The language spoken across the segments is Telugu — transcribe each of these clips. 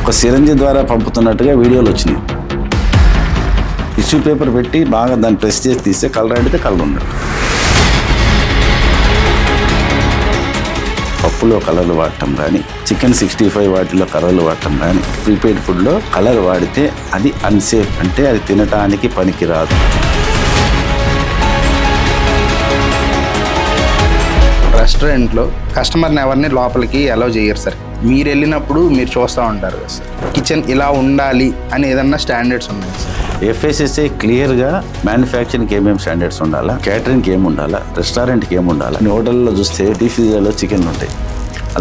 ఒక సిరంజి ద్వారా పంపుతున్నట్టుగా వీడియోలు వచ్చినాయి. టిష్యూ పేపర్ పెట్టి బాగా దాన్ని ప్రెస్ చేసి తీస్తే కలర్ అడిగితే కలర్ ఉండదు. పప్పులో కలర్లు వాడటం కానీ, చికెన్ 65 వాటిలో కలర్లు వాడటం కానీ, ప్రీపెయిడ్ ఫుడ్లో కలర్ వాడితే అది అన్సేఫ్, అంటే అది తినటానికి పనికిరాదు. రెస్టారెంట్లో కస్టమర్ని ఎవరిని లోపలికి అలౌ చేయరు సార్. మీరు వెళ్ళినప్పుడు మీరు చూస్తూ ఉంటారు కదా సార్, కిచెన్ ఇలా ఉండాలి అని ఏదన్నా స్టాండర్డ్స్ ఉన్నాయి సార్. FSSAI క్లియర్గా మ్యానుఫ్యాక్చరింగ్కి ఏమేమి స్టాండర్డ్స్ ఉండాలా, క్యాటరింగ్కి ఏమి ఉండాలా, రెస్టారెంట్కి ఏమి ఉండాలా. హోటల్లో చూస్తే డీఫ్రీజర్లో చికెన్లు ఉంటాయి,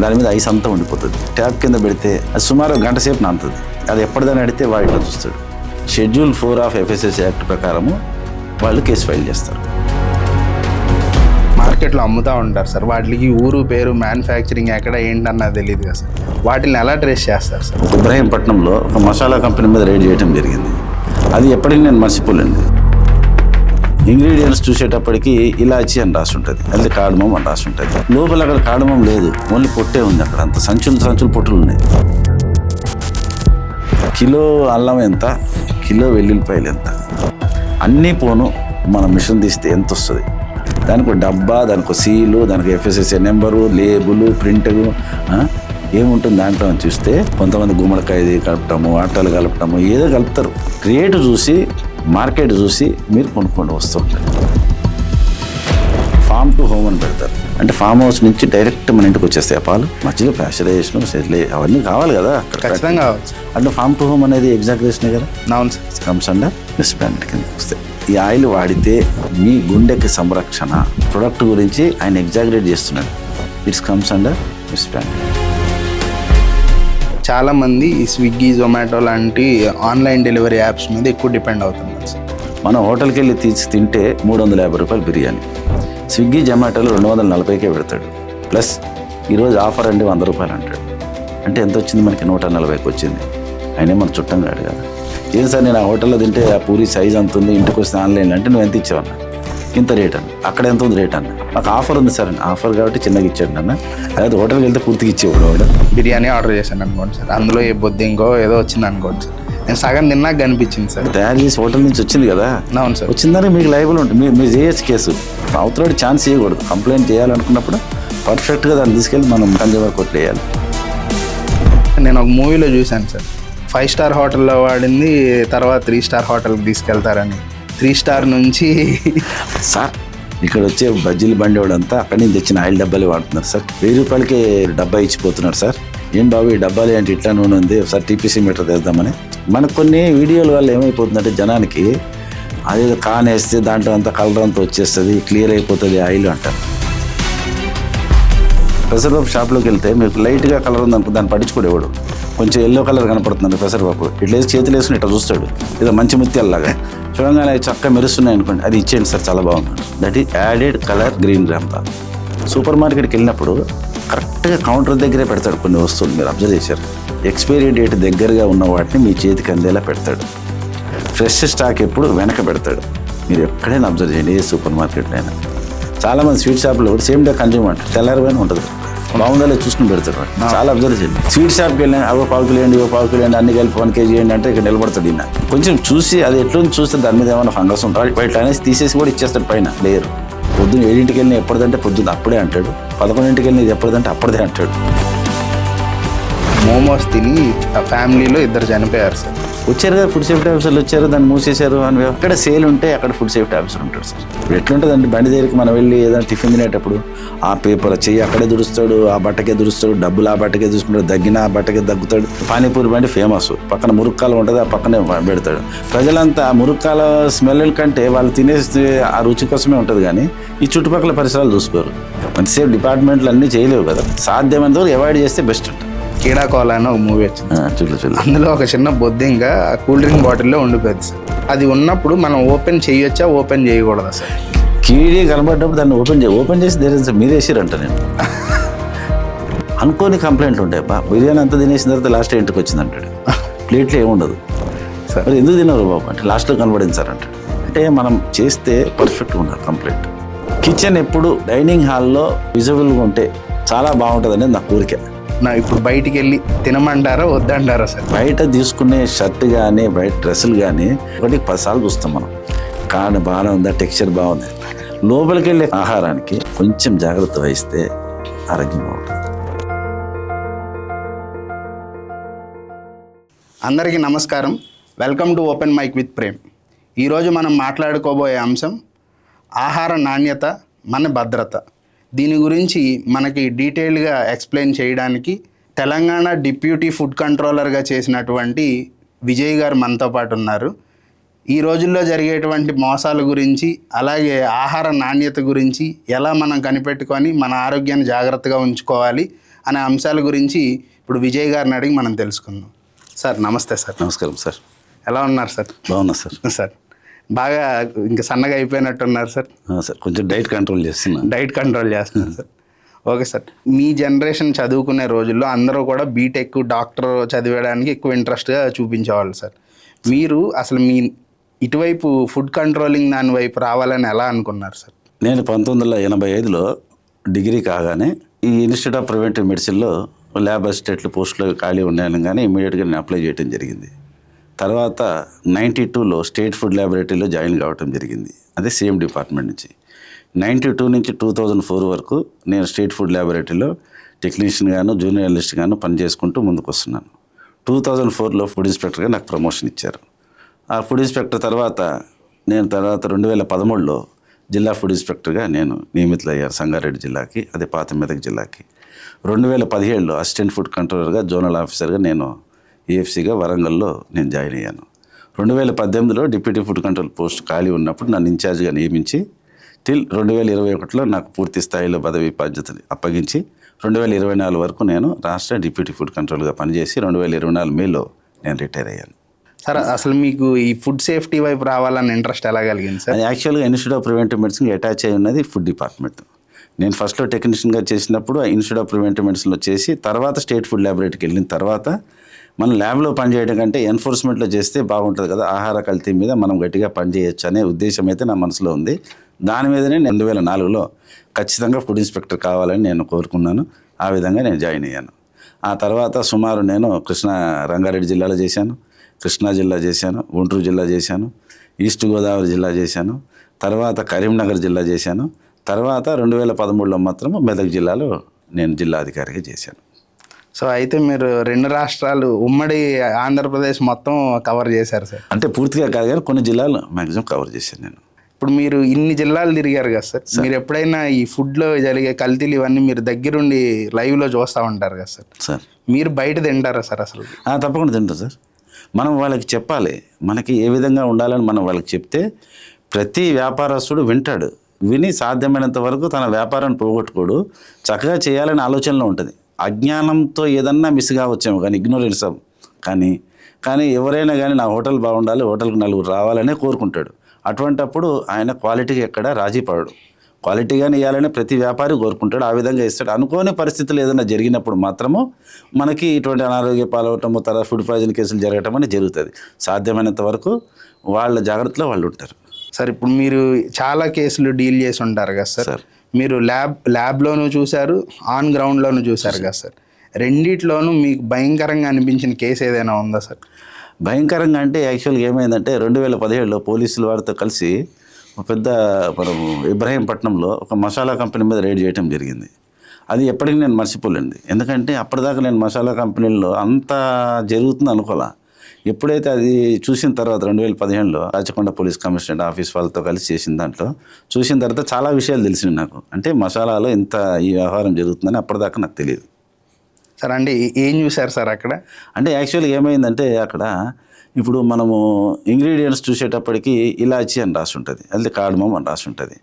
దాని మీద ఐస్ అంతా ఉండిపోతుంది. ట్యాప్ కింద పెడితే అది సుమారు గంట సేపు నానుతుంది. అది ఎప్పటిదని అడిగితే వాటిలో చూస్తాడు. షెడ్యూల్ 4 ఆఫ్ FSSAI యాక్ట్ ప్రకారము వాళ్ళు కేసు ఫైల్ చేస్తారు. మార్కెట్లో అమ్ముతూ ఉంటారు సార్, వాటికి ఊరు పేరు మ్యానుఫ్యాక్చరింగ్ ఎక్కడ ఏంటన్నది తెలియదు కదా సార్. వాటిని ఎలా ట్రేస్ చేస్తారు సార్? ఇబ్రహీంపట్నంలో ఒక మసాలా కంపెనీ మీద రైడ్ చేయడం జరిగింది. అది ఎప్పటికీ నేను మర్చిపోలేండి. ఇంగ్రీడియంట్స్ చూసేటప్పటికి ఇలాచి అని రాసి ఉంటుంది, అది కాడమం అని రాసి ఉంటుంది. లోపల అక్కడ కాడమం లేదు, ఓన్లీ పొట్టే ఉంది. అక్కడ అంత సంచులు పొట్టులు ఉన్నాయి. కిలో అల్లం ఎంత, కిలో వెల్లుల్లిపాయలు ఎంత, అన్నీ పోను మన మిషన్ తీస్తే ఎంత వస్తుంది. దానికి ఒక డబ్బా, దానికి ఒక సీలు, దానికి FSSAI నెంబరు, లేబుల్, ప్రింటరు ఏముంటుంది దాంట్లో అని చూస్తే కొంతమంది గుమ్మడికాయది కలపటము, ఆటలు కలపటము, ఏదో కలుపుతారు. రేటు చూసి, మార్కెట్ చూసి మీరు కొనుక్కోండి వస్తుంటారు. ఫామ్ టు హోమ్ అని పెడతారు, అంటే ఫామ్ హౌస్ నుంచి డైరెక్ట్ మన ఇంటికి వచ్చేస్తాయి పాలు. మధ్యలో ప్యాస్చరైజేషన్, సెటిల్ అవన్నీ కావాలి కదా, ఖచ్చితంగా కావాలి. అంటే ఫామ్ టు హోమ్ అనేది ఎగ్జాగ్రేషనే కదా. అవును సార్. కమ్స్ అండర్ మిస్బ్రాండ్ కింద వస్తాయి. ఈ ఆయిల్ వాడితే మీ గుండెకి సంరక్షణ ప్రొడక్ట్ గురించి ఆయన ఎగ్జాగరేట్ చేస్తున్నాడు. It's comes under misbrand. చాలామంది ఈ స్విగ్గీ, జొమాటో లాంటి ఆన్లైన్ డెలివరీ యాప్స్ మీద ఎక్కువ డిపెండ్ అవుతున్నారు సార్. మనం హోటల్కి వెళ్ళి తింటే 350 రూపాయలు బిర్యానీ, స్విగ్గీ జొమాటోలో 240కే పెడతాడు. ప్లస్ ఈరోజు ఆఫర్ అంటే 100 రూపాయలు అంటాడు. అంటే ఎంత వచ్చింది మనకి? 140కి వచ్చింది. అయినా మన చుట్టం కాడు కదా. ఏం సార్ నేను ఆ హోటల్లో తింటే ఆ పూరి సైజ్ అంత ఉంది, ఇంటికి వస్తే ఆన్లైన్లో అంటే నువ్వు ఎంత ఇచ్చావన్నా? ఇంత రేట్ అన్న. అక్కడ ఎంత ఉంది రేట్ అన్న? మాకు ఆఫర్ ఉంది సార్ అని. ఆఫర్ కాబట్టి చిన్నగా ఇచ్చాడు అన్న. అదే హోటల్కి వెళ్తే పూర్తిగా ఇచ్చేవాడు వాడు. బిర్యానీ ఆర్డర్ చేశాను అనుకోండి సార్, అందులో ఏ బొద్దింకో ఏదో వచ్చింది అనుకోండి సార్. నేను సగం తిన్నాక కనిపించింది సార్. తయారు చేసి హోటల్ నుంచి వచ్చింది కదా. అవును సార్. వచ్చిందని మీకు లైబుల్ ఉంటుంది, మీరు చేయొచ్చు కేసు. అవతల ఛాన్స్ చేయకూడదు. కంప్లైంట్ చేయాలనుకున్నప్పుడు పర్ఫెక్ట్గా దాన్ని తీసుకెళ్ళి మనం కన్జ్యూమర్ కోర్టులో వేయాలి. నేను ఒక మూవీలో చూశాను సార్, 5 స్టార్ హోటల్లో వాడింది తర్వాత 3 స్టార్ హోటల్కి తీసుకెళ్తారని. 3 స్టార్ నుంచి సార్ ఇక్కడ వచ్చే బజ్జీలు బండి వాడంతా అక్కడి నుంచి తెచ్చిన ఆయిల్ డబ్బాలు వాడుతున్నారు సార్. 1000 రూపాయలకి డబ్బా ఇచ్చిపోతున్నారు సార్. ఏం బాబు ఈ డబ్బాలు ఏంటి ఇట్లా నూనె ఉంది, ఒకసారి TPC మీటర్ తెద్దామని. మనకు కొన్ని వీడియోల వల్ల ఏమైపోతుందంటే జనానికి అదేదో కానేస్తే దాంట్లో అంతా కలర్ అంతా వచ్చేస్తుంది, క్లియర్ అయిపోతుంది ఆయిల్ అంటారు. పెసరపప్పు షాప్లోకి వెళ్తే మీకు లైట్గా కలర్ ఉందనుకో దాన్ని పట్టించుకోడేవాడు. కొంచెం ఎల్లో కలర్ కనపడుతుంది పెసరపప్పు, ఇట్లా వేసి చేతులు వేసుకుని ఇట్లా చూస్తాడు, ఏదో మంచి ముత్యాలలాగా చూడంగానే చక్కగా మెరుస్తున్నాయి అనుకోండి, అది ఇచ్చేయండి సార్ చాలా బాగుంది. That is added colour green గ్రామ్తా. సూపర్ మార్కెట్కి వెళ్ళినప్పుడు కరెక్ట్గా కౌంటర్ దగ్గరే పెడతాడు కొన్ని వస్తువులు. మీరు అబ్జర్వ్ చేశారు, ఎక్స్పైరీ డేట్ దగ్గరగా ఉన్న వాటిని మీ చేతికి అందేలా పెడతాడు. ఫ్రెష్ స్టాక్ ఎప్పుడు వెనక పెడతాడు. మీరు ఎక్కడైనా అబ్జర్వ్ చేయండి, ఏ సూపర్ మార్కెట్లో అయినా. చాలామంది స్వీట్ షాప్లో కూడా సేమ్ డే కన్జ్యూమ్ అంటారు, తెల్లారిపోయినా ఉంటుంది, బాగుండాలో చూసుకుని పెడతాడు. చాలా అబ్జర్వ్ చేయండి. స్వీట్ షాప్కి వెళ్ళి అవో 1 కిలో వేయండి, 1 కిలో వేయండి, అన్ని కలిపి 1 kg వేయండి అంటే ఇక్కడ నిలబడతాడు. ఈయన కొంచెం చూసి అది ఎట్లా చూస్తే దాని మీద ఏమైనా ఫంగస్ ఉంటాడు, ఇట్లా అనేసి తీసేసి కూడా ఇచ్చేస్తాడు పైన లేయర్. పొద్దున్న 7ంటికి వెళ్ళిన ఎప్పటిదంటే పొద్దున్న అప్పుడే అంటాడు, 11ంటికి వెళ్ళిన ఎప్పటిదంటే అప్పటిదే అంటాడు. మోమోస్ తిని ఆ ఫ్యామిలీలో 2 చనిపోయారు సార్. వచ్చారు కదా ఫుడ్ సేఫ్టీ ఆఫీసర్లు వచ్చారు, దాన్ని మూసేశారు అని. ఎక్కడ సేల్ ఉంటే అక్కడ ఫుడ్ సేఫ్టీ ఆఫీసర్ ఉంటాడు సార్. ఇప్పుడు ఎట్లుంటుందంటే బండి దగ్గరికి మనం వెళ్ళి ఏదైనా టిఫిన్ తినేటప్పుడు ఆ పేపర్ చెయ్యి అక్కడే దురుస్తాడు, ఆ బట్టకే దురుస్తాడు, డబ్బులు ఆ బట్టకే చూసుకుంటాడు, దగ్గిన ఆ బట్టకే దగ్గుతాడు. పానీపూరి బండి ఫేమస్, పక్కన మురుక్కాల ఉంటుంది, ఆ పక్కనే పెడతాడు. ప్రజలంతా ఆ మురుక్కాల స్మెల్ కంటే వాళ్ళు తినేసి ఆ రుచి కోసమే ఉంటుంది, కానీ ఈ చుట్టుపక్కల పరిసరాలు చూసుకోరు. మంచిసేపు డిపార్ట్మెంట్లు అన్నీ చేయలేవు కదా, సాధ్యమైనంత వరకు అవాయిడ్ చేస్తే బెస్ట్ ఉంటుంది. కీడాకోలా అని ఒక మూవీ వచ్చింది, చూడలేదు. అందులో ఒక చిన్న బొద్దింగా కూల్ డ్రింక్ బాటిల్లో ఉండిపోయింది సార్. అది ఉన్నప్పుడు మనం ఓపెన్ చేయొచ్చా, ఓపెన్ చేయకూడదా సార్? కీడి కనబడ్డప్పుడు దాన్ని ఓపెన్ చేసి దేని మీరు వేసిరంట. నేను అనుకోని కంప్లైంట్లు ఉంటాయి, బిర్యానీ అంతా తినేసిన తర్వాత లాస్ట్ ఇంటికి వచ్చింది అంటాడు, ప్లేట్లో ఏముండదు సార్. మరి ఎందుకు తిన్నారు బాబు అంటే లాస్ట్లో కనబడింది సార్ అంటాడు. అంటే మనం చేస్తే పర్ఫెక్ట్గా ఉండాలి కంప్లైంట్. కిచెన్ ఎప్పుడు డైనింగ్ హాల్లో విజిబుల్గా ఉంటే చాలా బాగుంటుంది అనేది నా కోరిక. ఇప్పుడు బయటికి వెళ్ళి తినమంటారా వద్దంటారా సార్? బయట తీసుకునే షర్ట్ కానీ బయట డ్రెస్సులు కానీ ఒకటి 10 సార్లు చూస్తాం మనం. కాడ బాగానే ఉందా, టెక్స్చర్ బాగుంది. లోపలికి వెళ్ళే ఆహారానికి కొంచెం జాగ్రత్త వహిస్తే ఆరోగ్యం బాగుంటుంది. అందరికీ నమస్కారం. Welcome to open mic with Prem. ఈరోజు మనం మాట్లాడుకోబోయే అంశం ఆహార నాణ్యత, మన భద్రత. దీని గురించి మనకి డీటెయిల్గా ఎక్స్ప్లెయిన్ చేయడానికి తెలంగాణ డిప్యూటీ ఫుడ్ కంట్రోలర్గా చేసినటువంటి విజయ్ గారు మనతో పాటు ఉన్నారు. ఈ రోజుల్లో జరిగేటువంటి మోసాల గురించి, అలాగే ఆహార నాణ్యత గురించి, ఎలా మనం కనిపెట్టుకొని మన ఆరోగ్యాన్ని జాగ్రత్తగా ఉంచుకోవాలి అనే అంశాల గురించి ఇప్పుడు విజయ్ గారిని అడిగి మనం తెలుసుకుందాం. సార్ నమస్తే సార్. నమస్కారం సార్. ఎలా ఉన్నారు సార్? బాగున్నా సార్. సార్ బాగా ఇంకా సన్నగా అయిపోయినట్టున్నారు సార్. సార్ కొంచెం డైట్ కంట్రోల్ చేస్తున్నాను. డైట్ కంట్రోల్ చేస్తున్నాను సార్. Okay sir. మీ జనరేషన్ చదువుకునే రోజుల్లో అందరూ కూడా బీటెక్, డాక్టర్ చదివేయడానికి ఎక్కువ ఇంట్రెస్ట్గా చూపించేవాళ్ళు సార్. మీరు అసలు మీ ఇటువైపు ఫుడ్ కంట్రోలింగ్ దాని వైపు రావాలని ఎలా అనుకున్నారు సార్? నేను 1985లో డిగ్రీ కాగానే ఈ ఇన్స్టిట్యూట్ ఆఫ్ ప్రివెంటివ్ మెడిసిన్లో ల్యాబ్ అసిస్టెంట్లు పోస్టులు ఖాళీ ఉన్నాయని కానీ ఇమీడియట్గా నేను అప్లై చేయడం జరిగింది. తర్వాత 92లో స్టేట్ ఫుడ్ ల్యాబొరేటరీలో జాయిన్ కావడం జరిగింది. అదే సేమ్ డిపార్ట్మెంట్ నుంచి. 92 నుంచి 2004 వరకు నేను స్టేట్ ఫుడ్ ల్యాబొరేటరీలో టెక్నీషియన్ గాను, జూనియర్ అనలిస్ట్ గాను పనిచేసుకుంటూ ముందుకు వస్తున్నాను. 2004లో ఫుడ్ ఇన్స్పెక్టర్గా నాకు ప్రమోషన్ ఇచ్చారు. ఆ ఫుడ్ ఇన్స్పెక్టర్ తర్వాత 2013లో జిల్లా ఫుడ్ ఇన్స్పెక్టర్గా నేను నియమితులయ్యాను సంగారెడ్డి జిల్లాకి, అదే పాత మెదక్ జిల్లాకి. 2017లో అసిస్టెంట్ ఫుడ్ కంట్రోలర్గా, జోనల్ ఆఫీసర్గా నేను ఏఎఫ్సీగా వరంగల్లో నేను జాయిన్ అయ్యాను. 2018లో డిప్యూటీ ఫుడ్ కంట్రోల్ పోస్ట్ ఖాళీ ఉన్నప్పుడు నన్ను ఇన్ఛార్జ్గా నియమించి టిల్ 2021లో నాకు పూర్తి స్థాయిలో పదవి బాధ్యతలు అప్పగించి 2024 వరకు నేను రాష్ట్ర డిప్యూటీ ఫుడ్ కంట్రోల్గా పనిచేసి 2024 మేలో నేను రిటైర్ అయ్యాను. సార్ అసలు మీకు ఈ ఫుడ్ సేఫ్టీ వైపు రావాలని ఇంట్రెస్ట్ ఎలా కలిగింది సార్? అది యాక్చువల్గా ఇన్స్టిట్యూట్ ఆఫ్ ప్రివెంటివ్ మెడిసిన్కి అటాచ్ అయి ఉన్నది ఫుడ్ డిపార్ట్మెంట్. నేను ఫస్ట్లో టెక్నీషియన్గా చేసినప్పుడు ఇన్స్టిట్యూట్ ఆఫ్ ప్రివెంటివ్ మెడిసిన్లో చేసి తర్వాత స్టేట్ ఫుడ్ ల్యాబొరేటరీకి వెళ్ళిన తర్వాత మనం ల్యాబ్లో పనిచేయడం కంటే ఎన్ఫోర్స్మెంట్లో చేస్తే బాగుంటుంది కదా, ఆహార కల్తీ మీద మనం గట్టిగా పనిచేయచ్చు అనే ఉద్దేశం అయితే నా మనసులో ఉంది. దాని మీదనే 2004లో ఖచ్చితంగా ఫుడ్ ఇన్స్పెక్టర్ కావాలని నేను కోరుకున్నాను. ఆ విధంగా నేను జాయిన్ అయ్యాను. ఆ తర్వాత సుమారు నేను రంగారెడ్డి జిల్లాలో చేశాను, కృష్ణా జిల్లా చేశాను, గుంటూరు జిల్లా చేశాను, ఈస్ట్ గోదావరి జిల్లా చేశాను, తర్వాత కరీంనగర్ జిల్లా చేశాను. తర్వాత 2013లో మాత్రం మెదక్ జిల్లాలో నేను జిల్లా అధికారిగా చేశాను. సో అయితే మీరు 2 రాష్ట్రాలు, ఉమ్మడి ఆంధ్రప్రదేశ్ మొత్తం కవర్ చేశారు సార్? అంటే పూర్తిగా కాదు కానీ కొన్ని జిల్లాలు మ్యాక్సిమం కవర్ చేశాను నేను. ఇప్పుడు మీరు ఇన్ని జిల్లాలు తిరిగారు కదా సార్, మీరు ఎప్పుడైనా ఈ ఫుడ్లో జరిగే కల్తీలు ఇవన్నీ మీరు దగ్గరుండి లైవ్లో చూస్తూ ఉంటారు కదా సార్? సార్ మీరు బయట తింటారా సార్ అసలు? తప్పకుండా తింటాం సార్. మనం వాళ్ళకి చెప్పాలి, మనకి ఏ విధంగా ఉండాలని మనం వాళ్ళకి చెప్తే ప్రతి వ్యాపారస్తుడు వింటాడు. విని సాధ్యమైనంత వరకు తన వ్యాపారాన్ని పోగొట్టుకోడు, చక్కగా చేయాలనే ఆలోచనలో ఉంటుంది. అజ్ఞానంతో ఏదన్నా మిస్ కావచ్చేమో కానీ ఇగ్నోరెన్స్ కానీ ఎవరైనా కానీ నా హోటల్ బాగుండాలి, హోటల్కి నలుగురు రావాలనే కోరుకుంటాడు. అటువంటప్పుడు ఆయన క్వాలిటీకి ఎక్కడ రాజీ పడడు. క్వాలిటీగానే ఇవ్వాలని ప్రతి వ్యాపారి కోరుకుంటాడు, ఆ విధంగా ఇస్తాడు. అనుకోని పరిస్థితులు ఏదైనా జరిగినప్పుడు మాత్రము మనకి ఇటువంటి అనారోగ్య పాలవటము, తర్వాత ఫుడ్ పాయిజన్ కేసులు జరగటం అనేది జరుగుతుంది. సాధ్యమైనంత వరకు వాళ్ళ జాగ్రత్తలో వాళ్ళు ఉంటారు. సార్ ఇప్పుడు మీరు చాలా కేసులు డీల్ చేసి ఉంటారు కదా సార్, మీరు ల్యాబ్లోనూ చూశారు, ఆన్ గ్రౌండ్లోనూ చూశారు కదా సార్. రెండిట్లోనూ మీకు భయంకరంగా అనిపించిన కేసు ఏదైనా ఉందా సార్? భయంకరంగా అంటే యాక్చువల్గా ఏమైందంటే 2017లో పోలీసులు వారితో కలిసి పెద్ద మనం ఇబ్రహీంపట్నంలో ఒక మసాలా కంపెనీ మీద రైడ్ చేయడం జరిగింది. అది ఎప్పటికీ నేను మర్చిపోలేండి. ఎందుకంటే అప్పటిదాకా నేను మసాలా కంపెనీల్లో అంత జరుగుతుంది అనుకోలే. ఎప్పుడైతే అది చూసిన తర్వాత 2015లో రాచకొండ పోలీస్ కమిషనరేట్ ఆఫీస్ వాళ్ళతో కలిసి చేసిన దాంట్లో చూసిన తర్వాత చాలా విషయాలు తెలిసినాయి నాకు. అంటే మసాలాలో ఇంత ఈ వ్యవహారం జరుగుతుందని అప్పటిదాకా నాకు తెలియదు సార్. అంటే ఏం చూశారు సార్ అక్కడ? అంటే యాక్చువల్గా ఏమైందంటే అక్కడ ఇప్పుడు మనము ఇంగ్రీడియంట్స్ చూసేటప్పటికి ఇలాచి అని రాసి ఉంటుంది, అది కాడమం అని రాసి ఉంటుంది.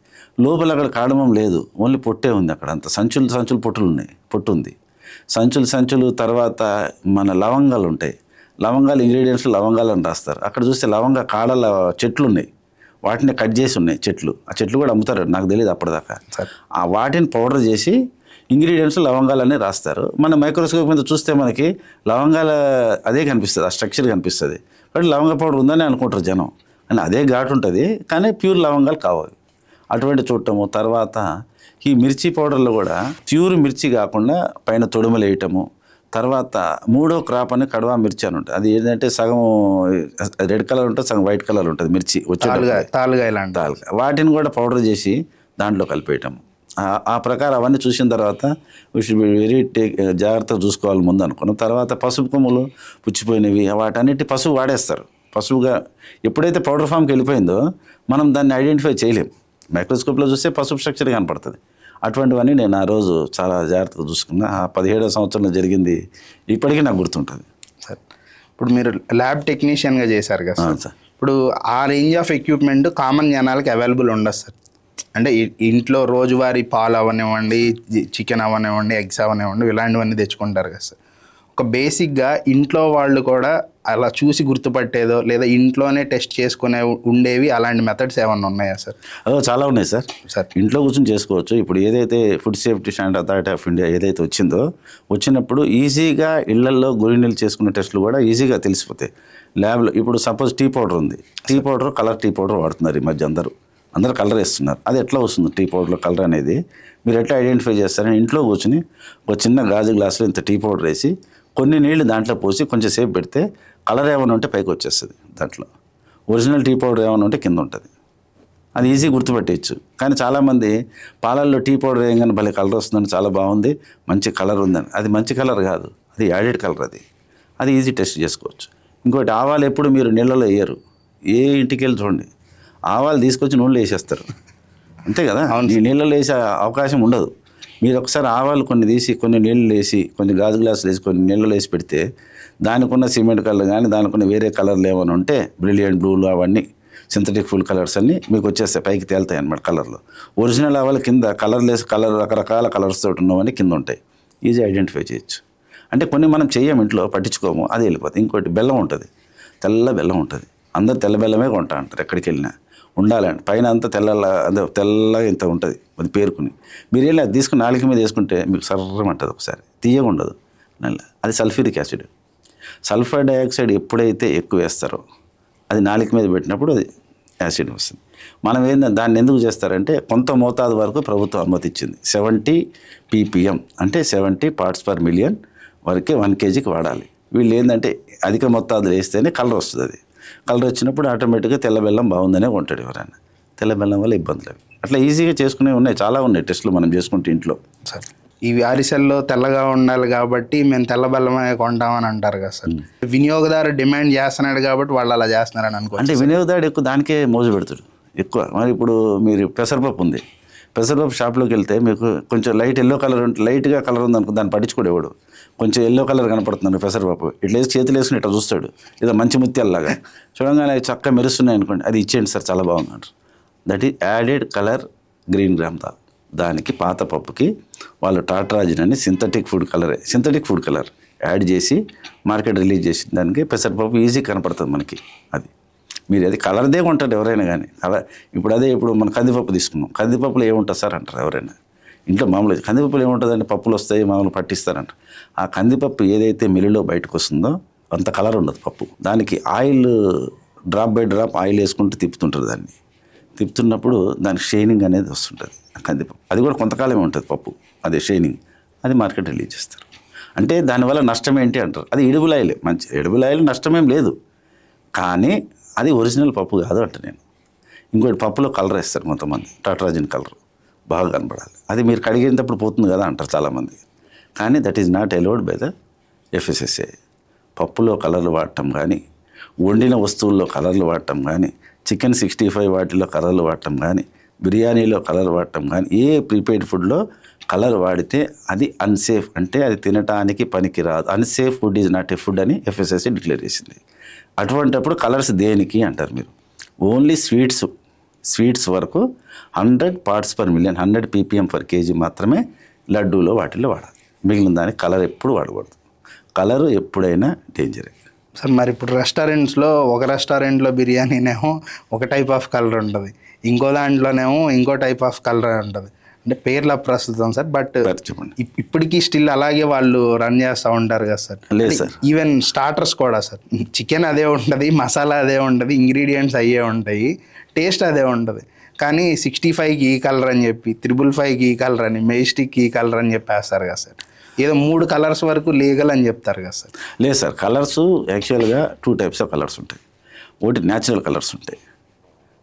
లోపల అక్కడ కాడమం లేదు, ఓన్లీ పొట్టే ఉంది. అక్కడ అంత సంచులు పొట్టులు ఉన్నాయి, పొట్టు ఉంది. సంచులు తర్వాత మన లవంగాలు ఉంటాయి. లవంగాలు ఇంగ్రీడియంట్స్ లవంగాలు అని రాస్తారు. అక్కడ చూస్తే లవంగ కాడల చెట్లు ఉన్నాయి, వాటిని కట్ చేసి ఉన్నాయి చెట్లు. ఆ చెట్లు కూడా అమ్ముతారు, నాకు తెలియదు అప్పటిదాకా. ఆ వాటిని పౌడర్ చేసి ఇంగ్రీడియంట్స్ లవంగాలన్నీ రాస్తారు. మన మైక్రోస్కోప్ మీద చూస్తే మనకి లవంగాల అదే కనిపిస్తుంది, ఆ స్ట్రక్చర్ కనిపిస్తుంది. బట్ లవంగ పౌడర్ ఉందని అనుకుంటారు జనం, అని అదే ఘాటు ఉంటుంది కానీ ప్యూర్ లవంగాలు కావాలి. అటువంటి చూడటము. తర్వాత ఈ మిర్చి పౌడర్లో కూడా ప్యూర్ మిర్చి కాకుండా పైన తొడుమలు వేయటము, తర్వాత మూడో క్రాప్ అని కడవా మిర్చి అని ఉంటుంది. అది ఏంటంటే సగం రెడ్ కలర్ ఉంటుంది, సగం వైట్ కలర్ ఉంటుంది మిర్చి తాలుగా ఇలాంటి వాటిని కూడా పౌడర్ చేసి దాంట్లో కలిపేయటం. ఆ ప్రకారం అవన్నీ చూసిన తర్వాత వెరీ జాగ్రత్తగా చూసుకోవాలి ముందు అనుకున్నాం. తర్వాత పసుపు కొమ్ములు పుచ్చిపోయినవి వాటన్నిటి పసుపు వాడేస్తారు. పసుపుగా ఎప్పుడైతే పౌడర్ ఫామ్కి వెళ్ళిపోయిందో మనం దాన్ని ఐడెంటిఫై చేయలేం. మైక్రోస్కోప్లో చూస్తే పసుపు స్ట్రక్చర్ కనపడుతుంది. అటువంటివన్నీ నేను ఆ రోజు చాలా జాగ్రత్తగా చూసుకున్నా. ఆ 17వ సంవత్సరంలో జరిగింది ఇప్పటికీ నాకు గుర్తుంటుంది సార్. ఇప్పుడు మీరు ల్యాబ్ టెక్నీషియన్గా చేశారు కదా సార్. ఇప్పుడు ఆ రేంజ్ ఆఫ్ ఎక్విప్మెంట్ కామన్ జనాలకి అవైలబుల్ ఉండదు సార్. అంటే ఇంట్లో రోజువారీ పాలు అవనివ్వండి, చికెన్ అవనివ్వండి, ఎగ్స్ అవనివ్వండి, ఇలాంటివన్నీ తెచ్చుకుంటారు కదా సార్. ఒక బేసిక్గా ఇంట్లో వాళ్ళు కూడా అలా చూసి గుర్తుపట్టేదో లేదా ఇంట్లోనే టెస్ట్ చేసుకునే ఉండేవి అలాంటి మెథడ్స్ ఏమన్నా ఉన్నాయా సార్? చాలా ఉన్నాయి సార్. ఇంట్లో కూర్చొని చేసుకోవచ్చు. ఇప్పుడు ఏదైతే food safety standard authority of India ఏదైతే వచ్చినప్పుడు ఈజీగా ఇళ్లల్లో గురినీళ్ళు చేసుకునే టెస్టులు కూడా ఈజీగా తెలిసిపోతాయి. ల్యాబ్లో ఇప్పుడు సపోజ్ టీ పౌడర్ ఉంది. Tea powder colour tea powder వాడుతున్నారు ఈ మధ్య అందరూ కలర్ వేస్తున్నారు. అది ఎట్లా వస్తుంది టీ పౌడర్లో కలర్ అనేది? మీరు ఎట్లా ఐడెంటిఫై చేస్తారని ఇంట్లో కూర్చొని ఒక చిన్న గాజు గ్లాసులో ఇంత టీ పౌడర్ వేసి కొన్ని నీళ్ళు దాంట్లో పోసి కొంచెం సేపు పెడితే కలర్ ఏమైనా ఉంటే పైకి వచ్చేస్తుంది. దాంట్లో ఒరిజినల్ టీ పౌడర్ ఏమైనా ఉంటే కింద ఉంటుంది. అది ఈజీ గుర్తుపెట్టేయచ్చు. కానీ చాలామంది పాలల్లో టీ పౌడర్ వేయగానే భలే కలర్ వస్తుందని, చాలా బాగుంది, మంచి కలర్ ఉందని. అది మంచి కలర్ కాదు, అది యాడెడ్ కలర్. అది ఈజీ టెస్ట్ చేసుకోవచ్చు. ఇంకోటి, ఆవాలు ఎప్పుడు మీరు నీళ్ళలో వేయరు. ఏ ఇంటికి వెళ్ళి చూడండి, ఆవాలు తీసుకొచ్చి నూనెలో వేసేస్తారు, అంతే కదా. ఈ నీళ్ళలో వేసే అవకాశం ఉండదు. మీరు ఒకసారి ఆవాలు కొన్ని తీసి కొన్ని నీళ్ళు వేసి కొన్ని గాజు గ్లాసులు వేసి కొన్ని నీళ్ళలో వేసి పెడితే దానికున్న సిమెంట్ కలర్ కానీ దానికున్న వేరే కలర్లు ఏమైనా ఉంటే బ్రిలియంట్ బ్లూలు అవన్నీ సింథటిక్ ఫుల్ కలర్స్ అన్నీ మీకు వచ్చేస్తాయి, పైకి తేలుతాయి అన్నమాట కలర్లు. ఒరిజినల్ ఆవాలు కింద కలర్ రకరకాల కలర్స్ తోటి ఉన్నవన్నీ కింద ఉంటాయి. ఈజీ ఐడెంటిఫై చేయొచ్చు. అంటే కొన్ని మనం చెయ్యం, ఇంట్లో పట్టించుకోము, అది వెళ్ళిపోతుంది. ఇంకోటి బెల్లం ఉంటుంది, తెల్ల బెల్లం ఉంటుంది. అందరు తెల్ల బెల్లమే కొంటా అంటారు ఎక్కడికి వెళ్ళినా. ఉండాలండి పైన అంతా తెల్లగా ఇంత ఉంటుంది, అది పేరుకుని మీరు వెళ్ళి అది తీసుకుని నాలుక మీద వేసుకుంటే మీకు సర్రమంటుంది, ఒకసారి తీయగా ఉండదు నల్ల. అది సల్ఫ్యూరిక్ యాసిడ్. సల్ఫర్ డైఆక్సైడ్ ఎప్పుడైతే ఎక్కువ వేస్తారో అది నాలుక మీద పెట్టినప్పుడు అది యాసిడ్ వస్తుంది. మనం ఏంటంటే దాన్ని ఎందుకు చేస్తారంటే కొంత మోతాదు వరకు ప్రభుత్వం అనుమతి ఇచ్చింది. 70 ppm అంటే 70 parts per million వరకే 1 kgకి వాడాలి. వీళ్ళు ఏంటంటే అధిక మొత్తాదులు వేస్తేనే కలర్ వస్తుంది. అది కలర్ వచ్చినప్పుడు ఆటోమేటిక్గా తెల్ల బెల్లం బాగుందనే కొంటాడు ఎవరైనా. తెల్ల బెల్లం వల్ల ఇబ్బందులు అవి అట్లా ఈజీగా చేసుకునే ఉన్నాయి, చాలా ఉన్నాయి టెస్టులు మనం చేసుకుంటే ఇంట్లో. సార్ ఇవి అరిసెల్లో తెల్లగా ఉండాలి కాబట్టి మేము తెల్ల బెల్లమే కొంటామని అంటారు కదా సార్. వినియోగదారు డిమాండ్ చేస్తున్నాడు కాబట్టి వాళ్ళు అలా చేస్తున్నారని అనుకో. అంటే వినియోగదారుడు ఎక్కువ దానికే మోజు పెడతాడు ఎక్కువ. మరి ఇప్పుడు మీరు పెసరపప్పు ఉంది, పెసరపప్పు షాప్లోకి వెళ్తే మీకు కొంచెం లైట్ ఎల్లో కలర్ లైట్గా కలర్ ఉంది అనుకో, దాన్ని పట్టించుకోడేవాడు. కొంచెం ఎల్లో కలర్ కనపడుతున్నాడు పెసరపప్పు, ఇట్లా వేసి చేతులు వేసుకుని ఇట్లా చూస్తాడు, ఏదో మంచి ముత్యాలలాగా చూడంగానే చక్కగా మెరుస్తున్నాయి అనుకోండి, అది ఇచ్చేయండి సార్ చాలా బాగుందంటారు. That is added colour green gram dal. దానికి పాత పప్పుకి వాళ్ళు టాట్రాజిన్ అని సింథటిక్ ఫుడ్ కలర్ యాడ్ చేసి మార్కెట్ రిలీజ్ చేసి దానికి పెసరపప్పు ఈజీ కనపడుతుంది మనకి. అది మీరు అది కలర్దే కొంటారు ఎవరైనా కానీ. ఇప్పుడు మన కందిపప్పు తీసుకున్నాం, కందిపప్పులో ఏముంటుంది సార్ అంటారు ఎవరైనా. ఇంట్లో మామూలు కందిపప్పులు ఏముంటుందంటే పప్పులు వస్తాయి మామూలు పట్టిస్తారంట. ఆ కందిపప్పు ఏదైతే మిల్లులో బయటకు వస్తుందో అంత కలర్ ఉండదు పప్పు. దానికి oil drop by drop oil వేసుకుంటూ తిప్పుతుంటారు. దాన్ని తిప్పుతున్నప్పుడు దానికి షైనింగ్ అనేది వస్తుంటుంది కందిపప్పు. అది కూడా కొంతకాలమే ఉంటుంది పప్పు, అదే షైనింగ్. అది మార్కెట్ రిలీజ్ చేస్తారు. అంటే దానివల్ల నష్టం ఏంటి అంటారు. అది ఎడిబుల్ ఆయిల్, మంచి ఎడిబుల్ ఆయిల్, నష్టమేం లేదు. కానీ అది ఒరిజినల్ పప్పు కాదు అంట నేను. ఇంకోటి పప్పులో కలర్ వేస్తారు కొంతమంది, టాట్రాజిన్ కలర్ బాగా కనపడాలి. అది మీరు కడిగేటప్పుడు పోతుంది కదా అంటారు చాలామంది. కానీ that is not allowed by the FSSAI. పప్పులో కలర్లు వాడటం కానీ, వండిన వస్తువుల్లో కలర్లు వాడటం కానీ, చికెన్ 65 వాటిలో కలర్లు వాడటం కానీ, బిర్యానీలో కలర్ వాడటం కానీ, ఏ ప్రీపెయిడ్ ఫుడ్లో కలర్ వాడితే అది అన్సేఫ్, అంటే అది తినటానికి పనికిరాదు. Unsafe food is not a food అని FSSAI డిక్లేర్ చేసింది. అటువంటిప్పుడు కలర్స్ దేనికి అంటారు మీరు? ఓన్లీ స్వీట్స్ వరకు 100 parts per million 100 ppm per kg మాత్రమే లడ్డూలో వాటిల్లో వాడాలి. మిగిలిన దానికి కలర్ ఎప్పుడు వాడకూడదు. కలరు ఎప్పుడైనా డేంజరే సార్. మరి ఇప్పుడు రెస్టారెంట్స్లో ఒక రెస్టారెంట్లో బిర్యానీనేమో ఒక టైప్ ఆఫ్ కలర్ ఉంటుంది, ఇంకో దాంట్లోనేమో ఇంకో టైప్ ఆఫ్ కలర్ ఉంటుంది. అంటే పేర్ల ప్రస్తుతం సార్, బట్ ఇప్పటికీ స్టిల్ అలాగే వాళ్ళు రన్ చేస్తూ ఉంటారు కదా సార్. లేదు సార్, ఈవెన్ స్టార్టర్స్ కూడా సార్, చికెన్ అదే ఉంటుంది, మసాలా అదే ఉంటుంది, ఇంగ్రీడియంట్స్ అయ్యే ఉంటాయి, టేస్ట్ అదే ఉంటుంది. కానీ 65కి ఈ కలర్ అని చెప్పి, 555కి ఈ కలర్ అని, మెజెస్టిక్కి ఈ కలర్ అని చెప్పేస్తారు కదా సార్. ఏదో 3 కలర్స్ వరకు లీగల్ అని చెప్తారు కదా సార్. లేదు సార్, కలర్స్ యాక్చువల్గా 2 టైప్స్ ఆఫ్ కలర్స్ ఉంటాయి. ఒకటి న్యాచురల్ కలర్స్ ఉంటాయి,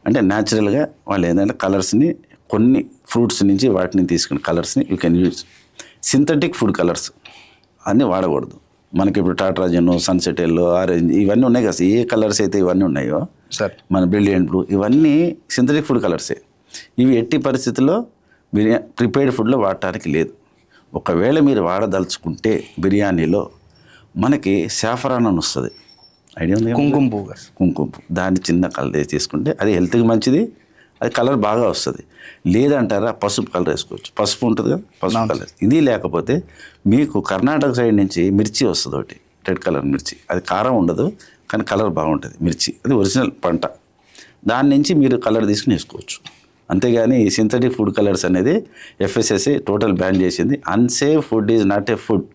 అంటే న్యాచురల్గా వాళ్ళు ఏంటంటే కలర్స్ని కొన్ని ఫ్రూట్స్ నుంచి వాటిని తీసుకుని కలర్స్ని you can use. Synthetic food colours అన్నీ వాడకూడదు. మనకి ఇప్పుడు టాట్రాజన్, సన్సెట్ ఎల్లో, ఆరెంజ్ ఇవన్నీ ఉన్నాయి కదా, ఏ కలర్స్ అయితే ఇవన్నీ ఉన్నాయో సార్, మన బ్రిలియంట్ బ్లూ ఇవన్నీ సింథటిక్ ఫుడ్ కలర్సే. ఇవి ఎట్టి పరిస్థితుల్లో ప్రిపేర్డ్ ఫుడ్లో వాడటానికి లేదు. ఒకవేళ మీరు వాడదలుచుకుంటే బిర్యానీలో మనకి సాఫ్రాన్ అని వస్తుంది, ఐడియా ఉంది, కుంకుమ పువ్వు. కుంకుమ పువ్వు, దాన్ని చిన్న కలర్ తీసుకుంటే అది హెల్త్కి మంచిది, అది కలర్ బాగా వస్తుంది. లేదంటారా పసుపు కలర్ వేసుకోవచ్చు, పసుపు ఉంటుంది కదా, పసుపు కలర్. ఇది లేకపోతే మీకు కర్ణాటక సైడ్ నుంచి మిర్చి వస్తుంది ఒకటి, రెడ్ కలర్ మిర్చి, అది కారం ఉండదు కానీ కలర్ బాగుంటుంది మిర్చి, అది ఒరిజినల్ పంట. దాని నుంచి మీరు కలర్ తీసుకుని వేసుకోవచ్చు. అంతేగాని సింథటిక్ ఫుడ్ కలర్స్ అనేది FSSAI టోటల్ బ్యాన్ చేసింది. Unsafe food is not a food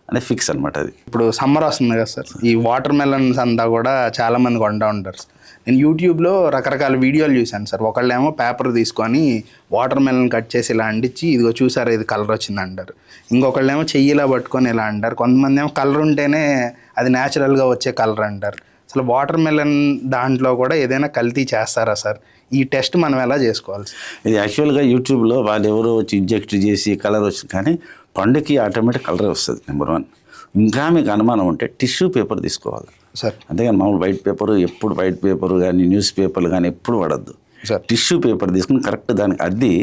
అనే ఫిక్స్ అనమాట. అది ఇప్పుడు సమ్మర్ వస్తుంది కదా సార్, ఈ వాటర్ మెలన్స్ అంతా కూడా చాలామంది కొంటూ ఉంటారు సార్. నేను యూట్యూబ్లో రకరకాల వీడియోలు చూశాను సార్. ఒకళ్ళేమో పేపర్ తీసుకొని వాటర్ మెలన్ కట్ చేసి ఇలా అంటించి ఇదిగో చూసారా ఇది కలర్ వచ్చింది అంటారు. ఇంకొకళ్ళేమో చెయ్యిలా పట్టుకొని ఇలా అంటారు. కొంతమంది ఏమో కలర్ ఉంటేనే అది న్యాచురల్గా వచ్చే కలర్ అంటారు. అసలు వాటర్ మెలన్ దాంట్లో కూడా ఏదైనా కల్తీ చేస్తారా సార్? ఈ టెస్ట్ మనం ఎలా చేసుకోవాలి? ఇది యాక్చువల్గా యూట్యూబ్లో వాళ్ళు ఎవరో వచ్చి ఇంజెక్ట్ చేసి కలర్ వచ్చింది, కానీ పండుకి ఆటోమేటిక్ కలర్ వస్తుంది. నెంబర్ 1. ఇంకా మీకు అనుమానం ఉంటే టిష్యూ పేపర్ తీసుకోవాలి సార్. అంతేగాని మామూలు వైట్ పేపర్, ఎప్పుడు వైట్ పేపర్ కానీ న్యూస్ పేపర్లు కానీ ఎప్పుడు వాడద్దు సార్. టిష్యూ పేపర్ తీసుకుని కరెక్ట్ దానికి అద్ది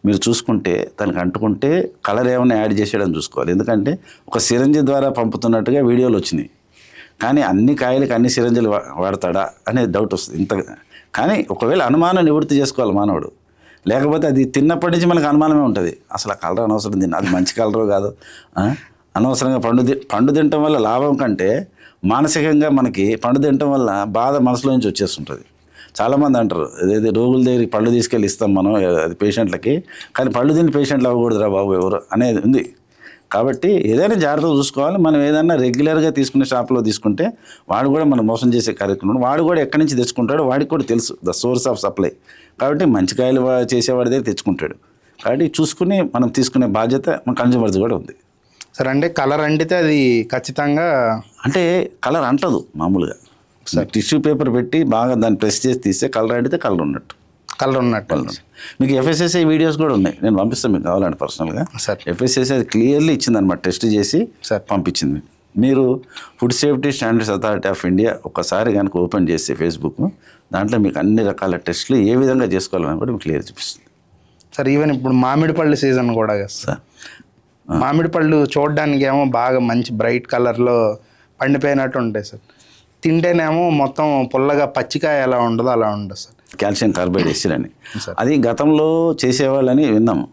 మీరు చూసుకుంటే దానికి అంటుకుంటే కలర్ ఏమైనా యాడ్ చేసేయడం చూసుకోవాలి. ఎందుకంటే ఒక సిరంజి ద్వారా పంపుతున్నట్టుగా వీడియోలు వచ్చినాయి, కానీ అన్ని కాయలకి అన్ని సిరంజీలు వాడతాడా అనే డౌట్ వస్తుంది ఇంత. కానీ ఒకవేళ అనుమానం నివృత్తి చేసుకోవాలి మానవుడు, లేకపోతే అది తిన్నప్పటి నుంచి మనకు అనుమానమే ఉంటుంది. అసలు ఆ కలర్ అనవసరం, తిన్న అది మంచి కలరు కాదు, అనవసరంగా పండు తినటం వల్ల లాభం కంటే మానసికంగా మనకి పండు తినటం వల్ల బాధ మనసులో నుంచి వచ్చేస్తుంటుంది. చాలామంది అంటారు అదేది రోగుల దగ్గరికి పళ్ళు తీసుకెళ్ళి ఇస్తాం మనం అది పేషెంట్లకి, కానీ పళ్ళు తిని పేషెంట్లు అవ్వకూడదురా బాబు ఎవరు అనేది ఉంది. కాబట్టి ఏదైనా జాగ్రత్తగా చూసుకోవాలి. మనం ఏదైనా రెగ్యులర్గా తీసుకునే షాప్లో తీసుకుంటే వాడు కూడా మనం మోసం చేసే కార్యక్రమం, వాడు కూడా ఎక్కడి నుంచి తెచ్చుకుంటాడో వాడికి కూడా తెలుసు ద సోర్స్ ఆఫ్ సప్లై. కాబట్టి మంచి కాయలు చేసేవాడి దగ్గర తెచ్చుకుంటాడు. కాబట్టి చూసుకుని మనం తీసుకునే బాధ్యత మన కన్జ్యూమర్స్ కూడా ఉంది. సరే, అంటే కలర్ అంటితే అది ఖచ్చితంగా అంటే కలర్ అంటదు మామూలుగా. టిష్యూ పేపర్ పెట్టి బాగా దాన్ని ప్రెస్ చేసి తీస్తే కలర్ అంటితే కలర్ ఉన్నట్టు. మీకు FSSAI వీడియోస్ కూడా ఉన్నాయి, నేను పంపిస్తాను మీకు కావాలంటే పర్సనల్గా. సార్, FSSAI అది క్లియర్లీ ఇచ్చిందనమాట, టెస్ట్ చేసి పంపించింది. మీరు food safety standards authority of India ఒకసారి కనుక ఓపెన్ చేస్తే ఫేస్బుక్, దాంట్లో మీకు అన్ని రకాల టెస్టులు ఏ విధంగా చేసుకోవాలని కూడా మీకు క్లియర్ చూపిస్తుంది. సార్, ఈవెన్ ఇప్పుడు మామిడి పళ్ళు సీజన్ కూడా కదా సార్, మామిడి పళ్ళు చూడడానికి ఏమో బాగా మంచి బ్రైట్ కలర్లో పండిపోయినట్టు ఉంటాయి సార్. తింటేనేమో మొత్తం పుల్లగా పచ్చికాయ ఎలా ఉండదో అలా ఉండదు సార్. కాల్షియం కార్బైడ్ ఎస్టిరని అది గతంలో చేసేవాళ్ళని విన్నాము.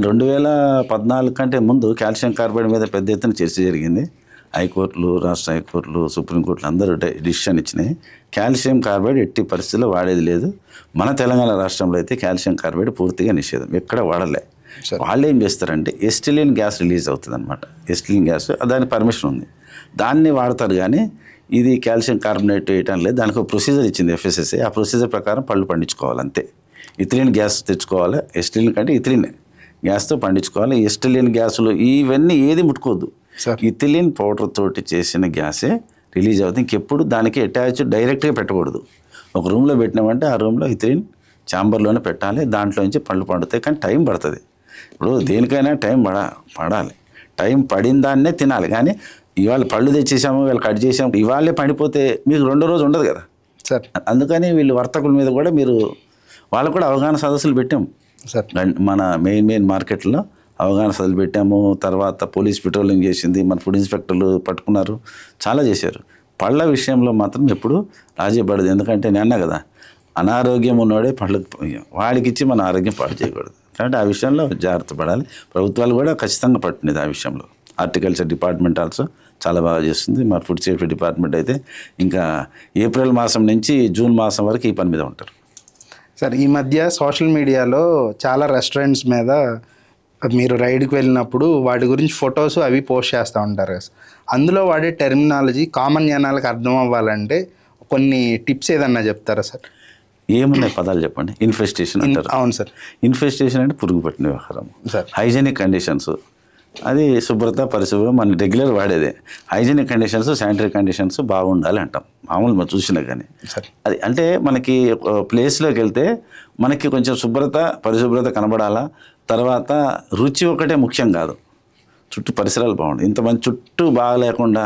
2014 కంటే ముందు కాల్షియం కార్బైడ్ మీద పెద్ద ఎత్తున చర్చ జరిగింది. హైకోర్టులు, రాష్ట్ర హైకోర్టులు, సుప్రీంకోర్టులు అందరూ డిసిషన్ ఇచ్చినాయి. కాల్షియం కార్బైడ్ ఎట్టి పరిస్థితుల్లో వాడేది లేదు. మన తెలంగాణ రాష్ట్రంలో అయితే కాల్షియం కార్బైడ్ పూర్తిగా నిషేధం, ఎక్కడ వాడలే. వాళ్ళు ఏం చేస్తారంటే ఎస్టిలిన్ గ్యాస్ రిలీజ్ అవుతుంది అనమాట. ఎస్టిలిన్ గ్యాస్ దానికి పర్మిషన్ ఉంది, దాన్ని వాడతారు. కానీ ఇది కాల్షియం కార్బోనేట్ వేయటం లేదు. దానికి ఒక ప్రొసీజర్ ఇచ్చింది FSSAI. ఆ ప్రొసీజర్ ప్రకారం పళ్ళు పండించుకోవాలి అంతే. ఇథిలిన్ గ్యాస్ తెచ్చుకోవాలి, ఎస్టిలిన్ కంటే ఇథిలిన్ గ్యాస్తో పండించుకోవాలి. ఎస్టిలిన్ గ్యాస్లో ఇవన్నీ ఏది ముట్టుకోవద్దు. ఇథిలిన్ పౌడర్ తోటి చేసిన గ్యాసే రిలీజ్ అవుతుంది. ఇంకెప్పుడు దానికి అటాచ్ డైరెక్ట్గా పెట్టకూడదు. ఒక రూమ్లో పెట్టినామంటే ఆ రూమ్లో ఇథిలిన్ ఛాంబర్లోనే పెట్టాలి. దాంట్లో నుంచి పళ్ళు పండుతాయి, కానీ టైం పడుతుంది. ఇప్పుడు దేనికైనా టైం పడాలి. టైం పడిన దాన్నే తినాలి. కానీ ఇవాళ పళ్ళు తెచ్చేసాము, వీళ్ళు కట్ చేసాము, ఇవాళే పడిపోతే మీకు రెండో రోజు ఉండదు కదా సార్. అందుకని వీళ్ళు వర్తకుల మీద కూడా మీరు వాళ్ళకు కూడా అవగాహన సదస్సులు పెట్టాము సార్. మన మెయిన్ మార్కెట్లో అవగాహన సదస్సులు పెట్టాము. తర్వాత పోలీస్ పెట్రోలింగ్ చేసింది, మన ఫుడ్ ఇన్స్పెక్టర్లు పట్టుకున్నారు, చాలా చేశారు. పళ్ళ విషయంలో మాత్రం ఎప్పుడు రాజీ పడదు. ఎందుకంటే నేను అన్నా కదా, అనారోగ్యం ఉన్నవాడే పళ్ళకు వాడికి ఇచ్చి మన ఆరోగ్యం పాడు చేయకూడదు. కాబట్టి ఆ విషయంలో జాగ్రత్త పడాలి. ప్రభుత్వాలు కూడా ఖచ్చితంగా పట్టినది ఆ విషయంలో. హార్టికల్చర్ డిపార్ట్మెంట్ ఆల్సో చాలా బాగా చేస్తుంది. మా ఫుడ్ సేఫ్టీ డిపార్ట్మెంట్ అయితే ఇంకా ఏప్రిల్ మాసం నుంచి జూన్ మాసం వరకు ఈ పని మీద ఉంటారు. సార్, ఈ మధ్య సోషల్ మీడియాలో చాలా రెస్టారెంట్స్ మీద మీరు రైడ్కి వెళ్ళినప్పుడు వాటి గురించి ఫొటోస్ అవి పోస్ట్ చేస్తూ ఉంటారు కదా. అందులో వాడే టెర్మినాలజీ కామన్ జనాలకు అర్థం అవ్వాలంటే కొన్ని టిప్స్ ఏదన్నా చెప్తారా సార్? ఏమున్నాయి పదాలు చెప్పండి. ఇన్ఫెస్టేషన్ అంటారు. అవును సార్. ఇన్ఫెస్టేషన్ అంటే పురుగు పట్టిన వ్యవహారం. సార్, హైజెనిక్ కండిషన్స్, అది శుభ్రత పరిశుభ్రం మన రెగ్యులర్ వాడేదే. హైజీనిక్ కండిషన్స్, శానిటరీ కండిషన్స్ బాగుండాలి అంటాం మామూలు మనం చూసినా కానీ. అది అంటే మనకి ప్లేస్లోకి వెళ్తే మనకి కొంచెం శుభ్రత పరిశుభ్రత కనబడాలా. తర్వాత రుచి ఒకటే ముఖ్యం కాదు, చుట్టూ పరిసరాలు బాగుంటాయి. ఇంతమంది చుట్టూ బాగా లేకుండా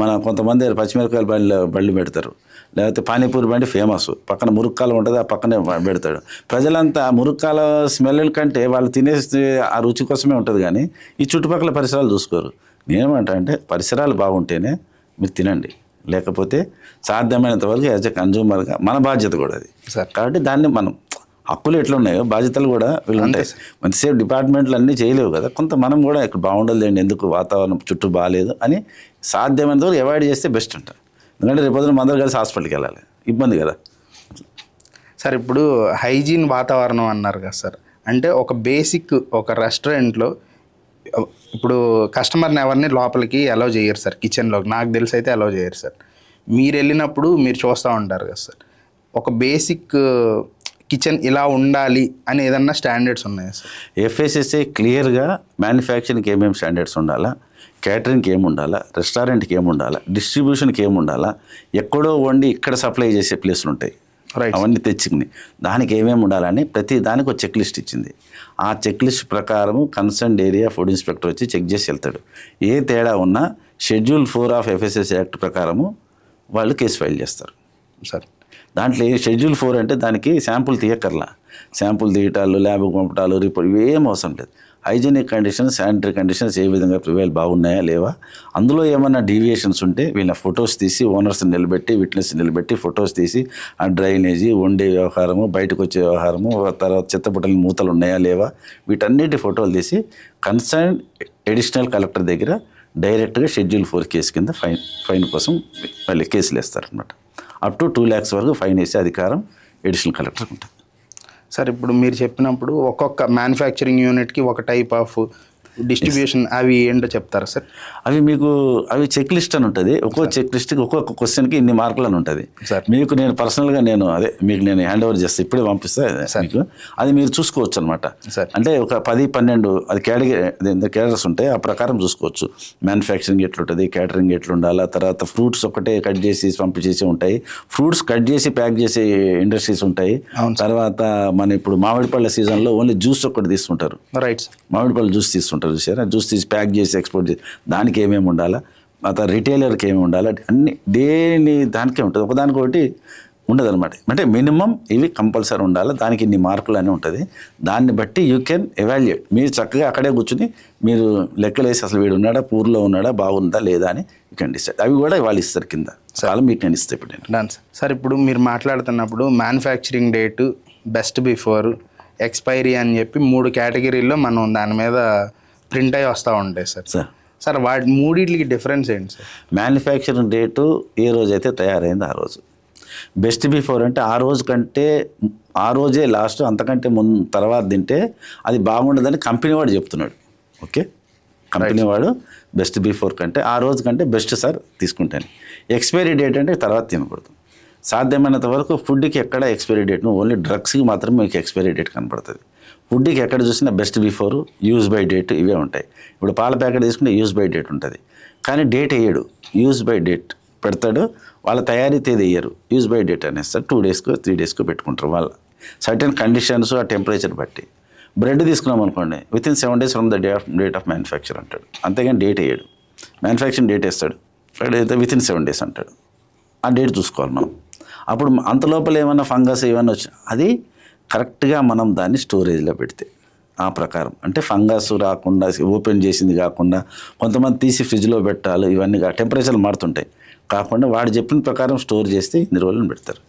మన కొంతమంది పచ్చిమిరపకాయల బళ్ళు పెడతారు, లేకపోతే పానీపూరి బండి ఫేమస్, పక్కన మురుక్కాలు ఉంటుంది ఆ పక్కనే పెడతాడు. ప్రజలంతా మురుక్కాల స్మెల్ కంటే వాళ్ళు తినేసి ఆ రుచి కోసమే ఉంటుంది కానీ ఈ చుట్టుపక్కల పరిసరాలు చూసుకోరు. నేనేమంటా అంటే పరిసరాలు బాగుంటేనే మీరు తినండి, లేకపోతే సాధ్యమైనంత వరకు యాజ్ ఎ కన్జ్యూమర్గా మన బాధ్యత కూడా అది. కాబట్టి దాన్ని మనం హక్కులు ఎట్లా ఉన్నాయో బాధ్యతలు కూడా వీళ్ళు ఉంటాయి. మంచిసేపు డిపార్ట్మెంట్లు అన్నీ చేయలేవు కదా, కొంత మనం కూడా ఇక్కడ బాగుండలేండి, ఎందుకు వాతావరణం చుట్టూ బాగాలేదు అని సాధ్యమైనంత వరకు అవాయిడ్ చేస్తే బెస్ట్ అంట. ఎందుకంటే రేపు పొద్దున అందరూ కలిసి హాస్పిటల్కి వెళ్ళాలి, ఇబ్బంది కదా సార్. ఇప్పుడు హైజీన్ వాతావరణం అన్నారు కదా సార్, అంటే ఒక బేసిక్ ఒక రెస్టారెంట్లో ఇప్పుడు కస్టమర్ని ఎవరిని లోపలికి అలౌ చేయరు సార్, కిచెన్లోకి నాకు తెలిసి అయితే అలౌ చేయరు సార్. మీరు వెళ్ళినప్పుడు మీరు చూస్తూ ఉంటారు కదా సార్, ఒక బేసిక్ కిచెన్ ఇలా ఉండాలి అని ఏదన్నా స్టాండర్డ్స్ ఉన్నాయా సార్? ఎఫ్ఎస్ఎస్ఏ క్లియర్గా మ్యానుఫ్యాక్చరింగ్కి ఏమేమి స్టాండర్డ్స్ ఉండాలా, క్యాటరింగ్కి ఏమి ఉండాలా, రెస్టారెంట్కి ఏమి ఉండాలా, డిస్ట్రిబ్యూషన్కి ఏమి ఉండాలా, ఎక్కడో వండి ఇక్కడ సప్లై చేసే ప్లేస్లు ఉంటాయి అవన్నీ తెచ్చుకుని దానికి ఏమేమి ఉండాలని ప్రతి దానికి ఒక చెక్ లిస్ట్ ఇచ్చింది. ఆ చెక్ లిస్ట్ ప్రకారము కన్సర్న్ ఏరియా ఫుడ్ ఇన్స్పెక్టర్ వచ్చి చెక్ చేసి వెళ్తాడు. ఏ తేడా ఉన్నా షెడ్యూల్ 4 ఆఫ్ ఎఫ్ఎస్ఎస్ఏ యాక్ట్ ప్రకారము వాళ్ళు కేసు ఫైల్ చేస్తారు సార్. దాంట్లో షెడ్యూల్ 4 అంటే దానికి శాంపుల్ తీయక్కర్లా, శాంపుల్ తీయటాలు, ల్యాబ్కి పంపటాలు, రిపోర్ట్ ఇవేం అవసరం లేదు. హైజీనిక్ కండిషన్స్, శానిటరీ కండిషన్స్ ఏ విధంగా ప్రివైల్ బాగున్నాయా లేవా, అందులో ఏమన్నా డీవియేషన్స్ ఉంటే వీళ్ళ ఫొటోస్ తీసి ఓనర్స్ని నిలబెట్టి విట్నెస్ నిలబెట్టి ఫొటోస్ తీసి ఆ డ్రైనేజీ, వండే వ్యవహారము, బయటకు వచ్చే వ్యవహారము, తర్వాత చెత్తపుట్టల మూతలు ఉన్నాయా లేవా, వీటన్నిటి ఫోటోలు తీసి కన్సర్న్ అడిషనల్ కలెక్టర్ దగ్గర డైరెక్ట్గా షెడ్యూల్ 4 కేసు కింద ఫైన్ కోసం మళ్ళీ కేసులు వేస్తారనమాట. అప్ టు 2 lakhs వరకు ఫైన్ వేసే అధికారం అడిషనల్ కలెక్టర్కి ఉంటుంది సార్. ఇప్పుడు మీరు చెప్పినప్పుడు ఒక్కొక్క మ్యానుఫ్యాక్చరింగ్ యూనిట్కి ఒక టైప్ ఆఫ్ డిస్ట్రిబ్యూషన్ అవి ఏంటో చెప్తారా సార్? అవి చెక్ లిస్ట్ అని ఉంటుంది. ఒక్కో చెక్ లిస్ట్కి ఒక్కొక్క క్వశ్చన్కి ఇన్ని మార్కులు అని ఉంటుంది సార్. మీకు నేను పర్సనల్గా మీకు నేను హ్యాండ్ ఓవర్ చేస్తే ఇప్పుడే పంపిస్తే మీకు అది మీరు చూసుకోవచ్చు అనమాట. అంటే ఒక 10-12 అది క్యాడర్స్ ఉంటాయి, ఆ ప్రకారం చూసుకోవచ్చు. మ్యానుఫ్యాక్చరింగ్ ఎట్లుంటుంది, క్యాటరింగ్ ఎట్లుండాలా, తర్వాత ఫ్రూట్స్ ఒకటే కట్ చేసి పంపించేసి ఉంటాయి, ఫ్రూట్స్ కట్ చేసి ప్యాక్ చేసే ఇండస్ట్రీస్ ఉంటాయి. తర్వాత మన ఇప్పుడు మామిడి పళ్ళ సీజన్లో ఓన్లీ జ్యూస్ ఒక్కటి తీసుకుంటారు, రైట్, మామిడి పళ్ళు జ్యూస్ తీసుకుంటారు చూసారా, జ్యూస్ తీసి ప్యాక్ చేసి ఎక్స్పోర్ట్ చేసి దానికి ఏమేమి ఉండాలా, తర్వాత రిటైలర్కి ఏమి ఉండాలా, అన్ని దేని దానికే ఉంటుంది, ఒకదానికొకటి ఉండదు అనమాట. అంటే మినిమం ఇవి కంపల్సరీ ఉండాలి, దానికి ఇన్ని మార్కులు అని ఉంటుంది. దాన్ని బట్టి యూ కెన్ ఎవాల్యుయేట్. మీరు చక్కగా అక్కడే కూర్చుని మీరు లెక్కలేసి అసలు వీడు ఉన్నాడా, పూర్లో ఉన్నాడా, బాగుందా లేదా అని యూ కెన్ డిసైడ్. అవి కూడా వాళ్ళు ఇస్తారు కింద, చాలా మీకు నేను ఇస్తాను ఇప్పుడు నేను. సార్ ఇప్పుడు మీరు మాట్లాడుతున్నప్పుడు manufacturing date, best before, expiry అని చెప్పి 3 కేటగిరీల్లో మనం దాని మీద ప్రింట్ అయ్యి వస్తూ ఉంటాయి సార్. వాటి మూడింటికి డిఫరెన్స్ ఏంటి సార్? మ్యానుఫ్యాక్చరింగ్ డేటు ఏ రోజైతే తయారైంది ఆ రోజు. బెస్ట్ బిఫోర్ అంటే ఆ రోజు కంటే ఆ రోజే లాస్ట్, అంతకంటే ముందు తర్వాత తింటే అది బాగుండదని కంపెనీ వాడు చెప్తున్నాడు. ఓకే, కంపెనీ వాడు బెస్ట్ బిఫోర్ కంటే ఆ రోజు కంటే బెస్ట్ సార్ తీసుకుంటాను. ఎక్స్పైరీ డేట్ అంటే తర్వాత తినకూడదు. సాధ్యమైనంత వరకు ఫుడ్కి ఎక్కడ ఎక్స్పైరీ డేట్, ఓన్లీ డ్రగ్స్కి మాత్రమే మీకు ఎక్స్పైరీ డేట్ కనపడుతుంది. ఫుడ్కి ఎక్కడ చూసినా best before, use by date ఇవే ఉంటాయి. ఇప్పుడు పాల ప్యాకెట్ తీసుకుంటే యూజ్ బై డేట్ ఉంటుంది, కానీ డేట్ వేయడు, యూజ్ బై డేట్ పెడతాడు. వాళ్ళ తయారీ తేదీ వేయరు, యూజ్ బై డేట్ అనేస్తారు. 2 daysకో 3 daysకో పెట్టుకుంటారు వాళ్ళ సర్టెన్ కండిషన్స్, ఆ టెంపరేచర్ బట్టి. బ్రెడ్ తీసుకున్నాం అనుకోండి, within 7 days from the date of manufacture అంటాడు, అంతేగాని డేట్ వేయడు. మ్యానుఫ్యాక్చరింగ్ డేట్ వేస్తాడు, అయితే వితిన్ 7 days అంటాడు. ఆ డేట్ చూసుకోవాలి మనం. అప్పుడు అంత లోపల ఏమన్నా ఫంగస్ ఏమన్నా వచ్చి అది కరెక్ట్గా మనం దాన్ని స్టోరేజ్లో పెడితే ఆ ప్రకారం, అంటే ఫంగస్ రాకుండా ఓపెన్ చేసింది కాకుండా, కొంతమంది తీసి ఫ్రిడ్జ్లో పెట్టాలి, ఇవన్నీ టెంపరేచర్లు మారుతుంటాయి కాకుండా వాడు చెప్పిన ప్రకారం స్టోర్ చేస్తే ఇన్ని రోజులను పెడతారు.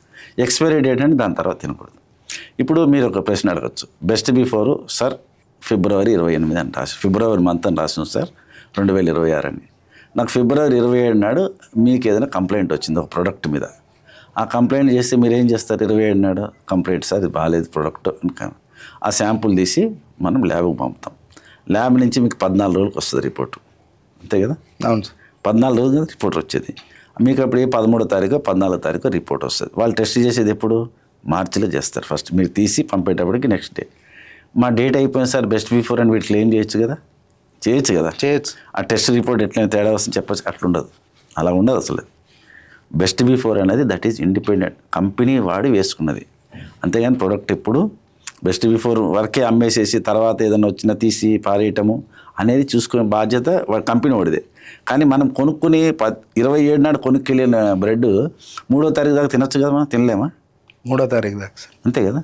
ఎక్స్పైరీ డేట్ అంటే దాని తర్వాత తినకూడదు. ఇప్పుడు మీరు ఒక ప్రశ్న అడగచ్చు, బెస్ట్ బిఫోర్ సార్ February 28 అని రాసి, ఫిబ్రవరి మంత్ అని రాసిన సార్ 2026 అని. నాకు February 27 నాడు మీకు ఏదైనా కంప్లైంట్ వచ్చింది ఒక ప్రోడక్ట్ మీద, ఆ కంప్లైంట్ చేస్తే మీరు ఏం చేస్తారు? 27 నాడు కంప్లైంట్ సార్ ఇది బాగాలేదు ప్రోడక్ట్, ఆ శాంపుల్ తీసి మనం ల్యాబ్కి పంపుతాం. ల్యాబ్ నుంచి మీకు 14 రోజులకు వస్తుంది రిపోర్టు, అంతే కదా? అవును సార్, 14 రోజులు రిపోర్ట్ వచ్చేది మీకు. అప్పుడు 13వ తారీఖు 14వ తారీఖు రిపోర్ట్ వస్తుంది. వాళ్ళు టెస్ట్ చేసేది ఎప్పుడు? మార్చిలో చేస్తారు. ఫస్ట్ మీరు తీసి పంపేటప్పటికి నెక్స్ట్ డే మా డేట్ అయిపోయింది సార్ బెస్ట్ బిఫోర్ అని వీళ్ళు క్లెయిమ్ చేయొచ్చు కదా, చేయొచ్చు కదా. చేయొచ్చు. ఆ టెస్ట్ రిపోర్ట్ ఎట్లయినా తేడా వస్తుంది చెప్పచ్చు. అట్లుండదు, అలా ఉండదు అసలు. బెస్ట్ బిఫోర్ అనేది దట్ ఈజ్ ఇండిపెండెంట్, కంపెనీ వాడి వేసుకున్నది. అంతేగాని ప్రొడక్ట్ ఎప్పుడు బెస్ట్ బిఫోర్ వరకే అమ్మేసేసి తర్వాత ఏదైనా వచ్చినా తీసి పారేయటము అనేది చూసుకునే బాధ్యత వాడి కంపెనీ వాడిదే. కానీ మనం కొనుక్కుని 27 నాడు కొనుక్కెళ్ళిన బ్రెడ్ 3వ తారీఖు దాకా తినొచ్చు కదా, మనం తినలేమా? 3వ తారీఖు దాకా సార్. అంతే కదా.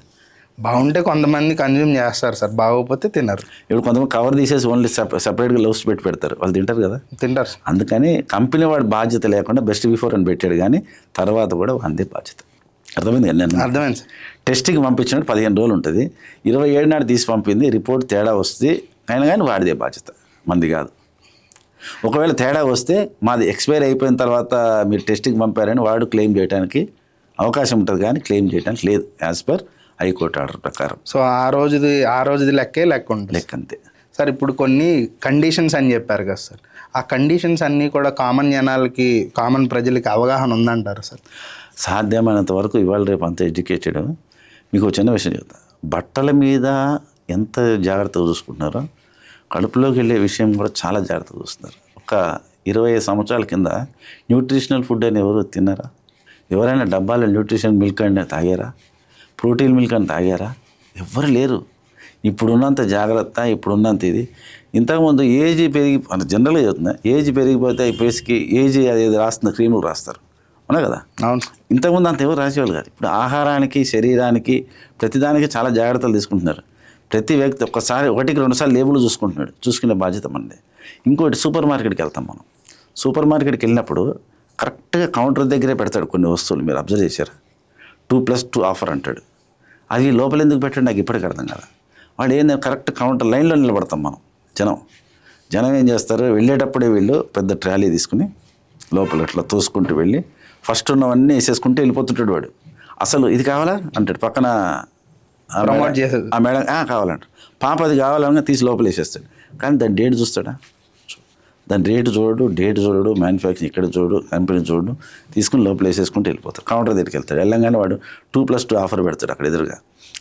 బాగుంటే కొంతమంది కన్జ్యూమ్ చేస్తారు సార్, బాగోకపోతే తినరు. ఇప్పుడు కొంతమంది కవర్ తీసేసి ఓన్లీ సపరేట్గా లవ్స్ పెట్టి పెడతారు, వాళ్ళు తింటారు కదా. తింటారు సార్. అందుకని కంపెనీ వాడి బాధ్యత లేకుండా బెస్ట్ బిఫోర్ అని పెట్టాడు, కానీ తర్వాత కూడా అందే బాధ్యత. అర్థమైంది కదా. నేను అర్థమైంది సార్. టెస్ట్కి పంపించినట్టు 15 రోజులు ఉంటుంది. 27 నాడు తీసి పంపింది, రిపోర్ట్ తేడా వస్తే అయినా కానీ వాడిదే బాధ్యత, మంది కాదు. ఒకవేళ తేడా వస్తే మాది ఎక్స్పైర్ అయిపోయిన తర్వాత మీరు టెస్ట్కి పంపారని వాడు క్లెయిమ్ చేయడానికి అవకాశం ఉంటుంది, కానీ క్లెయిమ్ చేయడానికి లేదు యాజ్ పర్ హైకోర్టు ఆర్డర్ ప్రకారం. సో ఆ రోజుది లెక్క ఉంటుంది. లెక్క అంతే సార్. ఇప్పుడు కొన్ని కండిషన్స్ అని చెప్పారు కదా సార్, ఆ కండిషన్స్ అన్నీ కూడా కామన్ ప్రజలకి అవగాహన ఉందంటారు సార్? సాధ్యమైనంత వరకు ఇవాళ రేపు అంత ఎడ్యుకేటెడ్. మీకు ఒక చిన్న విషయం చెప్తా. బట్టల మీద ఎంత జాగ్రత్తగా చూసుకుంటున్నారో కడుపులోకి వెళ్ళే విషయం కూడా చాలా జాగ్రత్తగా చూస్తున్నారు. ఒక 25 సంవత్సరాల కింద న్యూట్రిషనల్ ఫుడ్ అని ఎవరు తిన్నారా? ఎవరైనా డబ్బాలో న్యూట్రిషన్ మిల్క్ అని తాగారా? ప్రోటీన్ మిల్క్ అని తాగారా? ఎవ్వరు లేరు. ఇప్పుడున్నంత జాగ్రత్త, ఇప్పుడున్నంత ఇది. ఇంతకుముందు ఏజ్ పెరిగి అంటే జనరల్గా చెప్తున్నా, ఏజ్ పెరిగిపోతే ఈ ఫేస్కి ఏజ్ అదేది రాస్తున్న క్రీములు రాస్తారు, అవునా కదా. అవును. ఇంతకుముందు అంత ఎవరు రాసేవాళ్ళు కాదు. ఇప్పుడు ఆహారానికి, శరీరానికి, ప్రతిదానికి చాలా జాగ్రత్తలు తీసుకుంటున్నారు. ప్రతి వ్యక్తి ఒక్కసారి 1-2 సార్లు లేబుల్ చూసుకుంటున్నాడు. చూసుకునే బాధ్యత మనది. ఇంకోటి, సూపర్ మార్కెట్కి వెళ్తాం మనం. సూపర్ మార్కెట్కి వెళ్ళినప్పుడు కరెక్ట్గా కౌంటర్ దగ్గరే పెడతాడు కొన్ని వస్తువులు. మీరు అబ్జర్వ్ చేశారా? 2+2 ఆఫర్ అంటాడు. అది లోపల ఎందుకు పెట్టాడు నాకు ఇప్పటికి అర్థం కదా. వాడు ఏంది కరెక్ట్ కౌంటర్ లైన్లో నిలబడతాం మనం. జనం ఏం చేస్తారు, వెళ్ళేటప్పుడే వీళ్ళు పెద్ద ట్రాలీ తీసుకుని లోపల ఇట్లా తోసుకుంటూ వెళ్ళి ఫస్ట్ ఉన్నవన్నీ వేసేసుకుంటూ వెళ్ళిపోతుంటాడు వాడు. అసలు ఇది కావాలా అంటాడు, పక్కన ప్రమోట్ చేసేది ఆ మేడం కావాలంటాడు. పాప అది కావాలన్నా తీసి లోపల వేసేస్తాడు. కానీ దాని డేట్ చూస్తాడా? దాని డేట్ చూడడు, మ్యానుఫ్యాక్చరింగ్ ఇక్కడ చూడు, కంపెనీ చూడు, తీసుకుని లోపల వేసేసుకుంటూ వెళ్ళిపోతాడు. కౌంటర్ దగ్గరికి వెళ్తాడు. వెళ్ళంగానే వాడు 2+2 ఆఫర్ పెడతాడు అక్కడ ఎదురుగా.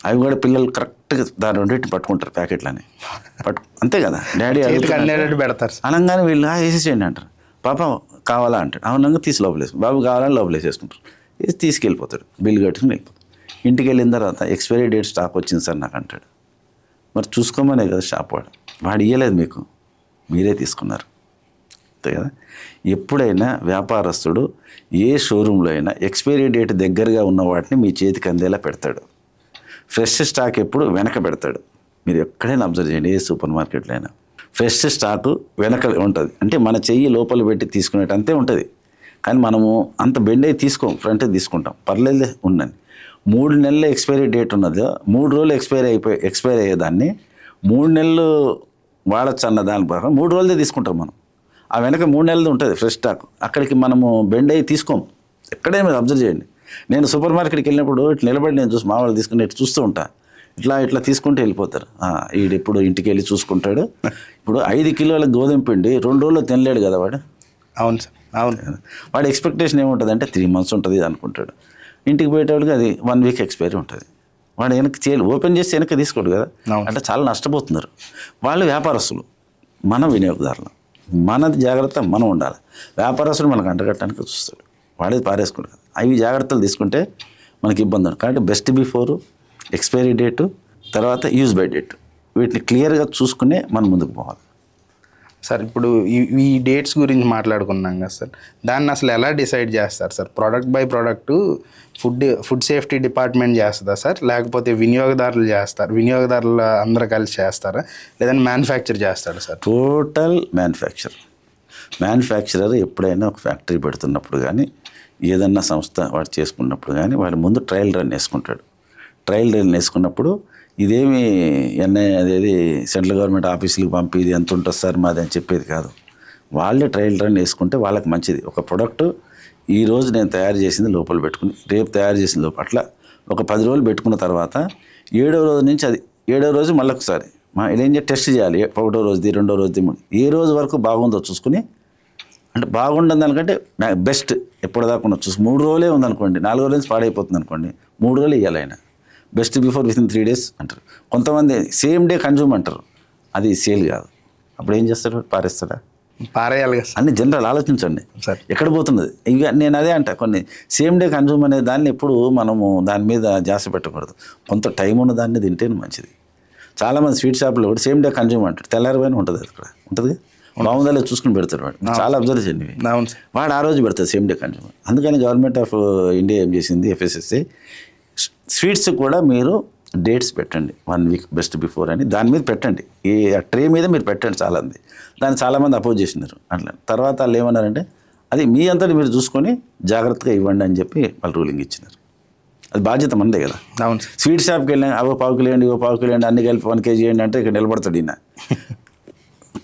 అవి కూడా పిల్లలు కరెక్ట్గా దాని రెండింటిని పట్టుకుంటారు, ప్యాకెట్లని అంతే కదా. డాడీ పెడతారు. అనగానే వీళ్ళు వేసేసేయండి అంటారు. పాప కావాలా అంటాడు. అవునంగా తీసి లోపల వేసుకుంటారు. బాబు కావాలని లోపల వేసేసుకుంటారు. వేసి తీసుకెళ్ళిపోతాడు, బిల్లు కట్టుకుని వెళ్ళిపోతాడు. ఇంటికి వెళ్ళిన తర్వాత ఎక్స్పైరీ డేట్ స్టాక్ వచ్చింది సార్ నాకు అంటాడు. మరి చూసుకోమనే కదా షాప్ వాడు ఇవ్వలేదు మీకు, మీరే తీసుకున్నారు, అంతే కదా. ఎప్పుడైనా వ్యాపారస్తుడు ఏ షోరూంలో అయినా ఎక్స్పైరీ డేట్ దగ్గరగా ఉన్న వాటిని మీ చేతికి అందేలా పెడతాడు. ఫ్రెష్ స్టాక్ ఎప్పుడు వెనక పెడతాడు. మీరు ఎక్కడైనా అబ్జర్వ్ చేయండి, ఏ సూపర్ మార్కెట్లో అయినా ఫ్రెష్ స్టాకు వెనక ఉంటుంది. అంటే మన చెయ్యి లోపల పెట్టి తీసుకునేట అంతే ఉంటుంది. కానీ మనము అంత బెండ్ అయి తీసుకోం, ఫ్రంట్ తీసుకుంటాం, పర్లేదు ఉండండి. 3 నెలల ఎక్స్పైరీ డేట్ ఉన్నది, 3 రోజులు ఎక్స్పైర్ అయ్యేదాన్ని 3 నెలలు వాడచ్చు అన్న దాని ప్రకారం 3 రోజులదే తీసుకుంటాం మనం. ఆ వెనక 3 నెలలు ఉంటుంది ఫ్రెష్ స్టాక్. అక్కడికి మనము బెండ్ అయ్యి తీసుకోం. ఎక్కడైనా మీరు అబ్జర్వ్ చేయండి. నేను సూపర్ మార్కెట్కి వెళ్ళినప్పుడు ఇట్లా నిలబడి నేను చూసి మా వాళ్ళు తీసుకుని ఇట్లా చూస్తూ ఉంటా. ఇట్లా తీసుకుంటూ వెళ్ళిపోతారు. ఇప్పుడు ఇంటికి వెళ్ళి చూసుకుంటాడు. ఇప్పుడు 5 కిలోల గోధుమ పిండి 2 రోజుల్లో తినలేడు కదా వాడు. అవును సార్, అవును. వాడి ఎక్స్పెక్టేషన్ ఏముంటుంది అంటే 3 months ఉంటుంది అనుకుంటాడు. ఇంటికి పోయేటప్పటికి అది 1 week ఎక్స్పైరీ ఉంటుంది. వాడు వెనక్కి ఓపెన్ చేసి వెనక్కి తీసుకోడు కదా. అంటే చాలా నష్టపోతున్నారు వాళ్ళు. వ్యాపారస్తులు, మనం వినియోగదారులు, మనది జాగ్రత్త మనం ఉండాలి. వ్యాపారస్తులు మనకు అంటగట్టడానికి చూస్తాడు, వాడేది పారేసుకుంటాడు. అవి జాగ్రత్తలు తీసుకుంటే మనకి ఇబ్బంది ఉండదు. కాబట్టి బెస్ట్ బిఫోరు, ఎక్స్పైరీ డేటు, తర్వాత యూజ్ బై డేట్, వీటిని క్లియర్గా చూసుకునే మనం ముందుకు పోవాలి. సార్ ఇప్పుడు ఈ డేట్స్ గురించి మాట్లాడుకున్నాం కదా సార్, దాన్ని అసలు ఎలా డిసైడ్ చేస్తారు sir? Product by product food safety department చేస్తుందా సార్, లేకపోతే వినియోగదారులు చేస్తారు, వినియోగదారులు అందరూ కలిసి చేస్తారా, లేదంటే మ్యానుఫ్యాక్చర్ చేస్తారా సార్? టోటల్ మ్యానుఫ్యాక్చరర్ ఎప్పుడైనా ఒక ఫ్యాక్టరీ పెడుతున్నప్పుడు కానీ ఏదన్నా సంస్థ వాడు చేసుకున్నప్పుడు కానీ వాడు ముందు ట్రయల్ రన్ వేసుకుంటాడు. ట్రయల్ రన్ వేసుకున్నప్పుడు ఇదేమి అదేది సెంట్రల్ గవర్నమెంట్ ఆఫీసులకు పంపి ఇది ఎంత ఉంటుంది సార్ మాది అని చెప్పేది కాదు. వాళ్ళే ట్రయల్ రన్ వేసుకుంటే వాళ్ళకి మంచిది. ఒక ప్రోడక్ట్ ఈరోజు నేను తయారు చేసింది లోపల పెట్టుకుని రేపు తయారు చేసిన లోపల అట్లా ఒక 10 రోజులు పెట్టుకున్న తర్వాత 7వ రోజు నుంచి అది 7వ రోజు మళ్ళీ ఒకసారి ఏం టెస్ట్ చేయాలి. 1వ రోజుది, 2వ రోజుది, ఏ రోజు వరకు బాగుందో చూసుకుని, అంటే బాగుండదు దానికంటే బెస్ట్ ఎప్పటిదాకా చూసి 3 రోజులే ఉందనుకోండి, 4వ రోజు పాడైపోతుంది అనుకోండి, 3 రోజులు ఇవ్వాలి ఆయన. బెస్ట్ బిఫోర్ వితిన్ 3 days అంటారు. కొంతమంది సేమ్ డే కన్జ్యూమ్ అంటారు, అది సేల్ కాదు. అప్పుడు ఏం చేస్తాడు? పారేస్తాడా? పారేయాలి కదా సార్. అన్ని జనరల్ ఆలోచించండి సార్ ఎక్కడ పోతున్నది. ఇక నేను అదే అంట, కొన్ని సేమ్ డే కన్జ్యూమ్ అనే దాన్ని ఎప్పుడు మనము దాని మీద ధ్యాస పెట్టకూడదు. కొంత టైం ఉన్న దాన్ని తింటేనే మంచిది. చాలామంది స్వీట్ షాప్లో కూడా సేమ్ డే కన్జ్యూమ్ అంటాడు, తెల్లారిపోయిన ఉంటుంది అది కూడా ఉంటుంది. బాగుందా చూసుకుని పెడతాడు వాడు. చాలా అబ్జర్వ్ చేయండి. అవును సార్. వాడు ఆ రోజు పెడతాడు సేమ్ డే కన్జ్యూమ్. అందుకని గవర్నమెంట్ ఆఫ్ ఇండియా ఏం చేసింది, FSSAI స్వీట్స్ కూడా మీరు డేట్స్ పెట్టండి 1 వీక్ బెస్ట్ బిఫోర్ అని దాని మీద పెట్టండి. ఈ ట్రే మీద మీరు పెట్టండి. చాలామంది దాన్ని చాలామంది అపోజ్ చేసినారు. అట్లా తర్వాత వాళ్ళు ఏమన్నారంటే అది మీ అంతటి మీరు చూసుకొని జాగ్రత్తగా ఇవ్వండి అని చెప్పి వాళ్ళు రూలింగ్ ఇచ్చినారు. అది బాధ్యత మనదే కదా. అవును సార్. స్వీట్ షాప్కి వెళ్ళినా అవో పావు కిలో వేయండి, ఇవో పావు కిలో వేయండి, అన్ని కలిపి 1 kg వేయండి అంటే ఇక్కడ నిలబడతాడు ఈయన.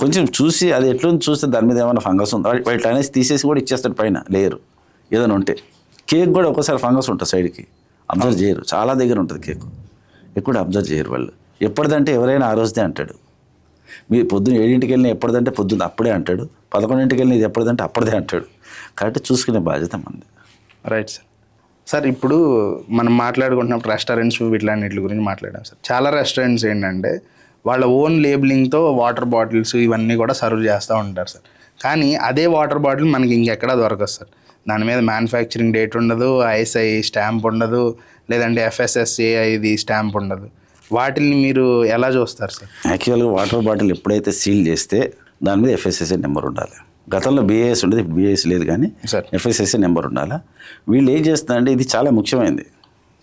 కొంచెం చూసి అది ఎట్లుంది చూస్తే దాని మీద ఏమైనా ఫంగస్ ఉందా వాటి అనేసి తీసేసి కూడా ఇచ్చేస్తాడు పైన లేయరు ఏదైనా ఉంటే. కేక్ కూడా ఒకసారి ఫంగస్ ఉంటుంది సైడ్కి, అబ్జర్వ్ చేయరు. చాలా దగ్గర ఉంటుంది కేక్, ఎక్కువ అబ్జర్వ్ చేయరు వాళ్ళు. ఎప్పటిదంటే ఎవరైనా ఆ రోజుదే అంటాడు. మీరు పొద్దున్న 7ంటికి వెళ్ళినా ఎప్పటిదంటే పొద్దున్న అప్పుడే అంటాడు, 11ంటికి వెళ్ళిన ఇది ఎప్పటిదంటే అప్పటిదే అంటాడు. కాబట్టి చూసుకునే బాధ్యత మంది. Right sir. సార్ ఇప్పుడు మనం మాట్లాడుకుంటున్నప్పుడు రెస్టారెంట్స్ వీటిలన్నిటి గురించి మాట్లాడాం సార్. చాలా రెస్టారెంట్స్ ఏంటంటే వాళ్ళ ఓన్ లేబులింగ్తో వాటర్ బాటిల్స్ ఇవన్నీ కూడా సర్వ్ చేస్తూ ఉంటారు సార్. కానీ అదే వాటర్ బాటిల్ మనకి ఇంకెక్కడా దొరకదు సార్. దాని మీద మ్యానుఫ్యాక్చరింగ్ డేట్ ఉండదు, ISI స్టాంప్ ఉండదు, లేదంటే FSSAI ఇది స్టాంప్ ఉండదు. వాటిని మీరు ఎలా చూస్తారు సార్? యాక్చువల్గా వాటర్ బాటిల్ ఎప్పుడైతే సీల్ చేస్తే దాని మీద FSSAI నెంబర్ ఉండాలి. గతంలో BIS ఉండేది, ఇప్పుడు BIS లేదు, కానీ సార్ FSSAI నెంబర్ ఉండాలా. వీళ్ళు ఏం చేస్తున్నారంటే ఇది చాలా ముఖ్యమైనది,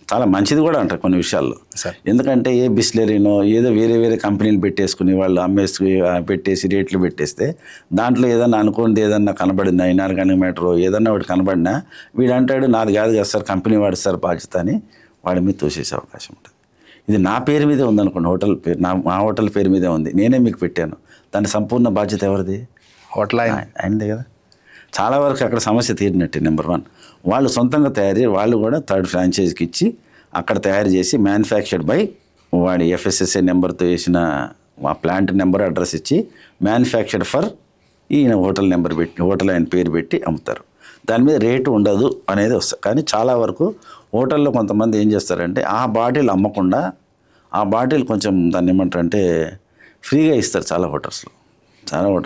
చాలా మంచిది కూడా అంటారు కొన్ని విషయాల్లో. సార్ ఎందుకంటే ఏ బిస్లెరీనో ఏదో వేరే వేరే కంపెనీలు పెట్టేసుకుని వాళ్ళు అమ్మేసి పెట్టేసి రేట్లు పెట్టేస్తే దాంట్లో ఏదన్నా అనుకోనిది ఏదన్నా కనబడిందా, ఇనార్గానిక్ మ్యాటర్ ఏదన్నా ఒకటి కనబడినా వీడు అంటాడు నాది కాదు కదా సార్, కంపెనీ వాడు సార్ బాధ్యత అని వాడి మీద తోసేసే అవకాశం ఉంటుంది. ఇది నా పేరు మీదే ఉందనుకోండి, హోటల్ పేరు మా హోటల్ పేరు మీదే ఉంది, నేనే మీకు పెట్టాను, దాని సంపూర్ణ బాధ్యత ఎవరిది? హోటల్ అయిందే కదా. చాలా వరకు అక్కడ సమస్య తీరినట్టే. నెంబర్ 1 వాళ్ళు సొంతంగా తయారు, వాళ్ళు కూడా థర్డ్ ఫ్రాంచైజీకి ఇచ్చి అక్కడ తయారు చేసి మ్యానుఫ్యాక్చర్డ్ బై వాడి FSSAI నెంబర్తో వేసిన ఆ ప్లాంట్ నెంబర్ అడ్రస్ ఇచ్చి మ్యానుఫ్యాక్చర్డ్ ఫర్ ఈయన హోటల్ నెంబర్ పెట్టి హోటల్ ఆయన పేరు పెట్టి అమ్ముతారు. దాని మీద రేటు ఉండదు అనేది వస్తుంది. కానీ చాలా వరకు హోటల్లో కొంతమంది ఏం చేస్తారంటే ఆ బాటిల్ అమ్మకుండా ఆ బాటిల్ కొంచెం దాన్ని ఏమంటారంటే ఫ్రీగా ఇస్తారు. చాలా హోటల్స్లో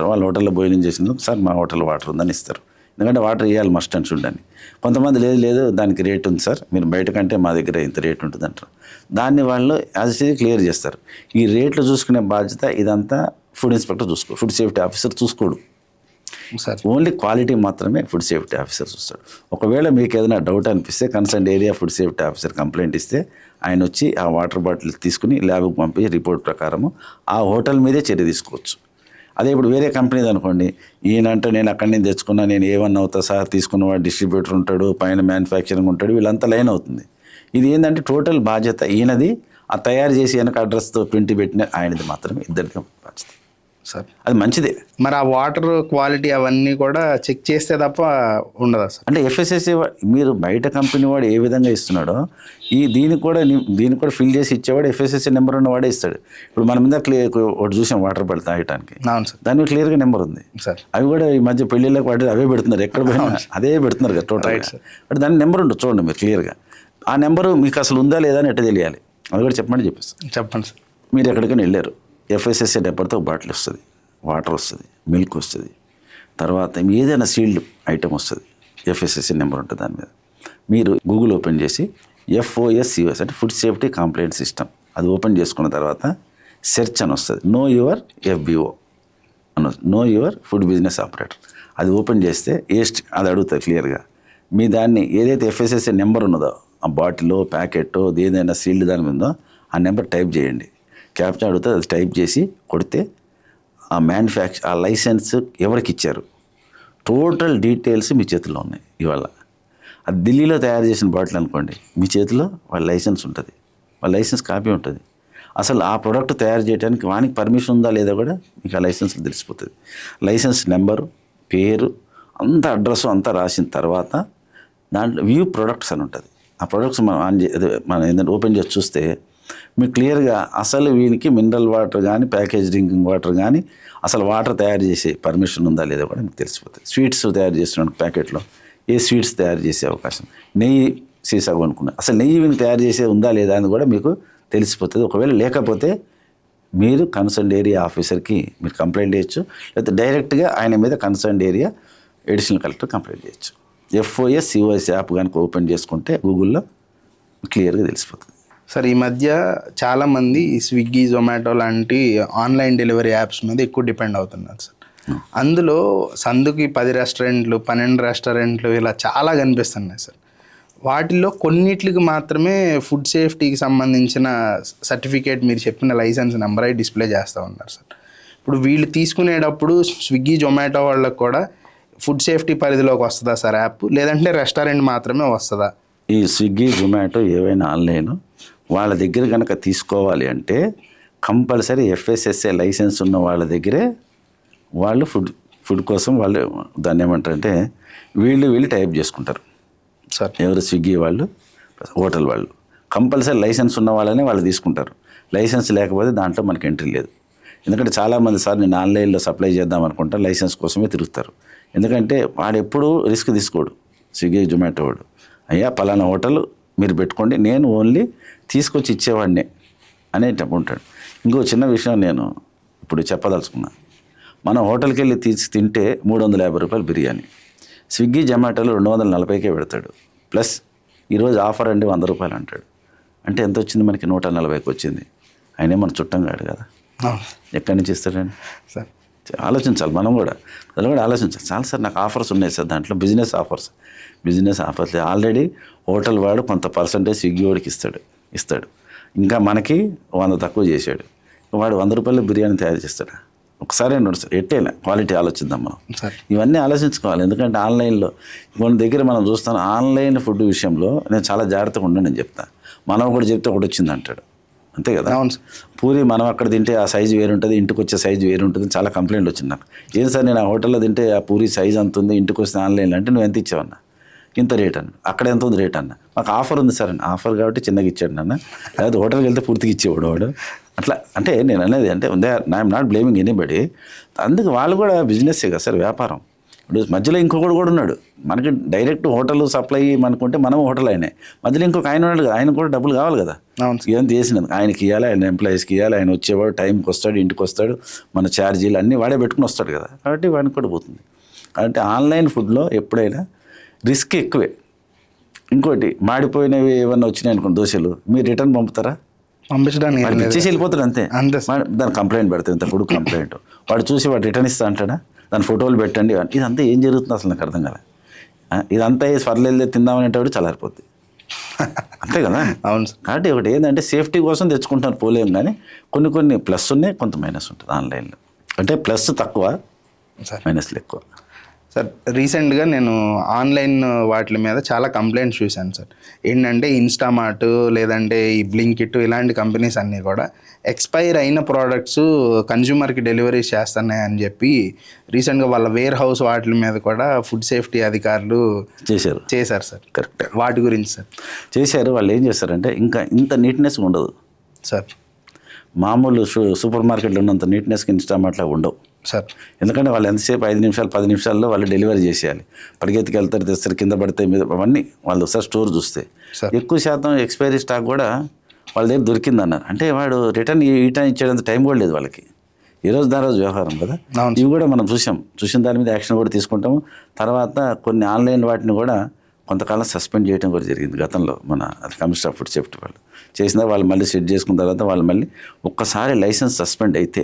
వాళ్ళ హోటల్లో భోజనం చేసినందుకు సార్ మా హోటల్ వాటర్ ఉందని ఇస్తారు. ఎందుకంటే వాటర్ ఇవ్వాలి మస్ట్ అండ్ షుడ్ అని. కొంతమంది లేదు దానికి రేట్ ఉంది సార్, మీరు బయట కంటే మా దగ్గర ఇంత రేట్ ఉంటుంది అంటారు. దాన్ని వాళ్ళు యాజ్ ఇట్ ఈజ్ క్లియర్ చేస్తారు. ఈ రేట్లు చూసుకునే బాధ్యత ఇదంతా food inspector food safety officer చూసుకోడు సార్. ఓన్లీ క్వాలిటీ మాత్రమే ఫుడ్ సేఫ్టీ ఆఫీసర్ చూస్తాడు. ఒకవేళ మీకు ఏదైనా డౌట్ అనిపిస్తే concern area food safety officer complaint ఇస్తే ఆయన వచ్చి ఆ వాటర్ బాటిల్ తీసుకుని ల్యాబ్కి పంపించి రిపోర్ట్ ప్రకారము ఆ హోటల్ మీదే చర్య తీసుకోవచ్చు. అదే ఇప్పుడు వేరే కంపెనీది అనుకోండి, ఈయనంటే నేను అక్కడి నుంచి తెచ్చుకున్నా, నేను ఏమన్నా అవుతా సార్, తీసుకున్నవాడు డిస్ట్రిబ్యూటర్ ఉంటాడు, పైన మ్యానుఫ్యాక్చరింగ్ ఉంటాడు, వీళ్ళంతా లైన్ అవుతుంది. ఇది ఏంటంటే టోటల్ బాధ్యత ఈయనది, ఆ తయారు చేసి వెనక అడ్రస్తో ప్రింట్ పెట్టిన ఆయనది మాత్రమే, ఇద్దరిది బాధ్యత సార్. అది మంచిదే. మరి ఆ వాటర్ క్వాలిటీ అవన్నీ కూడా చెక్ చేస్తే తప్ప ఉండదా సార్? అంటే FSSAI మీరు బయట కంపెనీ వాడు ఏ విధంగా ఇస్తున్నాడో దీనికి కూడా ఫిల్ చేసి ఇచ్చేవాడు FSSAI నెంబర్ ఉన్న వాడే ఇస్తాడు. ఇప్పుడు మన మీద ఒకటి చూసాం వాటర్ బాటిల్ తాగటానికి, అవును సార్, దాని మీద క్లియర్గా నెంబర్ ఉంది సార్. అవి కూడా ఈ మధ్య పెళ్ళిళ్ళకి వాటి అవే పెడుతున్నారు, ఎక్కడ పోయినా అదే పెడుతున్నారు కదా టోటల్. బట్ దాని నెంబర్ ఉంటుంది చూడండి మీరు క్లియర్గా. ఆ నెంబరు మీకు అసలు ఉందా లేదా అని ఎట్లా తెలియాలి, అది కూడా చెప్పేస్తాను. చెప్పండి సార్. మీరు ఎక్కడికైనా వెళ్ళారు, FSSAI నెంబర్తో బాటిల్ వస్తుంది, వాటర్ వస్తుంది, మిల్క్ వస్తుంది, తర్వాత ఏదైనా సీల్డ్ ఐటమ్ వస్తుంది, FSSAI నెంబర్ ఉంటుంది దాని మీద. మీరు గూగుల్ ఓపెన్ చేసి FOSCOS అంటే ఫుడ్ సేఫ్టీ కంప్లైంట్ సిస్టమ్ అది ఓపెన్ చేసుకున్న తర్వాత సెర్చ్ అని వస్తుంది, నో యువర్ FBO అని, know your food business operator. అది ఓపెన్ చేస్తే అది అడుగుతుంది క్లియర్గా. మీ దాన్ని ఏదైతే FSSAI నెంబర్ ఉన్నదో ఆ బాటిల్లో ప్యాకెట్టో ఏదైనా సీల్డ్ దాని ఉందో ఆ నెంబర్ టైప్ చేయండి. క్యాప్చర్ అడుగుతుంది, అది టైప్ చేసి కొడితే ఆ ఆ లైసెన్స్ ఎవరికి ఇచ్చారు టోటల్ డీటెయిల్స్ మీ చేతిలో ఉన్నాయి. ఇవాళ అది ఢిల్లీలో తయారు చేసిన బాటిల్ అనుకోండి, మీ చేతిలో వాళ్ళ లైసెన్స్ ఉంటుంది, వాళ్ళ లైసెన్స్ కాపీ ఉంటుంది. అసలు ఆ ప్రోడక్ట్ తయారు చేయడానికి వానికి పర్మిషన్ ఉందా లేదా కూడా మీకు ఆ లైసెన్స్లో తెలిసిపోతుంది. లైసెన్స్ నెంబరు, పేరు, అంత అడ్రస్ అంతా రాసిన తర్వాత దాంట్లో వ్యూ ప్రొడక్ట్స్ అని ఉంటుంది. ఆ ప్రొడక్ట్స్ మనం ఏంటంటే ఓపెన్ చేసి చూస్తే మీకు క్లియర్గా అసలు వీనికి మినరల్ వాటర్ కానీ ప్యాకేజ్ డ్రింకింగ్ వాటర్ కానీ అసలు వాటర్ తయారు చేసే పర్మిషన్ ఉందా లేదా కూడా మీకు తెలిసిపోతుంది. స్వీట్స్ తయారు చేస్తున్నాడు ప్యాకెట్లో ఏ స్వీట్స్ తయారు చేసే అవకాశం, నెయ్యి సీసా కొనుక్కున్నా అసలు నెయ్యి వీనికి తయారు చేసే ఉందా లేదా అని కూడా మీకు తెలిసిపోతుంది. ఒకవేళ లేకపోతే మీరు కన్సర్న్ ఏరియా ఆఫీసర్కి మీరు కంప్లైంట్ చేయొచ్చు, లేకపోతే డైరెక్ట్గా ఆయన మీద concern area additional collector complaint చేయొచ్చు. FOS COS యాప్ కనుక ఓపెన్ చేసుకుంటే గూగుల్లో క్లియర్గా తెలిసిపోతుంది. సార్, ఈ మధ్య చాలామంది స్విగ్గీ, జొమాటో లాంటి ఆన్లైన్ డెలివరీ యాప్స్ మీద ఎక్కువ డిపెండ్ అవుతున్నారు సార్. అందులో సందుకి 10 రెస్టారెంట్లు, 12 రెస్టారెంట్లు ఇలా చాలా కనిపిస్తున్నాయి సార్. వాటిల్లో కొన్నిటికి మాత్రమే ఫుడ్ సేఫ్టీకి సంబంధించిన సర్టిఫికేట్, మీరు చెప్పిన లైసెన్స్ నెంబర్ అయి డిస్ప్లే చేస్తూ ఉన్నారు సార్. ఇప్పుడు వీళ్ళు తీసుకునేటప్పుడు స్విగ్గీ, జొమాటో వాళ్ళకి కూడా ఫుడ్ సేఫ్టీ పరిధిలోకి వస్తుందా సార్ యాప్, లేదంటే రెస్టారెంట్ మాత్రమే వస్తుందా? ఈ స్విగ్గీ, జొమాటో ఏవైనా ఆన్లైన్ వాళ్ళ దగ్గర కనుక తీసుకోవాలి అంటే కంపల్సరీ FSSAI లైసెన్స్ ఉన్న వాళ్ళ దగ్గరే వాళ్ళు ఫుడ్ కోసం వాళ్ళు దాన్ని ఏమంటారంటే వీళ్ళు టైప్ చేసుకుంటారు సార్. ఎవరు? స్విగ్గీ వాళ్ళు, హోటల్ వాళ్ళు కంపల్సరీ లైసెన్స్ ఉన్న వాళ్ళనే వాళ్ళు తీసుకుంటారు. లైసెన్స్ లేకపోతే దాంట్లో మనకి ఎంట్రీ లేదు. ఎందుకంటే చాలామంది సార్ నేను ఆన్లైన్లో సప్లై చేద్దాం అనుకుంటా లైసెన్స్ కోసమే తిరుగుతారు. ఎందుకంటే వాడు ఎప్పుడూ రిస్క్ తీసుకోడు. స్విగ్గీ, జొమాటో వాడు అయ్యా పలానా హోటల్ మీరు పెట్టుకోండి, నేను ఓన్లీ తీసుకొచ్చి ఇచ్చేవాడినే అనేటప్పుడు ఉంటాడు. ఇంకో చిన్న విషయం నేను ఇప్పుడు చెప్పదలుచుకున్నాను. మనం హోటల్కి వెళ్ళి తింటే 350 రూపాయలు బిర్యానీ, స్విగ్గీ, జొమాటోలో 240కే పెడతాడు. ప్లస్ ఈరోజు ఆఫర్ అండి 100 రూపాయలు అంటాడు. అంటే ఎంత వచ్చింది మనకి? 140కి వచ్చింది. ఆయనే మన చుట్టం కాడు కదా, ఎక్కడి నుంచి ఇస్తాడండి సార్? ఆలోచించాలి మనం కూడా, అది కూడా ఆలోచించాలి. చాలా సార్ నాకు ఆఫర్స్ ఉన్నాయి సార్, దాంట్లో బిజినెస్ ఆఫర్స్ ఆల్రెడీ హోటల్ వాడు కొంత పర్సంటేజ్ స్విగ్గీ వాడికి ఇస్తాడు. ఇంకా మనకి 100 తక్కువ చేశాడు. వాడు 100 రూపాయల బిర్యానీ తయారు చేస్తాడు. ఒకసారి నోడు సార్, ఎట్టేలా క్వాలిటీ ఆలోచిద్దాం మనం. ఇవన్నీ ఆలోచించుకోవాలి. ఎందుకంటే ఆన్లైన్లో కొన్ని దగ్గర మనం చూస్తాను, ఆన్లైన్ ఫుడ్ విషయంలో నేను చాలా జాగ్రత్తగా ఉండను నేను చెప్తాను. మనం కూడా చెప్తే ఒకటి వచ్చింది అంటాడు, అంతే కదా. పూరి మనం అక్కడ తింటే ఆ సైజు వేరు ఉంటుంది, ఇంటికి వచ్చే సైజు వేరు ఉంటుంది. చాలా కంప్లైంట్ వచ్చింది నాకు. ఏం సార్ నేను ఆ హోటల్లో తింటే ఆ పూరి సైజు అంత ఉంది, ఇంటికి వస్తే ఆన్లైన్లో అంటే నువ్వు ఎంత ఇచ్చావన్నా? ఇంత రేట్ అన్న. అక్కడ ఎంత ఉంది రేట్ అన్న? మాకు ఆఫర్ ఉంది సార్ అన్న. ఆఫర్ కాబట్టి చిన్నగా ఇచ్చాడు నాన్న, లేకపోతే హోటల్కి వెళ్తే పూర్తిగా ఇచ్చేవాడు వాడు. అట్లా అంటే నేను అనేది అంటే ఐఎమ్ నాట్ బ్లేమింగ్ ఎనీబడి. అందుకు వాళ్ళు కూడా బిజినెస్సే కదా సార్, వ్యాపారం. ఇప్పుడు మధ్యలో ఇంకొకడు కూడా ఉన్నాడు. మనకి డైరెక్ట్ హోటల్ సప్లై అనుకుంటే మనం హోటల్ ఆయనే, మధ్యలో ఇంకొక ఆయన ఉన్నాడు కదా, ఆయన కూడా డబ్బులు కావాలి కదా. ఏం చేసినది ఆయనకి ఇవ్వాలి, ఆయన ఎంప్లాయీస్కి ఇవ్వాలి, ఆయన వచ్చేవాడు టైంకి వస్తాడు, ఇంటికి వస్తాడు, మన ఛార్జీలు అన్నీ వాడే పెట్టుకుని వస్తాడు కదా. కాబట్టి వాడికి కూడా పోతుంది. కాబట్టి ఆన్లైన్ ఫుడ్లో ఎప్పుడైనా రిస్క్ ఎక్కువే. ఇంకోటి మాడిపోయినవి ఏమన్నా వచ్చినాయి అనుకోండి దోశలు, మీరు రిటర్న్ పంపుతారా? పంపించడానికి ఇచ్చేసి వెళ్ళిపోతాడు అంతే. దాని కంప్లైంట్ పెడతాడు, ఇంత కొడుకు కంప్లైంట్. వాడు చూసి వాడు రిటర్న్ ఇస్తా అంటాడా? దాని ఫోటోలు పెట్టండి. ఇదంతా ఏం జరుగుతుంది అసలు నాకు అర్థం కాలే. ఇదంతా స్వర్లెళ్ళే తిందామనేటప్పుడు చల్లారిపోద్ది, అంతే కదా. అవును సార్. కాబట్టి ఒకటి ఏంటంటే సేఫ్టీ కోసం తెచ్చుకుంటాను పోలేం, కానీ కొన్ని ప్లస్ ఉన్నాయి, కొంత మైనస్ ఉంటుంది ఆన్లైన్లో. అంటే ప్లస్ తక్కువ, మైనస్లు ఎక్కువ. సార్, రీసెంట్గా నేను ఆన్లైన్ వాటి మీద చాలా కంప్లైంట్స్ చూశాను సార్. ఏంటంటే ఇన్స్టామార్ట్ లేదంటే ఈ బ్లింకిట్ ఇలాంటి కంపెనీస్ అన్నీ కూడా ఎక్స్పైర్ అయిన ప్రోడక్ట్స్ కన్జ్యూమర్కి డెలివరీస్ చేస్తున్నాయని చెప్పి రీసెంట్గా వాళ్ళ వేర్ హౌస్ వాటి మీద కూడా ఫుడ్ సేఫ్టీ అధికారులు చేశారు సార్. కరెక్ట్. వాటి గురించి సార్ చేశారు. వాళ్ళు ఏం చేస్తారంటే ఇంకా ఇంత నీట్నెస్ ఉండదు సార్. మామూలు సూపర్ మార్కెట్లో ఉన్నంత నీట్నెస్కి ఇన్స్టామార్ట్లో ఉండవు సార్. ఎందుకంటే వాళ్ళు ఎంతసేపు 5 నిమిషాలు 10 నిమిషాల్లో వాళ్ళు డెలివరీ చేసేయాలి. పరిగెత్తికి వెళ్తారు, తెస్తారు, కింద పడితే మీద అవన్నీ వాళ్ళు ఒకసారి స్టోర్ చూస్తే ఎక్కువ శాతం ఎక్స్పైరీ స్టాక్ కూడా వాళ్ళ దగ్గర దొరికిందన్నారు. అంటే వాడు రిటర్న్ ఇచ్చేంత టైం కూడా లేదు వాళ్ళకి. ఈ రోజు దాని రోజు వ్యవహారం కదా. ఇవి కూడా మనం చూసిన దాని మీద యాక్షన్ కూడా తీసుకుంటాము. తర్వాత కొన్ని ఆన్లైన్ వాటిని కూడా కొంతకాలం సస్పెండ్ చేయడం కూడా జరిగింది గతంలో. మన కమిషనర్ ఆఫ్ ఫుడ్ సేఫ్టీ వాళ్ళు చేసిన వాళ్ళు మళ్ళీ సెట్ చేసుకున్న తర్వాత వాళ్ళు మళ్ళీ ఒక్కసారి లైసెన్స్ సస్పెండ్ అయితే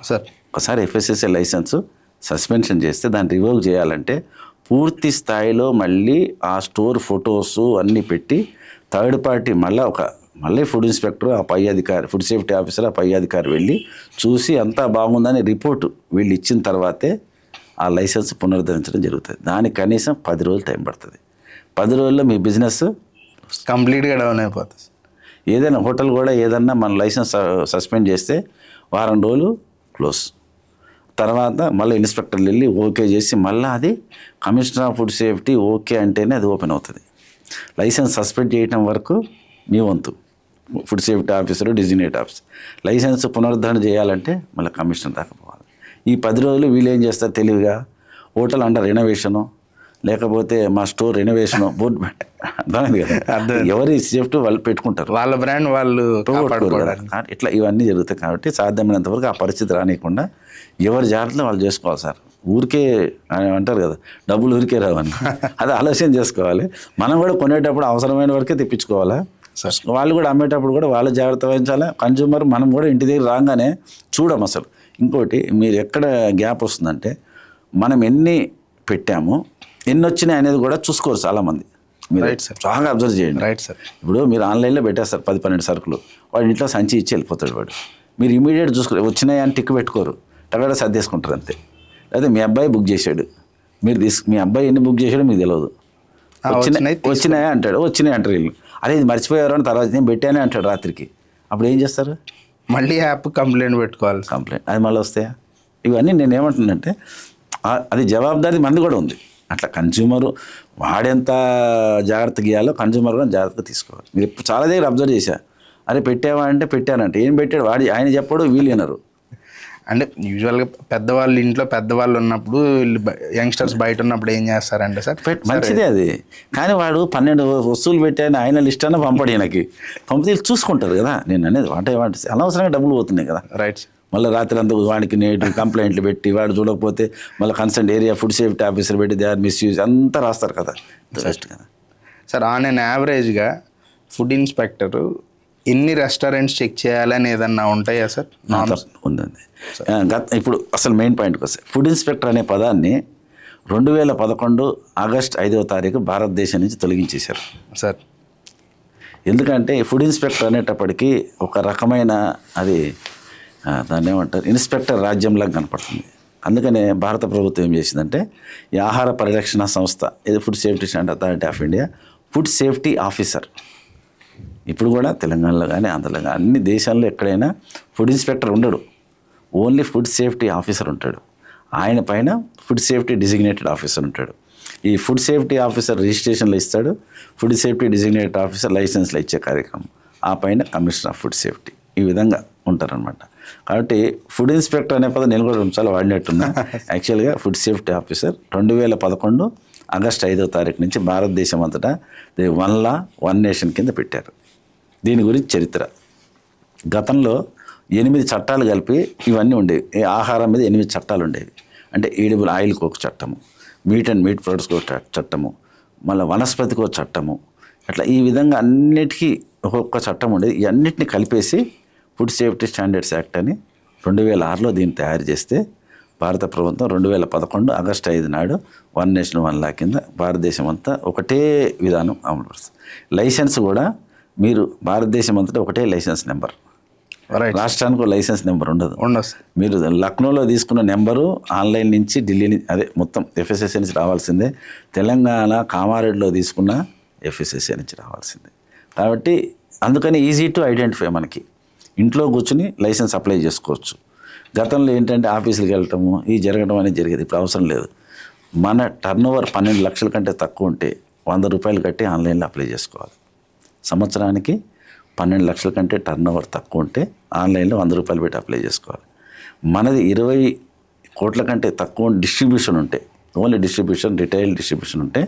సార్, ఒకసారి FSSAI లైసెన్స్ సస్పెన్షన్ చేస్తే దాన్ని రివోక్ చేయాలంటే పూర్తి స్థాయిలో మళ్ళీ ఆ స్టోర్ ఫొటోస్ అన్నీ పెట్టి థర్డ్ పార్టీ మళ్ళీ ఫుడ్ ఇన్స్పెక్టర్, ఆ పై అధికారి, ఫుడ్ సేఫ్టీ ఆఫీసర్, ఆ పై అధికారి వెళ్ళి చూసి అంతా బాగుందని రిపోర్టు వీళ్ళు ఇచ్చిన తర్వాతే ఆ లైసెన్స్ పునరుద్ధరించడం జరుగుతుంది. దానికి కనీసం 10 రోజులు టైం పడుతుంది. 10 రోజుల్లో మీ బిజినెస్ కంప్లీట్గా డౌన్ అయిపోతుంది. ఏదైనా హోటల్ కూడా ఏదన్నా మన లైసెన్స్ సస్పెండ్ చేస్తే వారం రోజులు క్లోజ్. తర్వాత మళ్ళీ ఇన్స్పెక్టర్లు వెళ్ళి ఓకే చేసి మళ్ళీ అది commissioner of food safety okay అంటేనే అది ఓపెన్ అవుతుంది. లైసెన్స్ సస్పెండ్ చేయడం వరకు మీ వంతు food safety officer, designate officer. Licence పునరుద్ధరణ చేయాలంటే మళ్ళీ కమిషనర్ దాకా పోవాలి. ఈ 10 రోజులు వీళ్ళు ఏం చేస్తారు తెలివిగా, హోటల్ అండర్ రెనోవేషను లేకపోతే మా స్టోర్ రెనోవేషన్ బోర్డు అర్థమైంది కదా, ఎవరి సేఫ్టీ వాళ్ళు పెట్టుకుంటారు, వాళ్ళ బ్రాండ్ వాళ్ళు పోగొట్టుకోరు కదా. ఇట్లా ఇవన్నీ జరుగుతాయి కాబట్టి సాధ్యమైనంత వరకు ఆ పరిస్థితి రానియకుండా ఎవరి జాగ్రత్తలు వాళ్ళు చేసుకోవాలి సార్. ఊరికే అంటారు కదా డబ్బులు ఊరికే రావని, అది ఆలోచన చేసుకోవాలి. మనం కూడా కొనేటప్పుడు అవసరమైన వరకే తెప్పించుకోవాలా, వాళ్ళు కూడా అమ్మేటప్పుడు కూడా వాళ్ళ జాగ్రత్త వహించాలి. కన్జ్యూమర్ మనం కూడా ఇంటి దగ్గర రాగానే చూడం అసలు. ఇంకోటి మీరు ఎక్కడ గ్యాప్ వస్తుందంటే మనం ఎన్ని పెట్టాము ఎన్ని వచ్చినాయి అనేది కూడా చూసుకోరు చాలామంది. మీరు బాగా అబ్జర్వ్ చేయండి. Right sir. ఇప్పుడు మీరు ఆన్లైన్లో పెట్టేస్తారు 10-12 సరుకులు, వాడు ఇంట్లో సంచి ఇచ్చి వెళ్ళిపోతాడు వాడు. మీరు ఇమీడియట్ చూసుకోరు, వచ్చినాయి అని టిక్ పెట్టుకోరు, టగడ సర్దేసుకుంటారు అంతే. లేదా మీ అబ్బాయి బుక్ చేశాడు, మీరు మీ అబ్బాయి ఎన్ని బుక్ చేశాడో మీకు తెలియదు. వచ్చినాయి అంటాడు, వచ్చినాయి అంటారు వీళ్ళు. అదే ఇది మర్చిపోయారు అని తర్వాత నేను పెట్టానే అంటాడు రాత్రికి. అప్పుడు ఏం చేస్తారు? మళ్ళీ యాప్ కంప్లైంట్ పెట్టుకోవాలి. కంప్లైంట్ అది మళ్ళీ వస్తాయా? ఇవన్నీ నేను ఏమంటున్నానంటే అది జవాబుదారీ మంది కూడా ఉంది. అట్లా కన్జ్యూమరు వాడెంత జాగ్రత్త గీయాలో కన్జ్యూమర్ కూడా జాగ్రత్తగా తీసుకోవాలి. మీరు ఇప్పుడు చాలా దగ్గర అబ్జర్వ్ చేశా, అరే పెట్టావా అంటే పెట్టానంటే ఏం పెట్టాడు వాడి ఆయన చెప్పడు వీళ్ళు వినరు. అంటే యూజువల్గా పెద్దవాళ్ళు ఇంట్లో పెద్దవాళ్ళు ఉన్నప్పుడు యంగ్స్టర్స్ బయట ఉన్నప్పుడు ఏం చేస్తారంటే సార్ మంచిదే అది, కానీ వాడు 12 వస్తువులు పెట్టాను ఆయన లిస్ట్ అన్న పంపడు, ఈయనకి పంపితే చూసుకుంటారు కదా. నేను అనేది అంటే అనవసరంగా డబ్బులు పోతున్నాయి కదా. రైట్. మళ్ళీ రాత్రి అంతా వాడికి నేటి కంప్లైంట్లు పెట్టి వాడు చూడకపోతే మళ్ళీ concern area food safety officer పెట్టి దే ఆర్ మిస్యూజ్ అంతా రాస్తారు కదా, బెస్ట్ కదా సార్. ఆన్ అండ్ యావరేజ్గా ఫుడ్ ఇన్స్పెక్టర్ ఎన్ని రెస్టారెంట్స్ చెక్ చేయాలని ఏదన్నా ఉంటాయా సార్? ఉందండి. ఇప్పుడు అసలు మెయిన్ పాయింట్కి వస్తే ఫుడ్ ఇన్స్పెక్టర్ అనే పదాన్ని 2011 ఆగస్ట్ 5వ తారీఖు భారతదేశం నుంచి తొలగించేశారు సార్. ఎందుకంటే ఫుడ్ ఇన్స్పెక్టర్ అనేటప్పటికీ ఒక రకమైన అది దాన్ని ఏమంటారు ఇన్స్పెక్టర్ రాజ్యంలాగా కనపడుతుంది. అందుకనే భారత ప్రభుత్వం ఏం చేసిందంటే ఈ ఆహార పరిరక్షణ సంస్థ ఇది food safety standard authority of India food safety officer. ఇప్పుడు కూడా తెలంగాణలో కానీ ఆంధ్రలో కానీ అన్ని దేశాల్లో ఎక్కడైనా ఫుడ్ ఇన్స్పెక్టర్ ఉండడు, ఓన్లీ ఫుడ్ సేఫ్టీ ఆఫీసర్ ఉంటాడు. ఆయన పైన ఫుడ్ సేఫ్టీ డిజిగ్నేటెడ్ ఆఫీసర్ ఉంటాడు. ఈ ఫుడ్ సేఫ్టీ ఆఫీసర్ రిజిస్ట్రేషన్లో ఇస్తాడు, ఫుడ్ సేఫ్టీ డిజిగ్నేటెడ్ ఆఫీసర్ లైసెన్స్లో ఇచ్చే కార్యక్రమం, ఆ పైన కమిషనర్ ఆఫ్ ఫుడ్ సేఫ్టీ, ఈ విధంగా ఉంటారనమాట. కాబట్టి ఫుడ్ ఇన్స్పెక్టర్ అనే పదం నేను కూడా 2 సార్లు వాడినట్టున్నా. యాక్చువల్గా ఫుడ్ సేఫ్టీ ఆఫీసర్ 2011 ఆగస్ట్ 5వ తారీఖు నుంచి భారతదేశం అంతటా వన్ లా వన్ నేషన్ కింద పెట్టారు. దీని గురించి చరిత్ర గతంలో 8 చట్టాలు కలిపి ఇవన్నీ ఉండేవి. ఆహారం మీద 8 చట్టాలు ఉండేవి. అంటే ఈడిబుల్ ఆయిల్కి ఒక చట్టము, మీట్ అండ్ మీట్ ప్రొడక్ట్స్కి ఒక చట్టము, మళ్ళీ వనస్పతికి ఒక చట్టము, అట్లా ఈ విధంగా అన్నిటికీ ఒక్కొక్క చట్టం ఉండేది. ఈ అన్నిటిని కలిపేసి ఫుడ్ సేఫ్టీ స్టాండర్డ్స్ యాక్ట్ అని 2006లో దీన్ని తయారు చేస్తే భారత ప్రభుత్వం 2011 ఆగస్టు 5 నాడు వన్ నేషన్ వన్ లా కింద భారతదేశం అంతా ఒకటే విధానం అమలుపరుస్తుంది. లైసెన్స్ కూడా మీరు భారతదేశం అంతటా ఒకటే లైసెన్స్ నెంబర్, రాష్ట్రానికి లైసెన్స్ నెంబర్ ఉండదు. మీరు లక్నోలో తీసుకున్న నెంబరు ఆన్లైన్ నుంచి ఢిల్లీ అదే మొత్తం ఎఫ్ఎస్ఎస్ఏ నుంచి రావాల్సిందే, తెలంగాణ కామారెడ్డిలో తీసుకున్న ఎఫ్ఎస్ఎస్ఏ నుంచి రావాల్సిందే. కాబట్టి అందుకని ఈజీ టు ఐడెంటిఫై, మనకి ఇంట్లో కూర్చుని లైసెన్స్ అప్లై చేసుకోవచ్చు. గతంలో ఏంటంటే ఆఫీసులకు వెళ్ళటము ఈ జరగడం అనేది జరిగేది, ఇప్పుడు అవసరం లేదు. మన టర్నోవర్ 12 లక్షల కంటే తక్కువ ఉంటే 100 రూపాయలు కట్టి ఆన్లైన్లో అప్లై చేసుకోవాలి. సంవత్సరానికి 12 లక్షల కంటే టర్నోవర్ తక్కువ ఉంటే ఆన్లైన్లో 100 రూపాయలు పెట్టి అప్లై చేసుకోవాలి. మనది 20 కోట్ల కంటే తక్కువ డిస్ట్రిబ్యూషన్ ఉంటే, ఓన్లీ డిస్ట్రిబ్యూషన్ రిటైల్ డిస్ట్రిబ్యూషన్ ఉంటే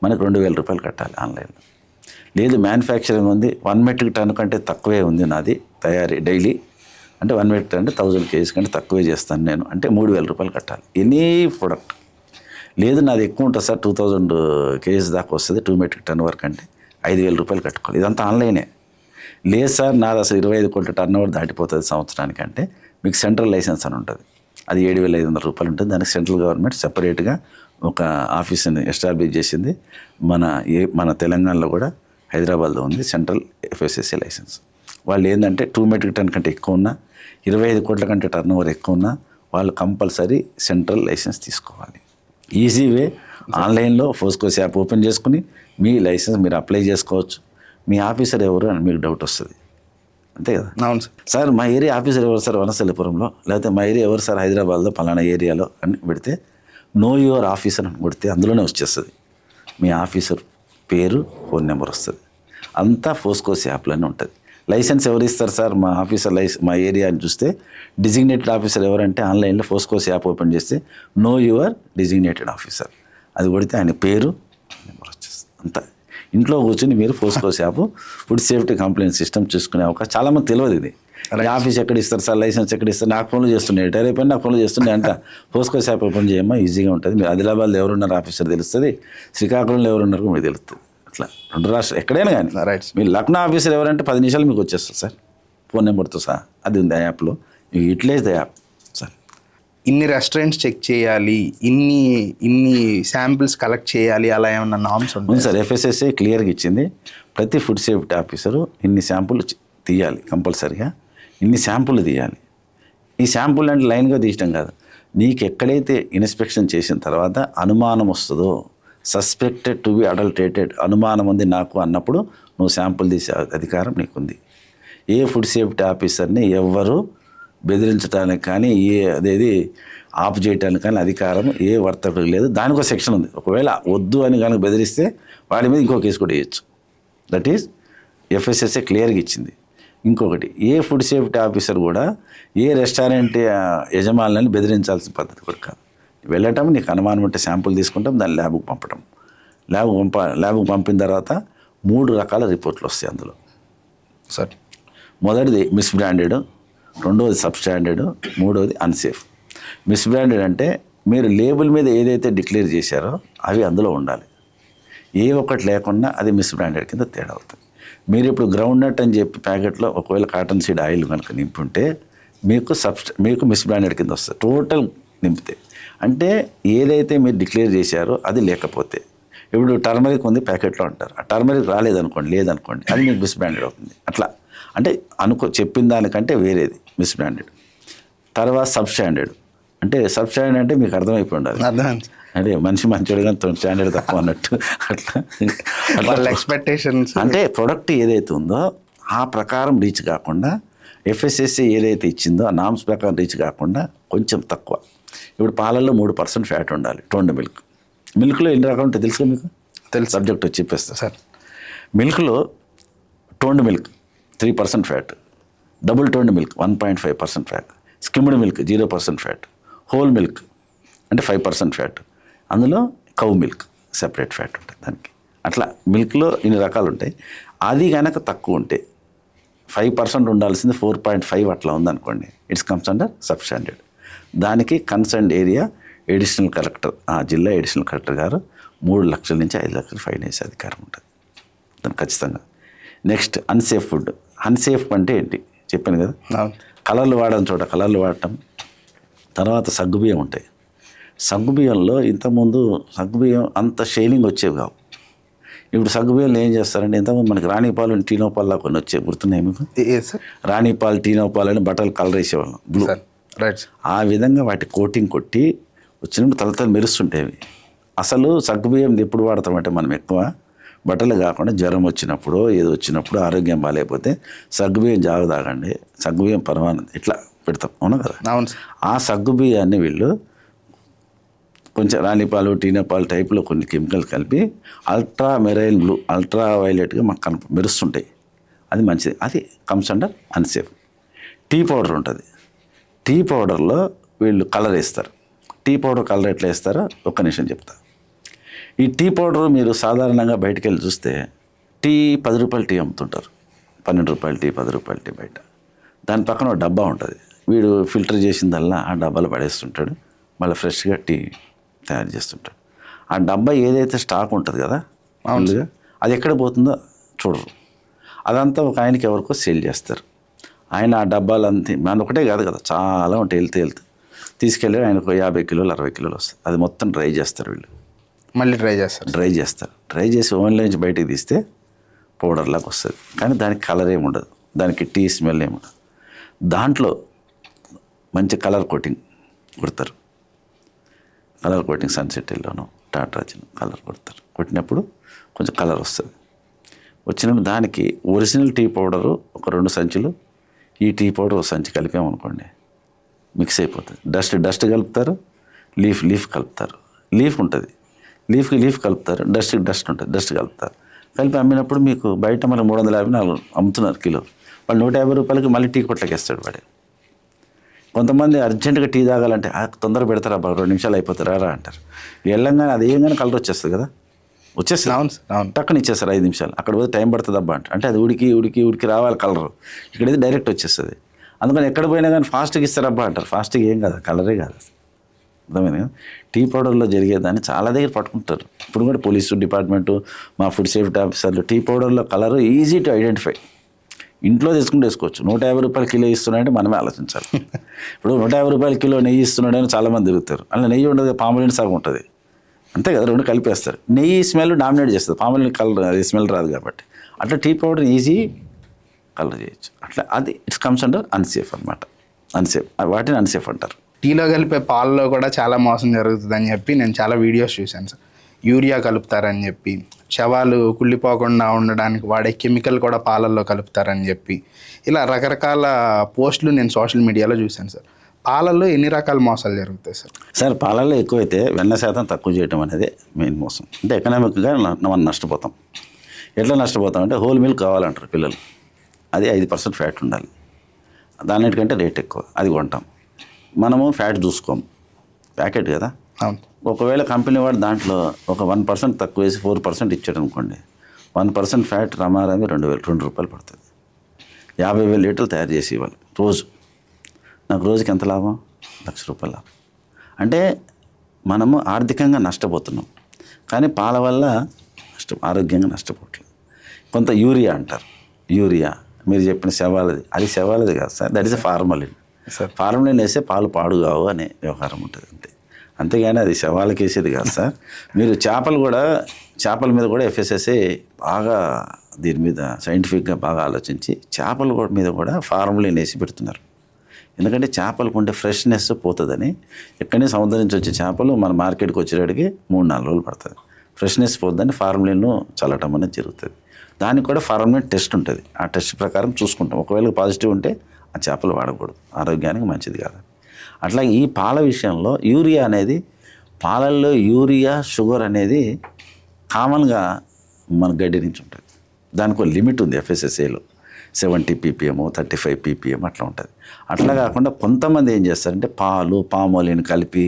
మనకు 2000 రూపాయలు కట్టాలి ఆన్లైన్లో. లేదు మ్యానుఫ్యాక్చరింగ్ ఉంది 1 మెట్రిక్ టన్ కంటే తక్కువే ఉంది నాది తయారీ డైలీ అంటే 1 మెట్రిక్ టన్ అంటే 1000 కేజీస్ కంటే తక్కువే చేస్తాను నేను అంటే 3000 రూపాయలు కట్టాలి ఎనీ ప్రొడక్ట్. లేదు నాది ఎక్కువ ఉంటుంది సార్ 2000 కేజీస్ దాకా వస్తుంది 2 మెట్రిక్ టన్ వరకు అంటే 5000 రూపాయలు కట్టుకోవాలి. ఇదంతా ఆన్లైనే. లేదు సార్ నాది అసలు 25 కోట్ల టర్న్ ఓవర్ దాటిపోతుంది సంవత్సరానికి అంటే మీకు సెంట్రల్ లైసెన్స్ అని ఉంటుంది, అది 7500 రూపాయలు ఉంటుంది. దానికి సెంట్రల్ గవర్నమెంట్ సెపరేట్గా ఒక ఆఫీస్ని ఎస్టాబ్లిష్ చేసింది. మన తెలంగాణలో కూడా హైదరాబాద్లో ఉంది సెంట్రల్ ఎఫ్ఎస్ఎస్ఏ లైసెన్స్. వాళ్ళు ఏంటంటే 2 మెట్రిక్ టన్ కంటే ఎక్కువ ఉన్నా 25 కోట్ల కంటే టర్న్ ఓవర్ ఎక్కువ ఉన్నా వాళ్ళు కంపల్సరీ సెంట్రల్ లైసెన్స్ తీసుకోవాలి. ఈజీ వే, ఆన్లైన్లో ఫోస్కోస్ యాప్ ఓపెన్ చేసుకుని మీ లైసెన్స్ మీరు అప్లై చేసుకోవచ్చు. మీ ఆఫీసర్ ఎవరు అని మీకు డౌట్ వస్తుంది, అంతే కదా? అవును సార్. సార్ మా ఏరియా ఆఫీసర్ ఎవరు సార్ వనస్థలిపురంలో, లేకపోతే మా ఏరియా ఎవరు సార్ హైదరాబాద్లో పలానా ఏరియాలో అని పెడితే నో యువర్ ఆఫీసర్ అని కొడితే అందులోనే వచ్చేస్తుంది మీ ఆఫీసర్ పేరు, ఫోన్ నెంబర్ వస్తుంది. అంతా ఫోస్కోస్ యాప్లోనే ఉంటుంది. లైసెన్స్ ఎవరు ఇస్తారు సార్? మా ఆఫీసర్ మా ఏరియా అని చూస్తే డిజిగ్నేటెడ్ ఆఫీసర్ ఎవరంటే ఆన్లైన్లో ఫోస్కోస్ యాప్ ఓపెన్ చేస్తే నో యువర్ డిజిగ్నేటెడ్ ఆఫీసర్ అది కొడితే ఆయన పేరు నెంబర్ వచ్చేస్తుంది. అంతా ఇంట్లో కూర్చొని మీరు POSCO shop food safety complaint system చూసుకునే అవకాశం చాలామంది తెలియదు ఇది. ఆఫీస్ ఎక్కడ ఇస్తారు సార్, లైసెన్స్ ఎక్కడ ఇస్తారు, నాకు ఫోన్లు చేస్తున్నాయి, రిటైర్ అయిపోయి నాకు ఫోన్లు చేస్తున్నాయి అంట. పోస్కో షాప్ ఓపెన్ చేయమ్మా, ఈజీగా ఉంటుంది. మీరు ఆదిలాబాద్లో ఎవరున్నారు ఆఫీసర్ తెలుస్తుంది, శ్రీకాకుళంలో ఎవరున్నారు మీకు తెలుస్తుంది. అట్లా 2 రాష్ట్రాలు ఎక్కడైనా కానీ మీరు లక్నో ఆఫీసర్ ఎవరంటే 10 నిమిషాలు మీకు వచ్చేస్తుంది సార్, ఫోన్ నెంబర్తో సహా. అది ఉంది ఆ యాప్లో, మీకు యూటిలైజ్ ద యాప్ సార్. ఇన్ని రెస్టారెంట్స్ చెక్ చేయాలి, ఇన్ని శాంపిల్స్ కలెక్ట్ చేయాలి, అలా ఏమన్నా నామ్స్ ఉంది సార్. FSSAI క్లియర్గా ఇచ్చింది, ప్రతి ఫుడ్ సేఫ్టీ ఆఫీసరు ఇన్ని శాంపుల్ తీయాలి, కంపల్సరీగా ఇన్ని శాంపుల్ తీయాలి. ఈ శాంపుల్ అంటే లైన్గా తీయటం కాదు, నీకు ఎక్కడైతే ఇన్స్పెక్షన్ చేసిన తర్వాత అనుమానం వస్తుందో, సస్పెక్టెడ్ టు బి అడల్టరేటెడ్, అనుమానం ఉంది నాకు అన్నప్పుడు నువ్వు శాంపుల్ తీసే అధికారం నీకుంది. ఏ ఫుడ్ సేఫ్టీ ఆఫీసర్ని ఎవ్వరు బెదిరించడానికి కానీ అదేది ఆఫ్ చేయడానికి కానీ అధికారం ఏ వర్తకుడికి లేదు. దానికి ఒక సెక్షన్ ఉంది, ఒకవేళ వద్దు అని కనుక బెదిరిస్తే వాడి మీద ఇంకో కేసు కూడా వేయచ్చు. దట్ ఈజ్ FSSAI క్లియర్గా ఇచ్చింది. ఇంకొకటి, ఏ ఫుడ్ సేఫ్టీ ఆఫీసర్ కూడా ఏ రెస్టారెంట్ యజమానులని బెదిరించాల్సిన పద్ధతి కూడా కాదు. వెళ్ళటం, నీకు అనుమానం ఉంటే శాంపుల్ తీసుకుంటాం, దాన్ని ల్యాబ్కి పంపటం. ల్యాబ్కి పంపిన తర్వాత 3 రకాల రిపోర్ట్లు వస్తాయి అందులో సార్. మొదటిది మిస్ బ్రాండెడ్, రెండవది సబ్ స్టాండర్డ్, మూడవది అన్సేఫ్. మిస్ బ్రాండెడ్ అంటే మీరు లేబుల్ మీద ఏదైతే డిక్లేర్ చేశారో అవి అందులో ఉండాలి. ఏ ఒక్కటి లేకుండా అది మిస్ బ్రాండెడ్ కింద తేడా అవుతుంది. మీరు ఇప్పుడు గ్రౌండ్ నట్ అని చెప్పి ప్యాకెట్లో ఒకవేళ కాటన్ సీడ్ ఆయిల్ కనుక నింపుంటే మీకు మిస్ బ్రాండెడ్ కింద వస్తుంది. టోటల్ నింపితే అంటే ఏదైతే మీరు డిక్లేర్ చేశారో అది లేకపోతే, ఇప్పుడు టర్మరిక్ ఉంది ప్యాకెట్లో అంటారు, ఆ టర్మరిక్ లేదనుకోండి అది మీకు మిస్ బ్రాండెడ్ అవుతుంది. అట్లా అంటే చెప్పిన దానికంటే వేరేది మిస్ బ్రాండెడ్. తర్వాత సబ్ స్టాండర్డ్ అంటే మీకు అర్థమైపోయి ఉండాలి, అంటే మనిషి మంచోడు కానీ స్టాండర్డ్ తక్కువ అన్నట్టు. అట్లా ఎక్స్పెక్టేషన్స్ అంటే ప్రొడక్ట్ ఏదైతే ఉందో ఆ ప్రకారం రీచ్ కాకుండా, FSSAI ఏదైతే ఇచ్చిందో ఆ నామ్స్ ప్రకారం రీచ్ కాకుండా కొంచెం తక్కువ. ఇప్పుడు పాలల్లో 3% ఫ్యాట్ ఉండాలి, టోన్డ్ మిల్క్. మిల్క్లో ఎన్ని రకాలు ఉంటాయి తెలుసుగా మీకు? తెలుసు, సబ్జెక్ట్ వచ్చి చెప్పేస్తా సార్. మిల్క్లో toned milk 3% fat, double toned milk 1.5% fat, skimmed milk 0% fat, whole milk అంటే 5% ఫ్యాట్, అందులో కౌ మిల్క్ సెపరేట్ ఫ్యాట్ ఉంటుంది దానికి. అట్లా మిల్క్లో ఇన్ని రకాలు ఉంటాయి. అది కనుక తక్కువ ఉంటే 5% ఉండాల్సింది 4.5 అట్లా ఉందనుకోండి, it's comes under sub standard. దానికి కన్సర్న్ ఏరియా ఎడిషనల్ కలెక్టర్, ఆ జిల్లా ఎడిషనల్ కలెక్టర్ గారు 3 లక్షల నుంచి 5 లక్షలు ఫైన్ వేసే అధికారం ఉంటుంది దానికి ఖచ్చితంగా. Next unsafe food. అన్సేఫ్ అంటే ఏంటి చెప్పాను కదా, కలర్లు వాడడం చోట కలర్లు వాడటం. తర్వాత సగ్గుబియ్యం ఉంటాయి. సగ్గుబియ్యంలో ఇంతకుముందు సగ్గుబియ్యం అంత షైనింగ్ వచ్చేవి కావు. ఇప్పుడు సగ్గుబియ్యంలో ఏం చేస్తారంటే, ఇంతకుముందు మనకి రాణిపాలు టీనోపాల్లా కొన్ని వచ్చాయి, గుర్తున్నాయి మీకు? రాణిపాలు టీనోపాలు అని బట్టలు కలర్ వేసేవాళ్ళం బ్లూ. ఆ విధంగా వాటి కోటింగ్ కొట్టి వచ్చినప్పుడు తలతలు మెరుస్తుంటేవి. అసలు సగ్గుబియ్యం ఎప్పుడు వాడతామంటే మనం ఎక్కువ బట్టలు కాకుండా జ్వరం వచ్చినప్పుడు ఏదో వచ్చినప్పుడు ఆరోగ్యం బాగాలేకపోతే సగ్గుబియ్యం జాగ తాగండి, సగ్గుబియ్యం పరమానందం ఇట్లా పెడతాం, అవునా కదా? ఆ సగ్గుబియ్యాన్ని వీళ్ళు కొంచెం రాణిపాలు టీనోపాలు టైప్లో కొన్ని కెమికల్ కలిపి అల్ట్రా మెరైన్ బ్లూ, అల్ట్రా వైలెట్గా మాకు మెరుస్తుంటాయి. అది మంచిది, అది comes under unsafe. Tea powder ఉంటుంది. టీ పౌడర్లో వీళ్ళు కలర్ వేస్తారు. టీ పౌడర్ కలర్ ఎట్లా వేస్తారో ఒక్క నిమిషం చెప్తా. ఈ టీ పౌడర్ మీరు సాధారణంగా బయటికి వెళ్ళి చూస్తే టీ 10 రూపాయల టీ అమ్ముతుంటారు, 12 రూపాయల టీ, 10 రూపాయల టీ బయట. దాని పక్కన ఒక డబ్బా ఉంటుంది, వీడు ఫిల్టర్ చేసిందల్లా ఆ డబ్బాలో పడేస్తుంటాడు, మళ్ళీ ఫ్రెష్గా టీ తయారు చేస్తుంటాడు. ఆ డబ్బా ఏదైతే స్టాక్ ఉంటుంది కదా మామూలుగా, అది ఎక్కడ పోతుందో చూడరు. అదంతా ఒక ఆయనకి ఎవరికో సేల్ చేస్తారు. ఆయన ఆ డబ్బాలు అంతే మన ఒకటే కాదు కదా, చాలా ఉంటాయి, వెళ్తే తీసుకెళ్ళి ఆయనకు 50 కిలోలు 60 కిలోలు వస్తుంది. అది మొత్తం డ్రై చేస్తారు వీళ్ళు, మళ్ళీ డ్రై చేసి ఓవెన్లో నుంచి బయటికి తీస్తే పౌడర్ లాగా వస్తుంది. కానీ దానికి కలర్ ఏమి ఉండదు, దానికి టీ స్మెల్ ఏమి ఉండదు. దాంట్లో మంచి కలర్ కోటింగ్ కొడతారు. కలర్ కోటింగ్ సన్సెట్ ఎల్లోనో టాటా కలర్ కొడతారు. కొట్టినప్పుడు కొంచెం కలర్ వస్తుంది. వచ్చినప్పుడు దానికి ఒరిజినల్ టీ పౌడరు ఒక 2 సంచులు, ఈ టీ పౌడర్ ఒక సంచి కలిపామనుకోండి మిక్స్ అయిపోతుంది. డస్ట్ కలుపుతారు, లీఫ్ కలుపుతారు. లీఫ్ ఉంటుంది, లీఫ్ కలుపుతారు, డస్ట్ ఉంటుంది, డస్ట్ కలుపుతారు. కలిపి అమ్మినప్పుడు మీకు బయట మనం 350 అమ్ముతున్నారు కిలో, వాళ్ళు 150 రూపాయలకి మళ్ళీ టీ కొట్లకి వేస్తాడు వాడే. కొంతమంది అర్జెంటుగా టీ తాగాలంటే తొందర పెడతారా 2 నిమిషాలు అయిపోతారా రా అంటారు. వెళ్ళంగానే అది ఏంగానే కలర్ వచ్చేస్తుంది కదా, వచ్చేస్తుంది. అవును సార్, అవును. టక్కన ఇచ్చేస్తారు 5 నిమిషాలు. అక్కడ పోతే టైం పడుతుంది అబ్బా అంటే అది ఉడికి రావాలి కలర్. ఇక్కడైతే డైరెక్ట్ వచ్చేస్తుంది. అందుకని ఎక్కడ పోయినా కానీ ఫాస్ట్గా ఇస్తారబ్బా అంటారు. ఫాస్ట్గా ఏం కాదు, కలరే కాదు. అర్థమైంది కదా. టీ పౌడర్లో జరిగేదాన్ని చాలా దగ్గర పట్టుకుంటారు. ఇప్పుడు కూడా పోలీసు డిపార్ట్మెంటు, మా ఫుడ్ సేఫ్టీ ఆఫీసర్లు టీ పౌడర్లో కలర్ ఈజీ టు ఐడెంటిఫై. ఇంట్లో తీసుకుంటూ వేసుకోవచ్చు. 150 రూపాయలు కిలో ఇస్తున్నాడంటే మనమే ఆలోచించాలి. ఇప్పుడు 150 రూపాయల కిలో నెయ్యి ఇస్తున్నాడని చాలామంది తిరుగుతారు. అలా నెయ్యి ఉండదు, పాములిన్ సగం ఉంటుంది, అంతే కదా, 2 కలిపేస్తారు. నెయ్యి స్మెల్ డామినేట్ చేస్తుంది, పాములిన్ కలర్ అది స్మెల్ రాదు కాబట్టి. అట్లా టీ పౌడర్ ఈజీ కలర్ చేయొచ్చు. అట్లా అది ఇట్స్ కమ్స్ అండర్ అన్సేఫ్ అనమాట. అన్సేఫ్, వాటిని అన్సేఫ్ అంటారు. టీలో కలిపే పాలలో కూడా చాలా మోసం జరుగుతుందని చెప్పి నేను చాలా వీడియోస్ చూశాను సార్. యూరియా కలుపుతారని చెప్పి, శవాలు కుళ్ళిపోకుండా ఉండడానికి వాడే కెమికల్ కూడా పాలల్లో కలుపుతారని చెప్పి, ఇలా రకరకాల పోస్టులు నేను సోషల్ మీడియాలో చూశాను సార్. పాలల్లో ఎన్ని రకాల మోసాలు జరుగుతాయి సార్? సార్, పాలల్లో ఎక్కువైతే వెన్న శాతం తక్కువ చేయడం అనేది మెయిన్ మోసం. అంటే ఎకనామిక్గా మనం నష్టపోతాం. ఎట్లా నష్టపోతాం అంటే హోల్ మిల్క్ కావాలంటారు పిల్లలు, అది 5% ఫ్యాట్ ఉండాలి, దానికంటే రేట్ ఎక్కువ, అది కొంటాం. మనము ఫ్యాట్ చూసుకోము, ప్యాకెట్ కదా. అవును. ఒకవేళ కంపెనీ వాడు దాంట్లో ఒక 1% తక్కువ వేసి 4% ఇచ్చాడు అనుకోండి, 1% ఫ్యాట్ రమారమి 2 రూపాయలు పడుతుంది. 50,000 లీటర్లు తయారు చేసి ఇవ్వాలి రోజు. నాకు రోజుకి ఎంత లాభం? 1,00,000 రూపాయలు లాభం. అంటే మనము ఆర్థికంగా నష్టపోతున్నాం, కానీ పాల వల్ల ఆరోగ్యంగా నష్టపోవట్లేదు. కొంత యూరియా అంటారు. యూరియా మీరు చెప్పిన శవాలది, అది శవాలది కాదు sir, that is a formalin. Formalin వేస్తే పాలు పాడు కావు అనే వ్యవహారం ఉంటుంది అంతే. అంతేగాని అది శవాలకి వేసేది కాదు సార్. మీరు చేపల మీద కూడా ఎఫ్ఎస్ఎస్ఏ బాగా దీని మీద సైంటిఫిక్గా బాగా ఆలోచించి చేపల మీద కూడా ఫార్మలిన్ వేసి పెడుతున్నారు. ఎందుకంటే చేపలకు ఉండే ఫ్రెష్నెస్ పోతుందని. ఎక్కడి నుంచి సముద్రం నుంచి వచ్చే చేపలు మన మార్కెట్కి వచ్చేటికి 3-4 రోజులు పడుతుంది. ఫ్రెష్నెస్ పోతుందని ఫార్మలిన్ చల్లటం అనేది జరుగుతుంది. దానికి కూడా ఫార్మలిన్ టెస్ట్ ఉంటుంది. ఆ టెస్ట్ ప్రకారం చూసుకుంటాం. ఒకవేళ పాజిటివ్ ఉంటే ఆ చేపలు వాడకూడదు, ఆరోగ్యానికి మంచిది కాదు. అట్లా ఈ పాల విషయంలో యూరియా అనేది, పాలల్లో యూరియా షుగర్ అనేది కామన్గా మన గడ్డి నుంచి ఉంటుంది. దానికి ఒక లిమిట్ ఉంది ఎఫ్ఎస్ఎస్ఏలో, 70 ppm 35 ppm అట్లా ఉంటుంది. అట్లా కాకుండా కొంతమంది ఏం చేస్తారంటే పామోలిన్ కలిపి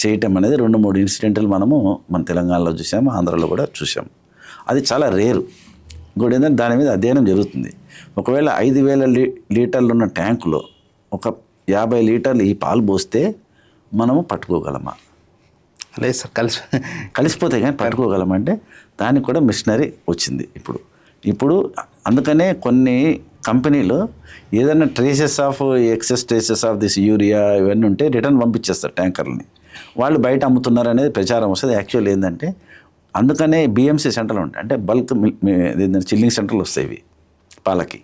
చేయటం అనేది 2-3 ఇన్సిడెంట్లు మనము మన తెలంగాణలో చూసాము, ఆంధ్రాలో కూడా చూసాము. అది చాలా రేరు. ఇంకోటి ఏంటంటే దాని మీద అధ్యయనం జరుగుతుంది. ఒకవేళ 5,000 లీటర్లు ఉన్న ట్యాంకులో ఒక 50 లీటర్లు ఈ పాలు పోస్తే మనము పట్టుకోగలమా? లేదు సార్, కలిసిపోతే కానీ పట్టుకోగలమంటే దానికి కూడా మిషనరీ వచ్చింది ఇప్పుడు. అందుకనే కొన్ని కంపెనీలు ఏదైనా excess traces of this urea ఇవన్నీ ఉంటే రిటర్న్ పంపించేస్తారు ట్యాంకర్లని. వాళ్ళు బయట అమ్ముతున్నారు అనేది ప్రచారం వస్తుంది. యాక్చువల్ ఏంటంటే అందుకనే బిఎంసీ సెంటర్లు ఉంటాయి, అంటే బల్క్ చిల్లింగ్ సెంటర్లు వస్తాయి ఇవి పాలకి.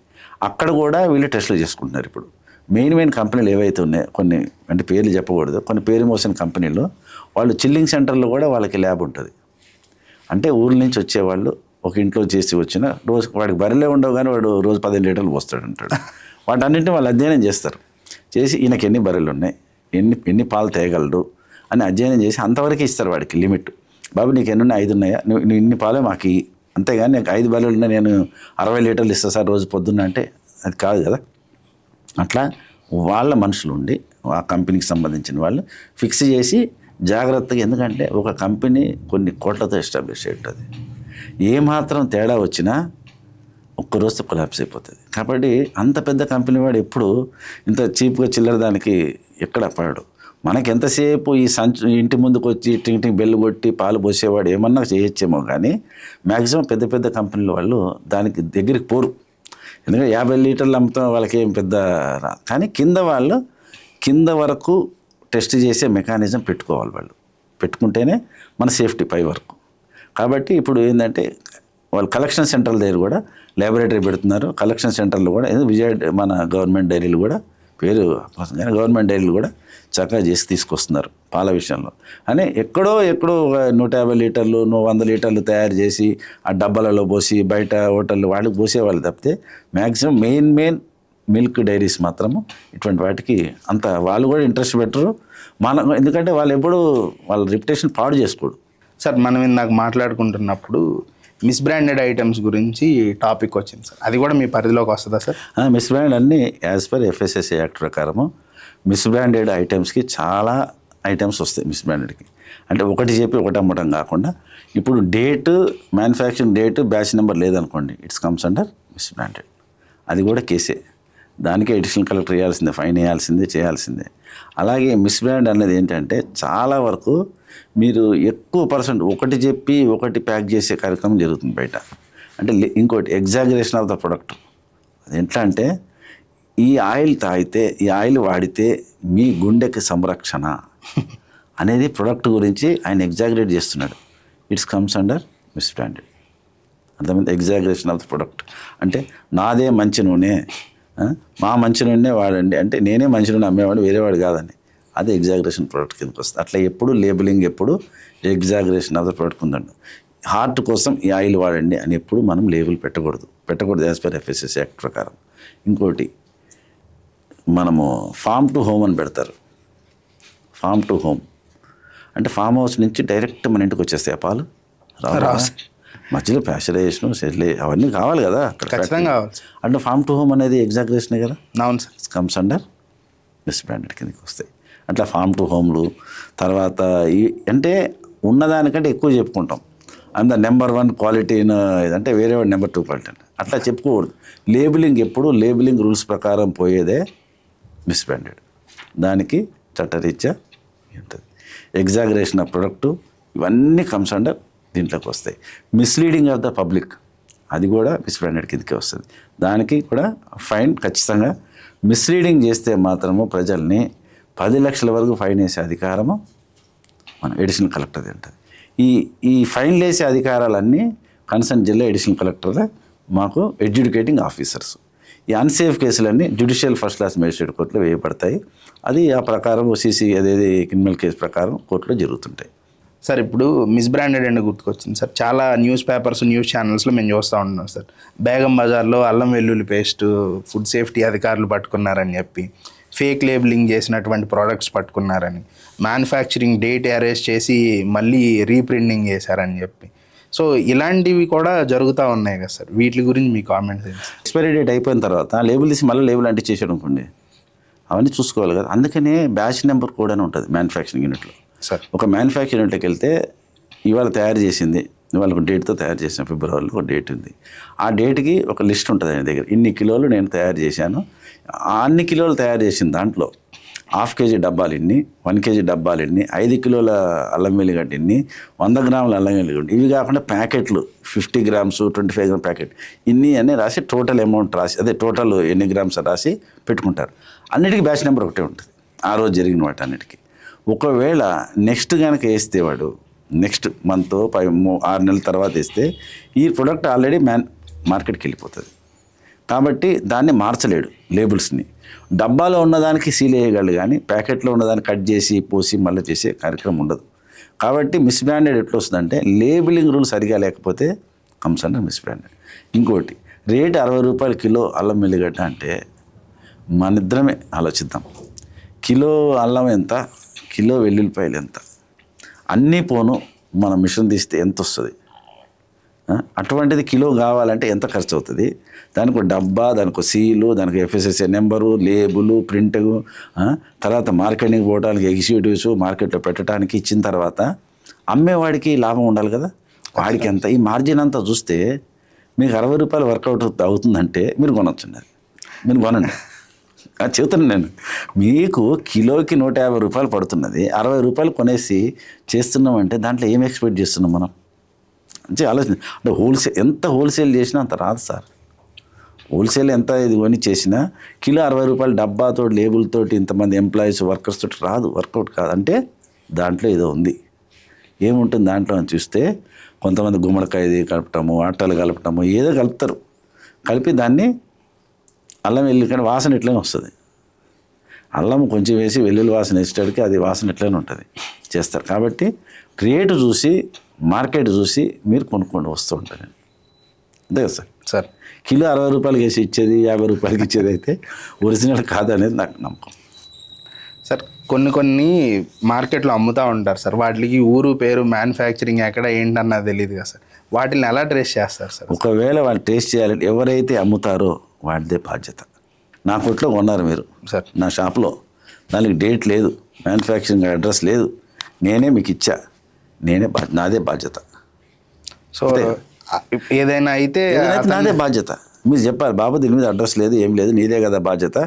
అక్కడ కూడా వీళ్ళు టెస్టులు చేసుకుంటున్నారు. ఇప్పుడు మెయిన్ కంపెనీలు ఏవైతే ఉన్నాయో, కొన్ని అంటే పేర్లు చెప్పకూడదు, కొన్ని పేరు మోసిన కంపెనీలు వాళ్ళు చిల్లింగ్ సెంటర్లో కూడా వాళ్ళకి ల్యాబ్ ఉంటుంది. అంటే ఊళ్ళ నుంచి వచ్చేవాళ్ళు ఒక ఇంట్లో చేసి వచ్చిన రోజు వాడికి బర్రెలే ఉండవు కానీ వాడు రోజు 15 లీటర్లు పోస్తాడు అంటాడు. వాటన్నింటినీ వాళ్ళు అధ్యయనం చేస్తారు. చేసి ఈయనకి ఎన్ని బర్రెలు ఉన్నాయి, ఎన్ని పాలు తేగలడు అని అధ్యయనం చేసి అంతవరకు ఇస్తారు వాడికి లిమిట్. బాబు నీకు ఎన్ని ఉన్నాయి? 5 ఉన్నాయా? నువ్వు ఇన్ని పాలే మాకు, అంతేగాని నాకు 5 బర్రెలు ఉన్నాయి, నేను 60 లీటర్లు ఇస్తాను సార్ రోజు పొద్దున్న అంటే అది కాదు కదా. అట్లా వాళ్ళ మనుషులు ఉండి ఆ కంపెనీకి సంబంధించిన వాళ్ళు ఫిక్స్ చేసి జాగ్రత్తగా, ఎందుకంటే ఒక కంపెనీ కొన్ని కోట్లతో ఎస్టాబ్లిష్ అయ్యింటుంది. ఏమాత్రం తేడా వచ్చినా ఒక్కరోజుతో కొలాప్స్ అయిపోతుంది. కాబట్టి అంత పెద్ద కంపెనీ వాడు ఎప్పుడు ఇంత చీప్గా చిల్లర దానికి ఎక్కడ పడడు. మనకి ఎంతసేపు ఈ ఇంటి ముందుకు వచ్చి టింగ్ బెల్లు కొట్టి పాలు పోసేవాడు ఏమన్నా చేయొచ్చేమో, కానీ మ్యాక్సిమం పెద్ద కంపెనీల వాళ్ళు దానికి దగ్గరికి పోరు. ఎందుకంటే 50 లీటర్లు అమ్ముతాం, వాళ్ళకి ఏం పెద్ద రాదు. కానీ కింద వరకు టెస్ట్ చేసే మెకానిజం పెట్టుకోవాలి. వాళ్ళు పెట్టుకుంటేనే మన సేఫ్టీ పై వరకు. కాబట్టి ఇప్పుడు ఏంటంటే వాళ్ళు కలెక్షన్ సెంటర్ల దగ్గర కూడా ల్యాబొరేటరీ పెడుతున్నారు. కలెక్షన్ సెంటర్లు కూడా మన గవర్నమెంట్ డైరీలు కూడా పేరు గవర్నమెంట్ డైరీలు కూడా చక్కగా చేసి తీసుకొస్తున్నారు పాల విషయంలో. అని ఎక్కడో 150 లీటర్లు 100 లీటర్లు తయారు చేసి ఆ డబ్బాలలో పోసి బయట హోటళ్ళు వాళ్ళకి పోసేవాళ్ళు తప్పితే మ్యాక్సిమం మెయిన్ మిల్క్ డైరీస్ మాత్రము ఇటువంటి వాటికి అంత వాళ్ళు కూడా ఇంట్రెస్ట్ పెట్టరు. ఎందుకంటే వాళ్ళు ఎప్పుడు వాళ్ళ రెప్యుటేషన్ పాడు చేసుకోడు. సార్, మనం ఇందాక మాట్లాడుకుంటున్నప్పుడు మిస్బ్రాండెడ్ ఐటమ్స్ గురించి టాపిక్ వచ్చింది సార్, అది కూడా మీ పరిధిలోకి వస్తుందా సార్? మిస్బ్రాండ్ అన్నీ యాజ్ పర్ ఎఫ్ఎస్ఎస్ఏ యాక్ట్ ప్రకారము మిస్బ్రాండెడ్ ఐటమ్స్కి చాలా ఐటమ్స్ వస్తాయి. మిస్బ్రాండెడ్కి అంటే ఒకటి చెప్పి ఒకటి అమ్మటం కాకుండా ఇప్పుడు date, manufacturing date, batch number లేదనుకోండి, ఇట్స్ కమ్స్ అండర్ మిస్బ్రాండెడ్. అది కూడా కేసే. దానికే ఎడిషనల్ కలెక్టర్ వేయాల్సిందే, ఫైన్ వేయాల్సిందే, చేయాల్సిందే. అలాగే మిస్బ్రాండ్ అనేది ఏంటంటే చాలా వరకు మీరు ఎక్కువ పర్సెంట్ ఒకటి చెప్పి ఒకటి ప్యాక్ చేసే కార్యక్రమం జరుగుతుంది బయట. అంటే ఇంకోటి ఎగ్జాగరేషన్ ఆఫ్ ద ప్రొడక్ట్. అది ఎట్లా అంటే ఈ ఆయిల్ తాగితే, ఈ ఆయిల్ వాడితే మీ గుండెకి సంరక్షణ అనేది ప్రొడక్ట్ గురించి ఆయన ఎగ్జాగరేట్ చేస్తున్నాడు. It's comes under misbranded. అర్థమైంది? ఎగ్జాగరేషన్ ఆఫ్ ద ప్రొడక్ట్ అంటే నాదే మంచి నూనె, మా మంచి నూనె వాడండి అంటే నేనే మంచి నూనె అమ్మేవాడు, వేరేవాడు కాదని, అదే ఎగ్జాగరేషన్ ప్రోడక్ట్ కిందకి వస్తుంది. అట్లా ఎప్పుడు లేబులింగ్, ఎప్పుడు ఎగ్జాగరేషన్ ఆఫ్ ద ప్రోడక్ట్ ఉందండి. హార్ట్ కోసం ఈ ఆయిల్ వాడండి అని ఎప్పుడు మనం లేబుల్ పెట్టకూడదు యాజ్ పర్ ఎఫ్ఎస్ఎస్సి యాక్ట్ ప్రకారం. ఇంకోటి మనము ఫామ్ టు హోమ్ అని పెడతారు. ఫామ్ టు హోమ్ అంటే ఫామ్ హౌస్ నుంచి డైరెక్ట్ మన ఇంటికి వచ్చేస్తాయి ఆ పాలు. రావు. మధ్యలో ప్యాస్చరైజేషన్, అవన్నీ కావాలి కదా ఖచ్చితంగా కావాలి. అంటే ఫామ్ టు హోమ్ అనేది ఎగ్జాగరేషనే కదా. అవును సార్. కమ్స్ అండర్ మిస్బ్రాండెడ్ కిందకి వస్తాయి. అట్లా ఫామ్ టు హోమ్లు తర్వాత అంటే ఉన్నదానికంటే ఎక్కువ చెప్పుకుంటాం. అంత నెంబర్ 1 క్వాలిటీ అంటే వేరే వాడు నెంబర్ 2 క్వాలిటీ అని అట్లా చెప్పుకోకూడదు. లేబులింగ్ ఎప్పుడు లేబులింగ్ రూల్స్ ప్రకారం పోయేదే మిస్బ్రాండెడ్. దానికి చట్టరీత్యా ఉంటుంది. ఎగ్జాగరేషన్ ఆఫ్ ప్రొడక్టు ఇవన్నీ కమ్స్ అండర్ దీంట్లోకి వస్తాయి. మిస్లీడింగ్ ఆఫ్ ద పబ్లిక్ అది కూడా మిస్బ్రాండెడ్ కిందకే వస్తుంది. దానికి కూడా ఫైన్ ఖచ్చితంగా. మిస్లీడింగ్ చేస్తే మాత్రము ప్రజల్ని 10 లక్షల వరకు ఫైన్ వేసే అధికారము మన ఎడిషనల్ కలెక్టర్ది ఉంటుంది. ఈ ఫైన్లు వేసే అధికారాలన్నీ కన్సర్న్ జిల్లా ఎడిషనల్ కలెక్టర్లే మాకు ఎడ్యుకేటింగ్ ఆఫీసర్స్. ఈ అన్సేఫ్ కేసులన్నీ జ్యుడిషియల్ ఫస్ట్ క్లాస్ మేజిస్ట్రేట్ కోర్టులో వేయబడతాయి. అది ఆ ప్రకారం అదేది క్రిమినల్ కేసు ప్రకారం కోర్టులో జరుగుతుంటాయి. సార్ ఇప్పుడు మిస్బ్రాండెడ్ అని గుర్తుకొచ్చింది సార్. చాలా న్యూస్ పేపర్స్, న్యూస్ ఛానల్స్లో మేము చూస్తూ ఉంటున్నాం సార్. బేగం బజార్లో అల్లం వెల్లుల్లి పేస్ట్ ఫుడ్ సేఫ్టీ అధికారులు పట్టుకున్నారని చెప్పి, ఫేక్ లేబులింగ్ చేసినటువంటి ప్రోడక్ట్స్ పట్టుకున్నారని, మ్యానుఫ్యాక్చరింగ్ డేట్ అరేంజ్ చేసి మళ్ళీ రీప్రింటింగ్ చేశారని చెప్పి, సో ఇలాంటివి కూడా జరుగుతూ ఉన్నాయి కదా సార్. వీటి గురించి మీ కామెంట్స్ ఏంటి? ఎక్స్పైరీ డేట్ అయిపోయిన తర్వాత లేబుల్ తీసి మళ్ళీ లేబుల్ అంటించేసాడు అనుకోండి, అవన్నీ చూసుకోవాలి కదా. అందుకనే బ్యాచ్ నెంబర్ కూడా ఉంటుంది మ్యానుఫ్యాక్చరింగ్ యూనిట్లో. సార్ ఒక మ్యానుఫ్యాక్చరింగ్ యూనిట్కి వెళ్తే ఇవాళ తయారు చేసింది, ఇవాళ ఒక డేట్తో తయారు చేసిన ఫిబ్రవరిలో ఒక డేట్ ఉంది. ఆ డేట్కి ఒక లిస్ట్ ఉంటుంది ఆయన దగ్గర. ఇన్ని కిలోలు నేను తయారు చేశాను, అన్ని కిలోలు తయారు చేసిన దాంట్లో 1/2 కేజీ డబ్బాలు ఇన్ని, 1 కేజీ డబ్బాలు ఇన్ని, 5 కిలోల అల్లం వెల్లిగడ్డ ఇన్ని, 100 గ్రాముల అల్లం వెల్లిగడ్డ, ఇవి కాకుండా ప్యాకెట్లు 50 గ్రామ్స్ 25 గ్రామ్ ప్యాకెట్ ఇన్ని అన్నీ రాసి టోటల్ అమౌంట్ రాసి, అదే టోటల్ ఎన్ని గ్రామ్స్ రాసి పెట్టుకుంటారు. అన్నిటికీ బ్యాచ్ నెంబర్ ఒకటే ఉంటుంది ఆ రోజు జరిగిన వాటి అన్నిటికీ. ఒకవేళ నెక్స్ట్ కనుక వేస్తే వాడు నెక్స్ట్ మంత్ 6 నెలల తర్వాత వేస్తే ఈ ప్రొడక్ట్ ఆల్రెడీ మార్కెట్కి వెళ్ళిపోతుంది. కాబట్టి దాన్ని మార్చలేడు లేబుల్స్ని. డబ్బాలో ఉన్నదానికి సీల్ వేయగలడు కానీ ప్యాకెట్లో ఉన్నదాన్ని కట్ చేసి పోసి మళ్ళీ చేసే కార్యక్రమం ఉండదు. కాబట్టి మిస్బ్రాండెడ్ ఎట్లా వస్తుందంటే లేబులింగ్ రూల్ సరిగా లేకపోతే కమ్స్ అండర్ మిస్బ్రాండెడ్. ఇంకోటి రేటు 60 రూపాయలు కిలో అల్లం వెల్లిగడ్డ అంటే మనిద్దరమే ఆలోచిద్దాం. కిలో అల్లం ఎంత, కిలో వెల్లుల్లిపాయలు ఎంత, అన్నీ పోను మన మిషన్ తీస్తే ఎంత వస్తుంది? అటువంటిది కిలో కావాలంటే ఎంత ఖర్చు అవుతుంది? దానికి ఒక డబ్బా, దానికి ఒక సీలు, దానికి ఎఫ్ఎస్ఎస్ఏ నెంబరు, లేబులు, ప్రింటు, తర్వాత మార్కెటింగ్ పోవడానికి ఎగ్జిక్యూటివ్స్ మార్కెట్లో పెట్టడానికి ఇచ్చిన తర్వాత అమ్మేవాడికి లాభం ఉండాలి కదా. వాడికి ఎంత ఈ మార్జిన్ అంతా చూస్తే మీకు 60 రూపాయలు వర్కౌట్ అవుతుందంటే మీరు కొనొచ్చుండి. మీరు కొనండి. అది చెబుతున్నాను నేను. మీకు కిలోకి 150 రూపాయలు పడుతున్నది, 60 రూపాయలు కొనేసి చేస్తున్నామంటే దాంట్లో ఏం ఎక్స్పెక్ట్ చేస్తున్నాం మనం? మంచి ఆలోచన. అంటే ఎంత హోల్సేల్ చేసినా అంత రాదు సార్. హోల్సేల్ ఎంత ఇది కొని చేసినా కిలో 60 రూపాయలు డబ్బాతో లేబుల్తో ఇంతమంది ఎంప్లాయీస్ వర్కర్స్ తోటి రాదు, వర్కౌట్ కాదు. అంటే దాంట్లో ఏదో ఉంది. ఏముంటుంది దాంట్లో అని చూస్తే కొంతమంది గుమ్మడికాయది కలపటము, ఆటలు కలపటము, ఏదో కలుపుతారు. కలిపి దాన్ని అల్లం వెల్లుల్లి వాసన ఎట్లనే వస్తుంది. అల్లం కొంచెం వేసి వెల్లుల్లి వాసన వేసేటడికి అది వాసన ఎట్లనే ఉంటుంది చేస్తారు. కాబట్టి రేటు చూసి మార్కెట్ చూసి మీరు కొనుక్కోండి వస్తూ ఉంటారు. అంతే కదా సార్. సార్ కిలో 60 రూపాయలకి వేసి ఇచ్చేది 50 రూపాయలకి ఇచ్చేది అయితే ఒరిజినల్ కాదనేది నాకు నమ్మకం. సార్ కొన్ని మార్కెట్లో అమ్ముతూ ఉంటారు సార్. వాటికి ఊరు పేరు మ్యానుఫ్యాక్చరింగ్ ఎక్కడ ఏంటన్నది తెలియదు కదా సార్. వాటిని ఎలా ట్రేస్ చేస్తారు సార్? ఒకవేళ వాళ్ళు టేస్ట్ చేయాలంటే ఎవరైతే అమ్ముతారో వాడిదే బాధ్యత. నా కొట్లో కొన్నారు మీరు సార్, నా షాప్లో దానికి డేట్ లేదు, మ్యానుఫ్యాక్చరింగ్ అడ్రస్ లేదు, నేనే మీకు ఇచ్చా, నాదే బాధ్యత. సో ఏదైనా అయితే నాదే బాధ్యత. మీరు చెప్పాలి బాబు దీని మీద అడ్రస్ లేదు, ఏం లేదు, నీదే కదా బాధ్యత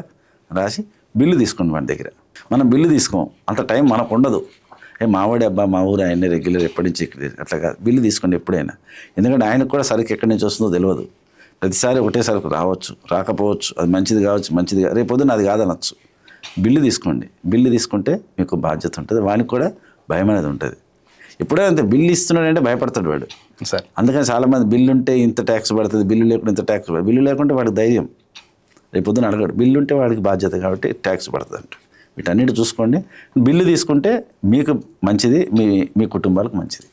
రాసి బిల్లు తీసుకోండి మన దగ్గర. మనం బిల్లు తీసుకోం, అంత టైం మనకు ఉండదు. మావాడే అబ్బా మా ఊరు ఆయనే రెగ్యులర్ ఎప్పటి నుంచి ఇక్కడ, అట్లా కాదు, బిల్లు తీసుకోండి ఎప్పుడైనా. ఎందుకంటే ఆయనకు కూడా సరుకు ఎక్కడి నుంచి వస్తుందో తెలియదు. ప్రతిసారి ఒకటే సరుకు రావచ్చు, రాకపోవచ్చు, అది మంచిది కావచ్చు, మంచిది రేపు పొద్దున్న అది కాదనొచ్చు. బిల్లు తీసుకోండి, బిల్లు తీసుకుంటే మీకు బాధ్యత ఉంటుంది, వానికి కూడా భయం అనేది ఉంటుంది. ఇప్పుడే అంతే, బిల్లు ఇస్తున్నాడంటే భయపడతాడు వాడు సార్. అందుకని చాలామంది బిల్లు ఉంటే ఇంత ట్యాక్స్ పడుతుంది, బిల్లు లేకుండా ఇంత ట్యాక్స్ పడుతుంది. బిల్లు లేకుంటే వాడికి ధైర్యం, రేపు పొద్దున అడగడు. బిల్లు ఉంటే వాడికి బాధ్యత కాబట్టి ట్యాక్స్ పడుతుంది అంట. వీటన్నిటి చూసుకోండి. బిల్లు తీసుకుంటే మీకు మంచిది, మీ కుటుంబాలకు మంచిది.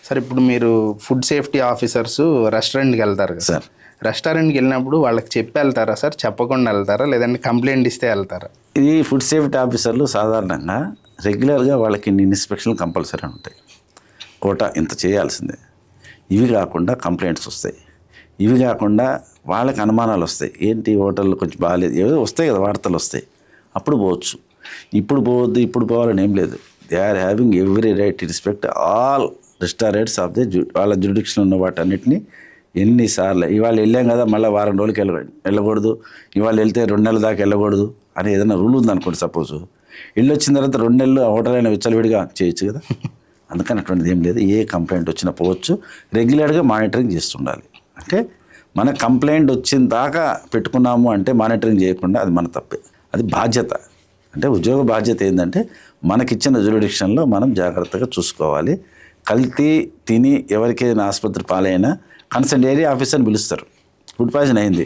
సార్ ఇప్పుడు మీరు ఫుడ్ సేఫ్టీ ఆఫీసర్స్ రెస్టారెంట్కి వెళ్తారు కదా సార్, రెస్టారెంట్కి వెళ్ళినప్పుడు వాళ్ళకి చెప్పి వెళ్తారా సార్, చెప్పకుండా వెళ్తారా, లేదంటే కంప్లైంట్ ఇస్తే వెళ్తారా? ఈ ఫుడ్ సేఫ్టీ ఆఫీసర్లు సాధారణంగా రెగ్యులర్గా వాళ్ళకి ఇన్స్పెక్షన్లు కంపల్సరీ ఉంటాయి. కోటా ఇంత చేయాల్సిందే. ఇవి కాకుండా కంప్లైంట్స్ వస్తాయి, ఇవి కాకుండా వాళ్ళకి అనుమానాలు వస్తాయి. ఏంటి హోటల్లో కొంచెం బాగాలేదు, ఏదో వస్తాయి కదా, వార్తలు వస్తాయి, అప్పుడు పోవచ్చు. ఇప్పుడు పోవద్దు, ఇప్పుడు పోవాలని ఏం లేదు. They are having every right to respect all restaurants of వాళ్ళ జ్యుడిక్షన్ ఉన్న వాటన్నిటిని. ఎన్నిసార్లు ఇవాళ వెళ్ళాం కదా, మళ్ళీ వారం రోజులకి వెళ్ళకూడదు, ఇవాళ వెళ్తే 2 నెలల దాకా వెళ్ళకూడదు అని ఏదైనా రూల్ ఉందనుకోండి. సపోజ్ ఇల్లు వచ్చిన తర్వాత 2 నెలలు ఆ హోటల్ అయినా విచ్చలవిడిగా చేయొచ్చు కదా. అందుకని అటువంటిది ఏం లేదు. ఏ కంప్లైంట్ వచ్చినా పోవచ్చు. రెగ్యులర్గా మానిటరింగ్ చేస్తుండాలి. అంటే మన కంప్లైంట్ వచ్చిన దాకా పెట్టుకున్నాము అంటే మానిటరింగ్ చేయకుండా అది మన తప్పే, అది బాధ్యత. అంటే ఉద్యోగ బాధ్యత ఏంటంటే మనకిచ్చిన జ్యురిడిక్షన్లో మనం జాగ్రత్తగా చూసుకోవాలి. కల్తీ తిని ఎవరికైనా ఆసుపత్రి పాలైనా కన్సర్న్ ఏరియా ఆఫీసర్ని పిలుస్తారు. ఫుడ్ పాయిజన్ అయింది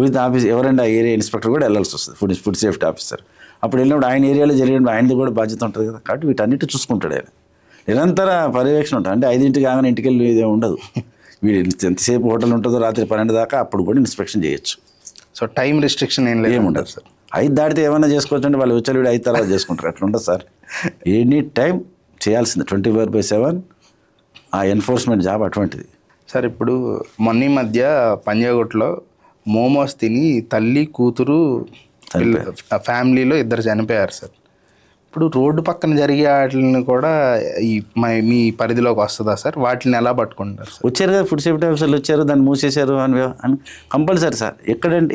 విత్ ఆఫీస్, ఎవరైనా ఏరియా ఇన్స్పెక్టర్ కూడా వెళ్ళాల్సి వస్తుంది, ఫుడ్ సేఫ్టీ ఆఫీసర్. అప్పుడు వెళ్ళినప్పుడు ఆయన ఏరియాలో జరిగినప్పుడు ఆయనది కూడా బాధ్యత ఉంటుంది కదా. కాబట్టి వీటన్నిటి చూసుకుంటాడు ఆయన. నిరంతర పర్యవేక్షణ ఉంటుంది. అంటే 5 కాగానే ఇంటికి వెళ్ళి ఇదే ఉండదు. వీడు ఎంతసేపు హోటల్ ఉంటుందో రాత్రి 12 దాకా, అప్పుడు కూడా ఇన్స్పెక్షన్ చేయొచ్చు. సో టైం రిస్ట్రిక్షన్ ఏముండదు సార్. 5 దాటితే ఏమైనా చేసుకోవచ్చు అంటే వాళ్ళు వచ్చి 5 తర్వాత చేసుకుంటారు, అట్లా ఉంటుంది సార్. ఎనీ టైం చేయాల్సింది 24/7. ఆ ఎన్ఫోర్స్మెంట్ జాబ్ అటువంటిది. సార్ ఇప్పుడు మొన్న మధ్య పంజాగుట్లో మోమోస్ తిని తల్లి కూతురు ఫ్యామిలీలో 2 చనిపోయారు సార్. ఇప్పుడు రోడ్డు పక్కన జరిగే వాటిని కూడా మీ పరిధిలోకి వస్తుందా సార్? వాటిని ఎలా పట్టుకుంటారు సార్? వచ్చారు కదా ఫుడ్ సేఫ్టీ ఆఫీసర్లు వచ్చారు, దాన్ని మూసేశారు అని కంపల్సరీ సార్.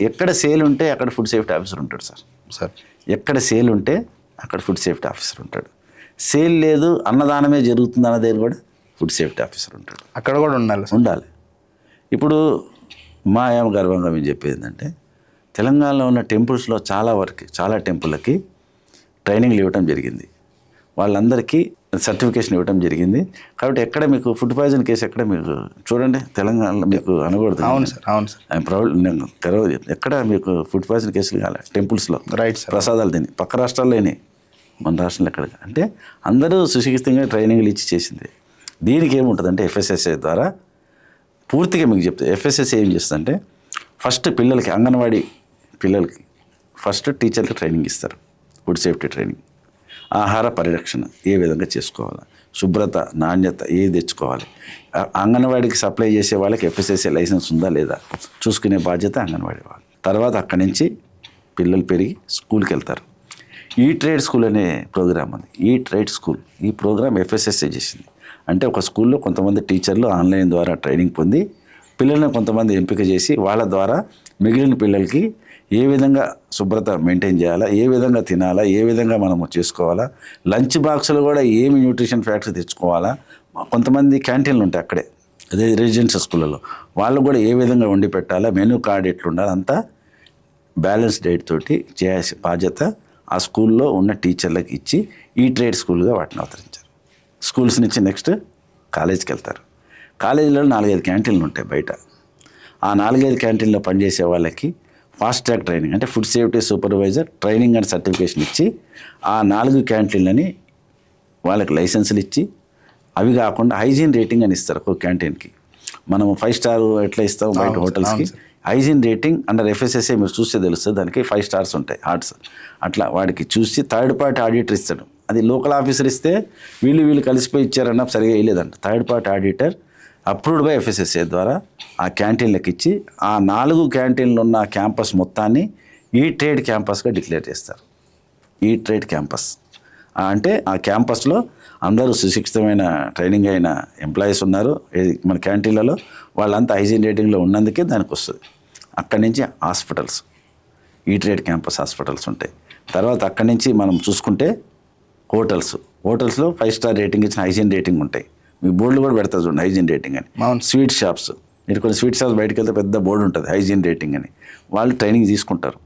ఎక్కడ సేల్ ఉంటే అక్కడ ఫుడ్ సేఫ్టీ ఆఫీసర్ ఉంటాడు సార్. ఎక్కడ సేల్ ఉంటే అక్కడ ఫుడ్ సేఫ్టీ ఆఫీసర్ ఉంటాడు. సేల్ లేదు, అన్నదానమే జరుగుతుంది అన్న దగ్గర కూడా ఫుడ్ సేఫ్టీ ఆఫీసర్ ఉంటాడు. అక్కడ కూడా ఉండాలి. ఇప్పుడు మా ఏమ గర్వంగా మేము చెప్పేది ఏంటంటే, తెలంగాణలో ఉన్న టెంపుల్స్లో చాలా టెంపుల్లకి ట్రైనింగ్లు ఇవ్వటం జరిగింది, వాళ్ళందరికీ సర్టిఫికేషన్ ఇవ్వటం జరిగింది. కాబట్టి ఎక్కడ మీకు ఫుడ్ పాయిజన్ కేసు ఎక్కడ మీకు చూడండి తెలంగాణలో మీకు అనకూడదు. అవును సార్. I'm proud. నేను ఎక్కడ మీకు ఫుడ్ పాయిజన్ కేసులు కాలే టెంపుల్స్లో. Right sir. ప్రసాదాలు తిని పక్క రాష్ట్రాల్లోనే, మన రాష్ట్రంలో ఎక్కడ అంటే అందరూ సుశిక్షితంగా ట్రైనింగ్లు ఇచ్చి చేసింది. దీనికి ఏముంటుందంటే ఎఫ్ఎస్ఎస్ఏ ద్వారా పూర్తిగా మీకు చెప్తే, ఎఫ్ఎస్ఎస్ఏ ఏం చేస్తుందంటే ఫస్ట్ పిల్లలకి, అంగన్వాడీ పిల్లలకి ఫస్ట్ టీచర్కి ట్రైనింగ్ ఇస్తారు. ఫుడ్ సేఫ్టీ ట్రైనింగ్, ఆహార పరిరక్షణ ఏ విధంగా చేసుకోవాలి, శుభ్రత, నాణ్యత ఏది తెచ్చుకోవాలి. అంగన్వాడీకి సప్లై చేసే వాళ్ళకి ఎఫ్ఎస్ఎస్ఏ లైసెన్స్ ఉందా లేదా చూసుకునే బాధ్యత అంగన్వాడీ వాళ్ళు. తర్వాత అక్కడి నుంచి పిల్లలు పెరిగి స్కూల్కి వెళ్తారు. ఈ ట్రేడ్ స్కూల్ అనే ప్రోగ్రామ్ ఉంది. ఈ ట్రేడ్ స్కూల్, ఈ ప్రోగ్రామ్ ఎఫ్ఎస్ఎస్ఏ చేసింది. అంటే ఒక స్కూల్లో కొంతమంది టీచర్లు ఆన్లైన్ ద్వారా ట్రైనింగ్ పొంది పిల్లల్ని కొంతమంది ఎంపిక చేసి వాళ్ళ ద్వారా మిగిలిన పిల్లలకి ఏ విధంగా శుభ్రత మెయింటైన్ చేయాలా, ఏ విధంగా తినాలా, ఏ విధంగా మనము చేసుకోవాలా, లంచ్ బాక్సులు కూడా ఏమి న్యూట్రిషన్ ఫ్యాక్ట్స్ తెచ్చుకోవాలా. కొంతమంది క్యాంటీన్లు ఉంటాయి అక్కడే, అదే రెసిడెన్షియల్ స్కూళ్ళలో, వాళ్ళు కూడా ఏ విధంగా వండి పెట్టాలా, మెనూ కార్డ్ ఎట్లుండాలి, అంతా బ్యాలెన్స్ డైట్ తోటి చేయాల్సిన బాధ్యత ఆ స్కూల్లో ఉన్న టీచర్లకు ఇచ్చి ఈ ట్రేడ్ స్కూల్గా వాటిని అవతరించారు. స్కూల్స్ నుంచి నెక్స్ట్ కాలేజీకి వెళ్తారు. కాలేజీలో 4-5 క్యాంటీన్లు ఉంటాయి బయట. ఆ 4-5 క్యాంటీన్లో పనిచేసే వాళ్ళకి ఫాస్ట్ ట్రాక్ ట్రైనింగ్, అంటే food safety supervisor training and certification ఇచ్చి ఆ 4 క్యాంటీన్లని వాళ్ళకి లైసెన్సులు ఇచ్చి, అవి కాకుండా హైజీన్ రేటింగ్ అని ఇస్తారు ఒక క్యాంటీన్కి. మనం 5 స్టార్ ఎట్లా ఇస్తాం బయట హోటల్స్కి, హైజీన్ రేటింగ్ అండర్ ఎఫ్ఎస్ఎస్ఏ మీరు చూస్తే తెలుస్తుంది. దానికి 5 స్టార్స్ ఉంటాయి హార్ట్స్. అట్లా వాడికి చూసి థర్డ్ పార్టీ ఆడిటర్ ఇస్తాడు. అది లోకల్ ఆఫీసర్ ఇస్తే వీళ్ళు కలిసిపోయి ఇచ్చారన్న సరిగా వేయలేదంట. Third party auditor approved by FSSA ద్వారా ఆ క్యాంటీన్లకు ఇచ్చి ఆ 4 క్యాంటీన్లు ఉన్న క్యాంపస్ మొత్తాన్ని ఈ ట్రేడ్ క్యాంపస్గా డిక్లేర్ చేస్తారు. Eat right campus. అంటే ఆ క్యాంపస్లో అందరూ సుశిక్షితమైన ట్రైనింగ్ అయిన ఎంప్లాయీస్ ఉన్నారు. మన క్యాంటీన్లలో వాళ్ళంతా హైజీన్ రేటింగ్లో ఉన్నందుకే దానికి వస్తుంది. అక్కడి నుంచి hospitals, eat right campus hospitals ఉంటాయి. తర్వాత అక్కడి నుంచి మనం చూసుకుంటే హోటల్స్లో 5 స్టార్ రేటింగ్ ఇచ్చిన హైజీన్ రేటింగ్ ఉంటాయి. మీ బోర్డులు కూడా పెడతారు చూడండి హైజీన్ రేటింగ్ అని. స్వీట్ షాప్స్, మీరు కొన్ని స్వీట్ షాప్స్ బయటకు వెళ్తే పెద్ద బోర్డు ఉంటుంది హైజీన్ రేటింగ్ అని. వాళ్ళు ట్రైనింగ్ తీసుకుంటారు.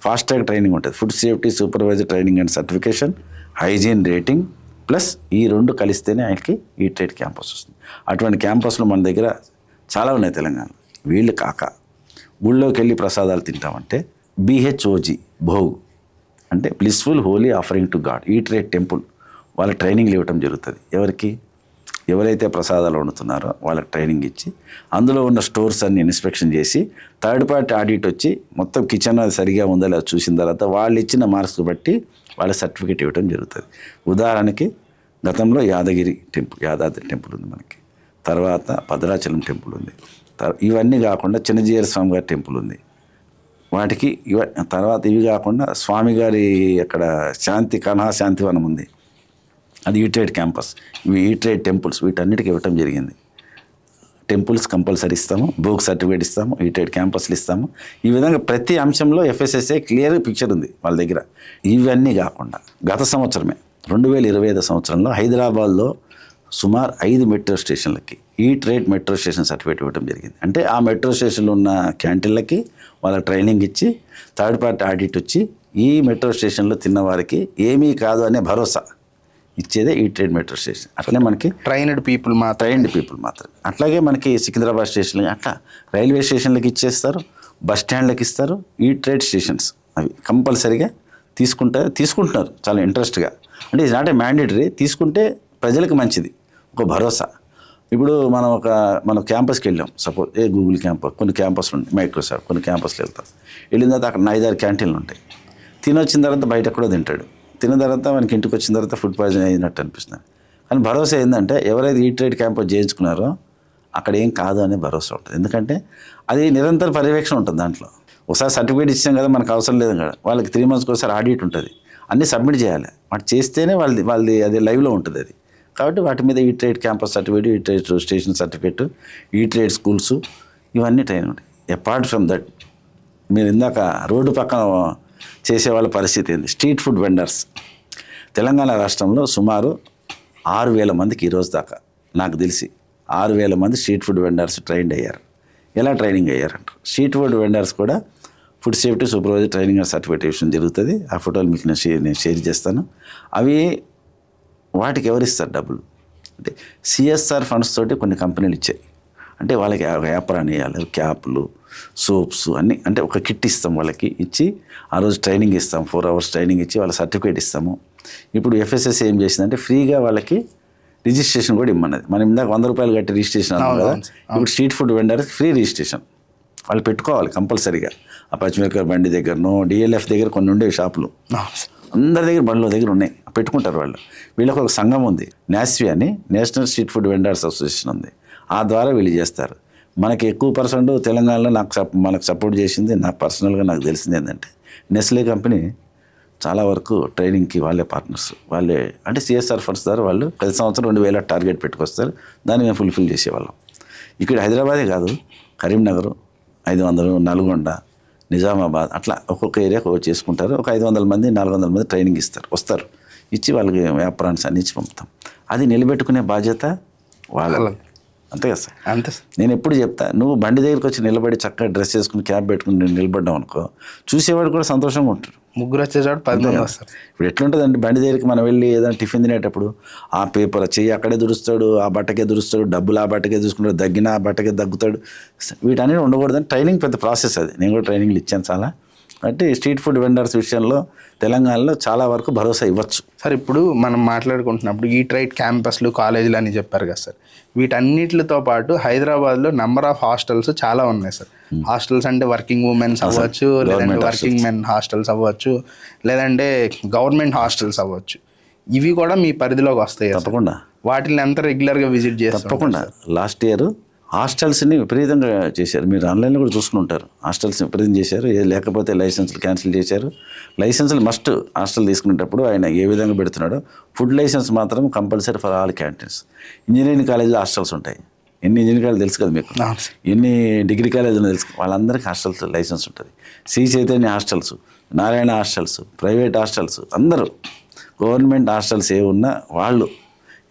ఫాస్ట్ ట్రాక్ ట్రైనింగ్ ఉంటుంది, food safety supervisor training and certification, hygiene rating plus ఈ 2 కలిస్తేనే ఆయనకి ఈట్ రైట్ క్యాంపస్ వస్తుంది. అటువంటి క్యాంపస్లు మన దగ్గర చాలా ఉన్నాయి తెలంగాణలో. వీళ్ళు కాక ఊళ్ళోకి వెళ్ళి ప్రసాదాలు తింటామంటే BHOG భోగ్ అంటే blissful holy offering to god eat right temple వాళ్ళ ట్రైనింగ్లు ఇవ్వటం జరుగుతుంది. ఎవరైతే ప్రసాదాలు వండుతున్నారో వాళ్ళకి ట్రైనింగ్ ఇచ్చి అందులో ఉన్న స్టోర్స్ అన్ని ఇన్స్పెక్షన్ చేసి థర్డ్ పార్టీ ఆడిట్ వచ్చి మొత్తం కిచెన్ అది సరిగా ఉందా లేదా చూసిన తర్వాత వాళ్ళు ఇచ్చిన మార్క్స్ బట్టి వాళ్ళ సర్టిఫికేట్ ఇవ్వడం జరుగుతుంది. ఉదాహరణకి గతంలో యాదాద్రి టెంపుల్ ఉంది మనకి, తర్వాత భద్రాచలం టెంపుల్ ఉంది, ఇవన్నీ కాకుండా చిన్నజీయర్ స్వామి గారి టెంపుల్ ఉంది. వాటికి తర్వాత ఇవి కాకుండా స్వామి గారి అక్కడ కన్హా శాంతివనం ఉంది, అది ఈట్ రైట్ క్యాంపస్. ఇవి ఈట్ రైట్ టెంపుల్స్, వీటన్నిటికీ ఇవ్వటం జరిగింది. టెంపుల్స్ కంపల్సరీ ఇస్తాము, భోగ్ సర్టిఫికేట్ ఇస్తాము, ఈట్ రైట్ క్యాంపస్లు ఇస్తాము. ఈ విధంగా ప్రతి అంశంలో FSSAI క్లియర్ పిక్చర్ ఉంది వాళ్ళ దగ్గర. ఇవన్నీ కాకుండా గత సంవత్సరమే 2025 సంవత్సరంలో హైదరాబాద్లో సుమారు 5 మెట్రో స్టేషన్లకి eat right metro station certificate ఇవ్వడం జరిగింది. అంటే ఆ మెట్రో స్టేషన్లో ఉన్న క్యాంటీన్లకి వాళ్ళకి ట్రైనింగ్ ఇచ్చి థర్డ్ పార్టీ ఆడిట్ వచ్చి ఈ మెట్రో స్టేషన్లో తిన్నవారికి ఏమీ కాదు అనే భరోసా ఇచ్చేదే ఈట్ రైట్ మెట్రో స్టేషన్. అట్లనే మనకి ట్రైన్డ్ పీపుల్ మాత్రమే. అట్లాగే మనకి సికింద్రాబాద్ స్టేషన్లకి, అట్లా రైల్వే స్టేషన్లకి ఇచ్చేస్తారు, బస్ స్టాండ్లకి ఇస్తారు. ఈట్ రైట్ స్టేషన్స్ అవి కంపల్సరీగా తీసుకుంటున్నారు చాలా ఇంట్రెస్ట్గా. అంటే ఇది నాట్ ఏ మ్యాండేటరీ, తీసుకుంటే ప్రజలకు మంచిది, ఒక భరోసా. ఇప్పుడు మనం క్యాంపస్కి వెళ్ళాం, సపోజ్ గూగుల్ క్యాంపస్, కొన్ని క్యాంపస్లు ఉంటాయి, మైక్రోసాఫ్ట్ కొన్ని క్యాంపస్లు వెళ్తాం. వెళ్ళిన తర్వాత అక్కడ 5-6 క్యాంటీన్లు ఉంటాయి. తినొచ్చిన తర్వాత బయట కూడా తింటాడు. తిన్న తర్వాత మనకి ఇంటికి వచ్చిన తర్వాత ఫుడ్ పాయిజన్ అయినట్టు అనిపిస్తుంది. కానీ భరోసా ఏంటంటే ఎవరైతే ఈట్ రైట్ క్యాంపస్ చేయించుకున్నారో అక్కడ ఏం కాదు అనే భరోసా ఉంటుంది. ఎందుకంటే అది నిరంతర పర్యవేక్షణ ఉంటుంది. దాంట్లో ఒకసారి సర్టిఫికేట్ ఇచ్చాం కదా, మనకు అవసరం లేదు కదా, వాళ్ళకి 3 monthsకి ఒకసారి ఆడిట్ ఉంటుంది, అన్నీ సబ్మిట్ చేయాలి. వాటి చేస్తేనే వాళ్ళది అది లైవ్లో ఉంటుంది అది. కాబట్టి వాటి మీద eat right campus certificate, eat right station certificate, eat right schools, ఇవన్నీ ట్రైన్ ఉంటాయి. అపార్ట్ ఫ్రమ్ దట్ మీరు ఇందాక రోడ్డు పక్కన చేసే వాళ్ళ పరిస్థితి ఏంది, స్ట్రీట్ ఫుడ్ వెండర్స్. తెలంగాణ రాష్ట్రంలో సుమారు 6,000 మందికి ఈరోజు దాకా నాకు తెలిసి 6,000 మంది స్ట్రీట్ ఫుడ్ వెండర్స్ ట్రైన్డ్ అయ్యారు. ఎలా ట్రైనింగ్ అయ్యారంటారు? స్ట్రీట్ ఫుడ్ వెండర్స్ కూడా food safety supervisor training and certification జరుగుతుంది. ఆ ఫోటోలు మీకు నేను షేర్ చేస్తాను. అవి వాటికి ఎవరిస్తారు డబ్బులు అంటే CSR ఫండ్స్ తోటి కొన్ని కంపెనీలు ఇచ్చాయి. అంటే వాళ్ళకి వ్యాపారాన్ని వేయాలి, క్యాప్లు, సోప్స్ అన్నీ, అంటే ఒక కిట్ ఇస్తాం వాళ్ళకి, ఇచ్చి ఆ రోజు ట్రైనింగ్ ఇస్తాం, 4 hours ట్రైనింగ్ ఇచ్చి వాళ్ళ సర్టిఫికేట్ ఇస్తాము. ఇప్పుడు FSSAI ఏం చేసిందంటే ఫ్రీగా వాళ్ళకి రిజిస్ట్రేషన్ కూడా ఇమ్మన్నది. మనం ఇందాక 100 రూపాయలు కట్టి రిజిస్ట్రేషన్ అన్నాం కదా, ఇప్పుడు స్ట్రీట్ ఫుడ్ వెండర్కి ఫ్రీ రిజిస్ట్రేషన్ వాళ్ళు పెట్టుకోవాలి కంపల్సరీగా. ఆ పచ్చిమిరపకాయ బండి దగ్గరనో DLF దగ్గర కొన్ని ఉండేవి షాపులు, అందరి దగ్గర బండ్ల దగ్గర ఉన్నాయి, పెట్టుకుంటారు వాళ్ళు. వీళ్ళకి ఒక సంఘం ఉంది, NASFI అని, national street food vendors association ఉంది. ఆ ద్వారా వీళ్ళు చేస్తారు. మనకి ఎక్కువ పర్సెంట్ తెలంగాణలో మనకు సపోర్ట్ చేసింది, నాకు పర్సనల్గా నాకు తెలిసింది ఏంటంటే నెస్లే కంపెనీ చాలా వరకు ట్రైనింగ్కి వాళ్ళే పార్ట్నర్స్, వాళ్ళే అంటే CSR ఫండ్స్ ద్వారా వాళ్ళు ప్రతి సంవత్సరం 2,000 టార్గెట్ పెట్టుకొస్తారు. దాన్ని మేము ఫుల్ఫిల్ చేసేవాళ్ళం. ఇక్కడ హైదరాబాదే కాదు, కరీంనగర్ 500, నల్గొండ, నిజామాబాద్, అట్లా ఒక్కొక్క ఏరియాకి చేసుకుంటారు. ఒక 500 మంది 400 మంది ట్రైనింగ్ వస్తారు. ఇచ్చి వాళ్ళకి వ్యాపారాన్ని అన్ని ఇచ్చి పంపుతాం. అది నిలబెట్టుకునే బాధ్యత వాళ్ళ. అంతే కదా సార్? అంతే. నేను ఎప్పుడు చెప్తా, నువ్వు బండి దగ్గరికి వచ్చి నిలబడి చక్కగా డ్రెస్ వేసుకుని క్యాప్ పెట్టుకుని నేను నిలబడ్డావు అనుకో, చూసేవాడు కూడా సంతోషంగా ఉంటాడు. 3 వచ్చేసాడు 10 మంది వస్తారు. ఇప్పుడు ఎట్లుంటుందండి, బండి దగ్గరికి మనం వెళ్ళి ఏదైనా టిఫిన్ తినేటప్పుడు ఆ పేపర్ చెయ్యి అక్కడే దురుస్తాడు, ఆ బట్టకే దురుస్తాడు, డబ్బులు ఆ బట్టకే చూసుకుంటాడు, దగ్గిన ఆ బట్టకే దగ్గుతాడు. వీటన్నీ ఉండకూడదని ట్రైనింగ్ పెద్ద ప్రాసెస్ అది. నేను కూడా ట్రైనింగ్లు ఇచ్చాను చాలా. అంటే స్ట్రీట్ ఫుడ్ వెండర్స్ విషయంలో తెలంగాణలో చాలా వరకు భరోసా ఇవ్వచ్చు. సార్, ఇప్పుడు మనం మాట్లాడుకుంటున్నప్పుడు ఈట్ రైట్ క్యాంపస్లు, కాలేజీలు అని చెప్పారు కదా సార్, వీటన్నిటితో పాటు హైదరాబాద్లో నెంబర్ ఆఫ్ హాస్టల్స్ చాలా ఉన్నాయి సార్. హాస్టల్స్ అంటే వర్కింగ్ ఉమెన్స్ అవ్వచ్చు, లేదంటే వర్కింగ్ మెన్ హాస్టల్స్ అవ్వచ్చు, లేదంటే గవర్నమెంట్ హాస్టల్స్ అవ్వచ్చు. ఇవి కూడా మీ పరిధిలోకి వస్తాయి? తప్పకుండా. వాటిని ఎంత రెగ్యులర్గా విజిట్ చేస్తారు? తప్పకుండా. లాస్ట్ ఇయర్ హాస్టల్స్ని విపరీతంగా చేశారు. మీరు ఆన్లైన్లో కూడా చూసుకుని ఉంటారు. హాస్టల్స్ని విపరీతం చేశారు. లేకపోతే లైసెన్సులు క్యాన్సిల్ చేశారు. లైసెన్సులు మస్ట్ హాస్టల్ తీసుకునేటప్పుడు ఆయన ఏ విధంగా పెడుతున్నాడో ఫుడ్ లైసెన్స్ మాత్రం compulsory for all canteens. Engineering కాలేజీలో హాస్టల్స్ ఉంటాయి. ఎన్ని ఇంజనీరింగ్ కాలేజీలు తెలుసు కదా మీకు, ఎన్ని డిగ్రీ కాలేజీలు తెలుసు, వాళ్ళందరికీ హాస్టల్స్ లైసెన్స్ ఉంటుంది. Sri Chaitanya hostels, Narayana hostels, private hostels, అందరూ గవర్నమెంట్ హాస్టల్స్ ఏ ఉన్నా వాళ్ళు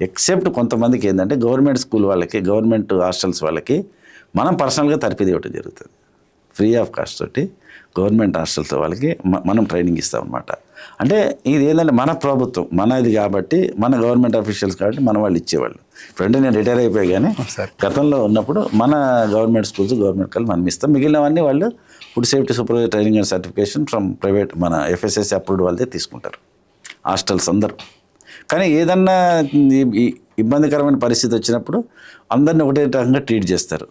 ఎక్సెప్ట్ కొంతమందికి ఏంటంటే గవర్నమెంట్ స్కూల్ వాళ్ళకి, గవర్నమెంట్ హాస్టల్స్ వాళ్ళకి మనం పర్సనల్గా తరఫీదు ఇవ్వడం జరుగుతుంది. ఫ్రీ ఆఫ్ కాస్ట్ తోటి గవర్నమెంట్ హాస్టల్స్ వాళ్ళకి మనం ట్రైనింగ్ ఇస్తాం అనమాట. అంటే ఇది ఏంటంటే మన ప్రభుత్వం మనది కాబట్టి, మన గవర్నమెంట్ అఫీషియల్స్ కాబట్టి మన వాళ్ళు ఇచ్చేవాళ్ళు. ఇప్పుడంటే నేను రిటైర్ అయిపోయి కానీ గతంలో ఉన్నప్పుడు మన గవర్నమెంట్ స్కూల్స్, గవర్నమెంట్ కాలేజ్ మనం ఇస్తాం. మిగిలినవన్నీ వాళ్ళు food safety supervisor training and certification from private మన FSSAI అప్రూవ్డ్ వాళ్ళదే తీసుకుంటారు హాస్టల్స్ అందరూ. కానీ ఏదన్నా ఇబ్బందికరమైన పరిస్థితి వచ్చినప్పుడు అందరిని ఒకటే రకంగా ట్రీట్ చేస్తారు.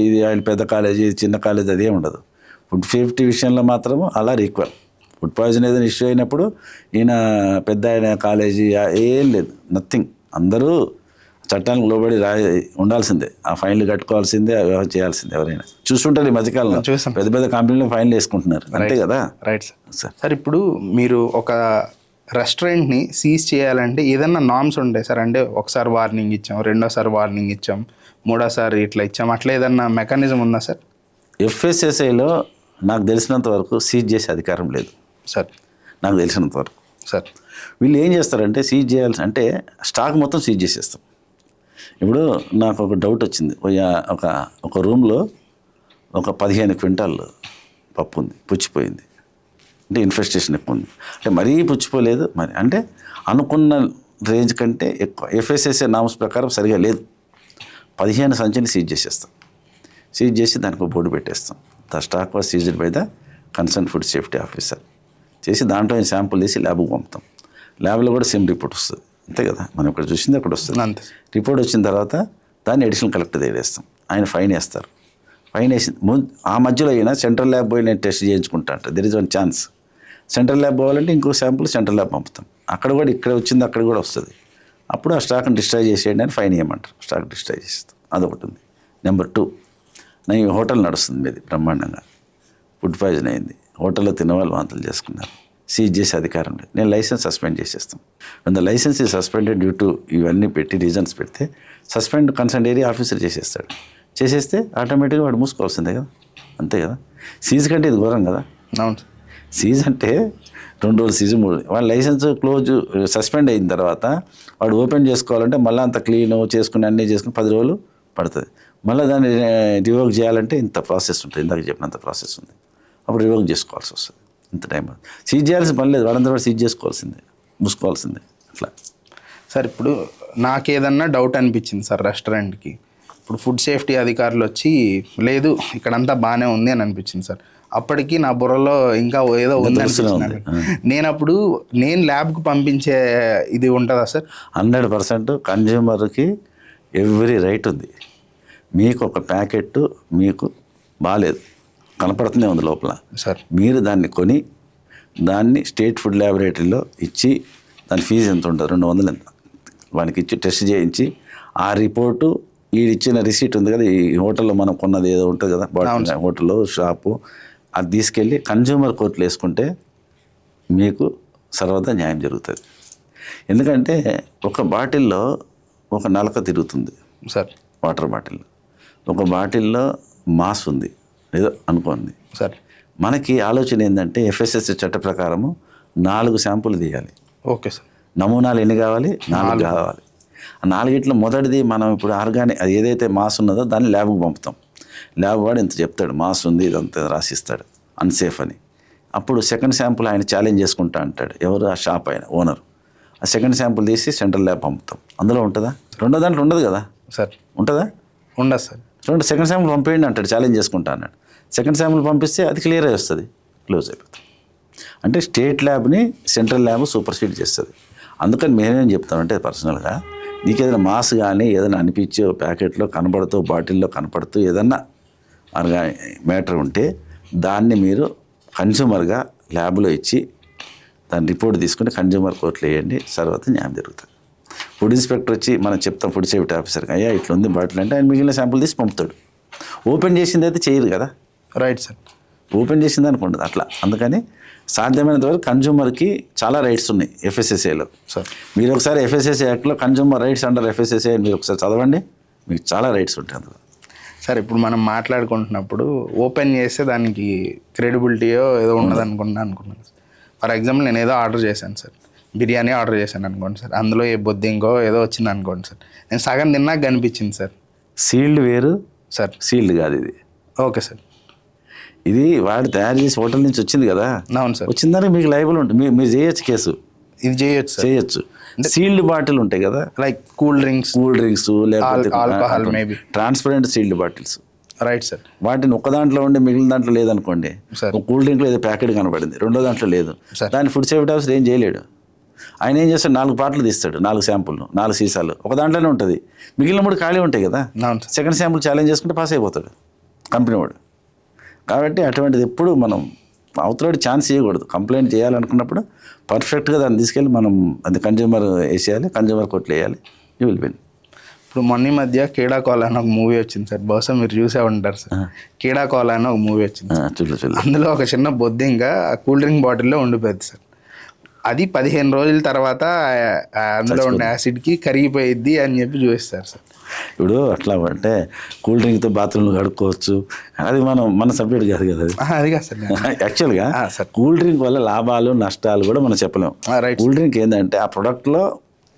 ఇది ఆయన పెద్ద కాలేజీ, చిన్న కాలేజీ అదే ఉండదు. ఫుడ్ సేఫ్టీ విషయంలో మాత్రము అలా ఈక్వల్. ఫుడ్ పాయిజన్ ఏదైనా ఇష్యూ అయినప్పుడు ఈయన పెద్ద ఆయన కాలేజీ ఏం లేదు, నథింగ్. అందరూ చట్టానికి లోబడి ఉండాల్సిందే. ఆ ఫైన్లు కట్టుకోవాల్సిందే, వ్యవహారం చేయాల్సిందే. ఎవరైనా చూస్తుంటారు ఈ మధ్యకాలంలో పెద్ద పెద్ద కంపెనీలు ఫైన్లు వేసుకుంటున్నారు, అంతే కదా. Right sir. సార్ ఇప్పుడు మీరు ఒక రెస్టారెంట్ని సీజ్ చేయాలంటే ఏదన్నా నామ్స్ ఉంటాయి సార్? అంటే ఒకసారి వార్నింగ్ ఇచ్చాం, రెండోసారి వార్నింగ్ ఇచ్చాం, మూడోసారి ఇట్లా ఇచ్చాం, అట్లా ఏదన్నా మెకానిజం ఉందా సార్? FSSAIలో నాకు తెలిసినంత వరకు సీజ్ చేసే అధికారం లేదు సార్. నాకు తెలిసినంత వరకు సార్ వీళ్ళు ఏం చేస్తారంటే సీజ్ చేయాల్సి అంటే స్టాక్ మొత్తం సీజ్ చేసేస్తాం. ఇప్పుడు నాకు ఒక డౌట్ వచ్చింది. ఒక రూమ్లో ఒక 15 క్వింటాల్ పప్పు ఉంది, పుచ్చిపోయింది. అంటే ఇన్ఫెస్టేషన్ ఎక్కువ ఉంది. అంటే మరీ పుచ్చిపోలేదు, మరి అంటే అనుకున్న రేంజ్ కంటే ఎక్కువ. FSSAI నామ్స్ ప్రకారం సరిగా లేదు. 15 సంచిని సీజ్ చేసేస్తాం. సీజ్ చేసి దానికి ఒక బోర్డు పెట్టేస్తాం. The stock was seized by the concern food safety officer చేసి దాంట్లో శాంపుల్ తీసి ల్యాబ్కి పంపుతాం. ల్యాబ్లో కూడా సేమ్ రిపోర్ట్ వస్తుంది, అంతే కదా. మనం ఇక్కడ చూసింది అక్కడ వస్తుంది. అంతే. రిపోర్ట్ వచ్చిన తర్వాత దాన్ని అడిషనల్ కలెక్టర్ దగ్గర వేస్తాం. ఆయన ఫైన్ వేస్తారు. ఫైన్ వేసి ఆ మధ్యలో అయినా సెంట్రల్ ల్యాబ్ పోయి నేను టెస్ట్ చేయించుకుంటా అంటే there is one chance. Central lab పోవాలంటే ఇంకో శాంపుల్ సెంట్రల్ ల్యాబ్ పంపుతాం. అక్కడ కూడా ఇక్కడ వచ్చింది అక్కడ కూడా వస్తుంది. అప్పుడు ఆ స్టాక్ని డిస్ట్రాయ్ చేసేయండి అని ఫైన్ ఇవ్వమంటారు. స్టాక్ డిస్ట్రాయ్ చేసేస్తాం. అదొకటి ఉంది. నెంబర్ 2, నా హోటల్ నడుస్తుంది మీది బ్రహ్మాండంగా. ఫుడ్ పాయిజన్ అయింది, హోటల్లో తినవాళ్ళు వాంతులు చేసుకున్నారు. సీజ్ చేసే అధికారం లేదు. నేను లైసెన్స్ సస్పెండ్ చేసేస్తాం. ద లైసెన్స్ ఈ సస్పెండెడ్ డ్యూ టు ఇవన్నీ పెట్టి రీజన్స్ పెడితే సస్పెండ్ కన్సర్న్ ఏరియా ఆఫీసర్ చేసేస్తాడు. చేసేస్తే ఆటోమేటిక్గా వాడు మూసుకోవాల్సిందే కదా, అంతే కదా. సీజ్ కంటే ఇది ఘోరం కదా. అవును. సీజ్ అంటే 2 రోజులు సీజు, 3 వాడు లైసెన్స్ క్లోజ్ సస్పెండ్ అయిన తర్వాత వాడు ఓపెన్ చేసుకోవాలంటే మళ్ళీ అంత క్లీన్ చేసుకుని అన్నీ చేసుకుని 10 రోజులు పడుతుంది. మళ్ళీ దాన్ని రివోక్ చేయాలంటే ఇంత ప్రాసెస్ ఉంటుంది. ఇందాక చెప్పినంత ప్రాసెస్ ఉంది. అప్పుడు రివోక్ చేసుకోవాల్సి వస్తుంది. ఇంత టైం సీజ్ చేయాల్సిన పని లేదు. వాడంతా కూడా సీజ్ చేసుకోవాల్సిందే, మూసుకోవాల్సిందే. అట్లా సార్ ఇప్పుడు నాకేదన్నా డౌట్ అనిపించింది సార్ రెస్టారెంట్కి. ఇప్పుడు ఫుడ్ సేఫ్టీ అధికారులు వచ్చి లేదు ఇక్కడంతా బాగానే ఉంది అని అనిపించింది సార్. అప్పటికి నా బుర్రలో ఇంకా ఏదో ఉంది అనిపిస్తుంది. నేను ల్యాబ్కి పంపించే ఇది ఉంటుందా సార్? 100% కన్జ్యూమర్కి ఎవ్రీ రైట్ ఉంది. మీకు ఒక ప్యాకెట్ మీకు బాగాలేదు, కనపడుతూనే ఉంది లోపల సార్. మీరు దాన్ని కొని దాన్ని స్టేట్ ఫుడ్ ల్యాబొరేటరీలో ఇచ్చి దాని ఫీజు ఎంత ఉంటుంది, 200 ఎంత, వానికి ఇచ్చి టెస్ట్ చేయించి ఆ రిపోర్టు ఇచ్చిన రిసీట్ ఉంది కదా, ఈ హోటల్లో మనం కొన్నది ఏదో ఉంటుంది కదా, హోటల్లో షాపు, అది తీసుకెళ్ళి కన్జ్యూమర్ కోర్టులో వేసుకుంటే మీకు సర్వదా న్యాయం జరుగుతుంది. ఎందుకంటే ఒక బాటిల్లో ఒక నలక తిరుగుతుంది సార్, వాటర్ బాటిల్లో. ఒక బాటిల్లో మాస్ ఉంది ఏదో అనుకోండి సార్. మనకి ఆలోచన ఏంటంటే FSSAI చట్ట ప్రకారము 4 శాంపుల్ తీయాలి. Okay sir. నమూనాలు ఎన్ని కావాలి? 4 కావాలి. ఆ 4 మొదటిది మనం ఇప్పుడు ఆర్గానిక్ అది ఏదైతే మాస్ ఉన్నదో దాన్ని ల్యాబ్కి పంపుతాం. ల్యాబ్ వాడు ఇంత చెప్తాడు, మాస్ ఉంది ఇదంతా రాసిస్తాడు అన్సేఫ్ అని. అప్పుడు సెకండ్ శాంపుల్ ఆయన ఛాలెంజ్ చేసుకుంటా అంటాడు. ఎవరు? ఆ షాప్ ఆయన ఓనర్. ఆ సెకండ్ శాంపుల్ తీసి సెంట్రల్ ల్యాబ్ పంపుతాం. అందులో ఉంటుందా? రెండో దాంట్లో ఉండదు కదా సార్. ఉంటుందా? ఉండదు సార్. సెకండ్ శాంపుల్ పంపేయండి అంటాడు, ఛాలెంజ్ చేసుకుంటా అన్నాడు. సెకండ్ శాంపుల్ పంపిస్తే అది క్లియర్ అయి వస్తుంది, క్లోజ్ అయిపోతుంది. అంటే స్టేట్ ల్యాబ్ని సెంట్రల్ ల్యాబ్ సూపర్సీడ్ చేస్తుంది. అందుకని మేమేం చెప్తామంటే పర్సనల్గా నీకు ఏదైనా మాస్ కానీ ఏదైనా అనిపించి ప్యాకెట్లో కనపడుతూ బాటిల్లో కనపడుతూ ఏదన్నా మ్యాటర్ ఉంటే దాన్ని మీరు కన్జ్యూమర్గా ల్యాబ్లో ఇచ్చి దాని రిపోర్ట్ తీసుకుని కన్జ్యూమర్ కోర్టులో వేయండి, తర్వాత న్యాయం జరుగుతుంది. ఫుడ్ ఇన్స్పెక్టర్ వచ్చి మనం చెప్తాం ఫుడ్ సేఫ్టీ ఆఫీసర్కి, అయ్యా ఇట్లా ఉంది బాటిల్ అంటే ఆయన మిగిలిన శాంపుల్ తీసి పంపుతాడు. ఓపెన్ చేసింది అయితే చేయరు కదా, రైట్ సార్. ఓపెన్ చేసింది అనుకుంటుంది అట్లా. అందుకని సాధ్యమైనంత వరకు కన్జ్యూమర్కి చాలా రైట్స్ ఉన్నాయి ఎఫ్ఎస్ఎస్ఏలో. సార్ మీరు ఒకసారి ఎఫ్ఎస్ఎస్ఏ యాక్ట్లో కన్జ్యూమర్ రైట్స్ అండర్ ఎఫ్ఎస్ఎస్ఏ మీరు ఒకసారి చదవండి, మీకు చాలా రైట్స్ ఉంటాయి అందులో. సార్ ఇప్పుడు మనం మాట్లాడుకుంటున్నప్పుడు ఓపెన్ చేస్తే దానికి క్రెడిబిలిటీయో ఏదో ఉండదు అనుకున్నాను. ఫర్ ఎగ్జాంపుల్ నేను ఏదో ఆర్డర్ చేశాను సార్, బిర్యానీ ఆర్డర్ చేశాను అనుకోండి సార్, అందులో ఏ బొద్దింకో ఏదో వచ్చింది అనుకోండి సార్, నేను సగం తిన్నాక కనిపించింది సార్. సీల్డ్ వేరు సార్, సీల్డ్ కాదు ఇది. Okay sir. ఇది వాడు తయారు చేసి హోటల్ నుంచి వచ్చింది కదా, అవును సార్. వచ్చిందానికి మీకు లైబుల్ ఉంటుంది, మీరు చేయొచ్చు కేసు, ఇది చేయొచ్చు సార్. చేయొచ్చు. సీల్డ్ బాటిల్ ఉంటాయి కదా, లైక్ కూల్ డ్రింక్స్ లేకపోతే alcohol maybe transparent sealed bottles, right sir. వాటిని ఒక్క దాంట్లో ఉండి మిగిలిన దాంట్లో లేదనుకోండి, సార్. ఒక కూల్ డ్రింక్లో ఏదో ప్యాకెట్ కనబడింది, రెండో దాంట్లో లేదు, సార్. దాన్ని ఫుడ్ సేఫ్టీ ఆఫీసర్ ఏం చేయలేడు. ఆయన ఏం చేస్తాడు, 4 పాటలు తీస్తాడు, 4 శాంపుల్, 4 సీసాలు ఒక దాంట్లోనే ఉంటుంది, మిగిలిన 3 ఖాళీ ఉంటాయి కదా, అవును సార్. సెకండ్ శాంపుల్ ఛాలెంజ్ చేసుకుంటే పాస్ అయిపోతాడు కంపెనీ వాడు. కాబట్టి అటువంటిది ఎప్పుడు మనం అవతలకి ఛాన్స్ ఇవ్వకూడదు. కంప్లైంట్ చేయాలనుకున్నప్పుడు పర్ఫెక్ట్గా దాన్ని తీసుకెళ్ళి మనం అది కన్జ్యూమర్ వేసేయాలి, కన్జ్యూమర్ కోర్టులో వేయాలి, యూ విల్ విన్. ఇప్పుడు మొన్న మధ్య కీడాకోల అని ఒక మూవీ వచ్చింది సార్, బహుశా మీరు చూసే ఉంటారు సార్. కీడాకోల అని ఒక మూవీ వచ్చింది, చూడు. అందులో ఒక చిన్న బొద్దింక కూల్ డ్రింక్ బాటిల్లో ఉండిపోయింది సార్. అది 15 రోజుల తర్వాత అందులో ఉన్న యాసిడ్కి కరిగిపోయిద్ది అని చెప్పి చూపిస్తారు సార్. ఇప్పుడు అట్లా అంటే కూల్ డ్రింక్తో బాత్రూమ్లు కడుక్కోవచ్చు, అది మన సబ్జెక్ట్ కాదు కదా అది. అది కాదు సార్. యాక్చువల్గా సార్ కూల్ డ్రింక్ వల్ల లాభాలు నష్టాలు కూడా మనం చెప్పలేము. రైట్. కూల్ డ్రింక్ ఏంటంటే ఆ ప్రొడక్ట్లో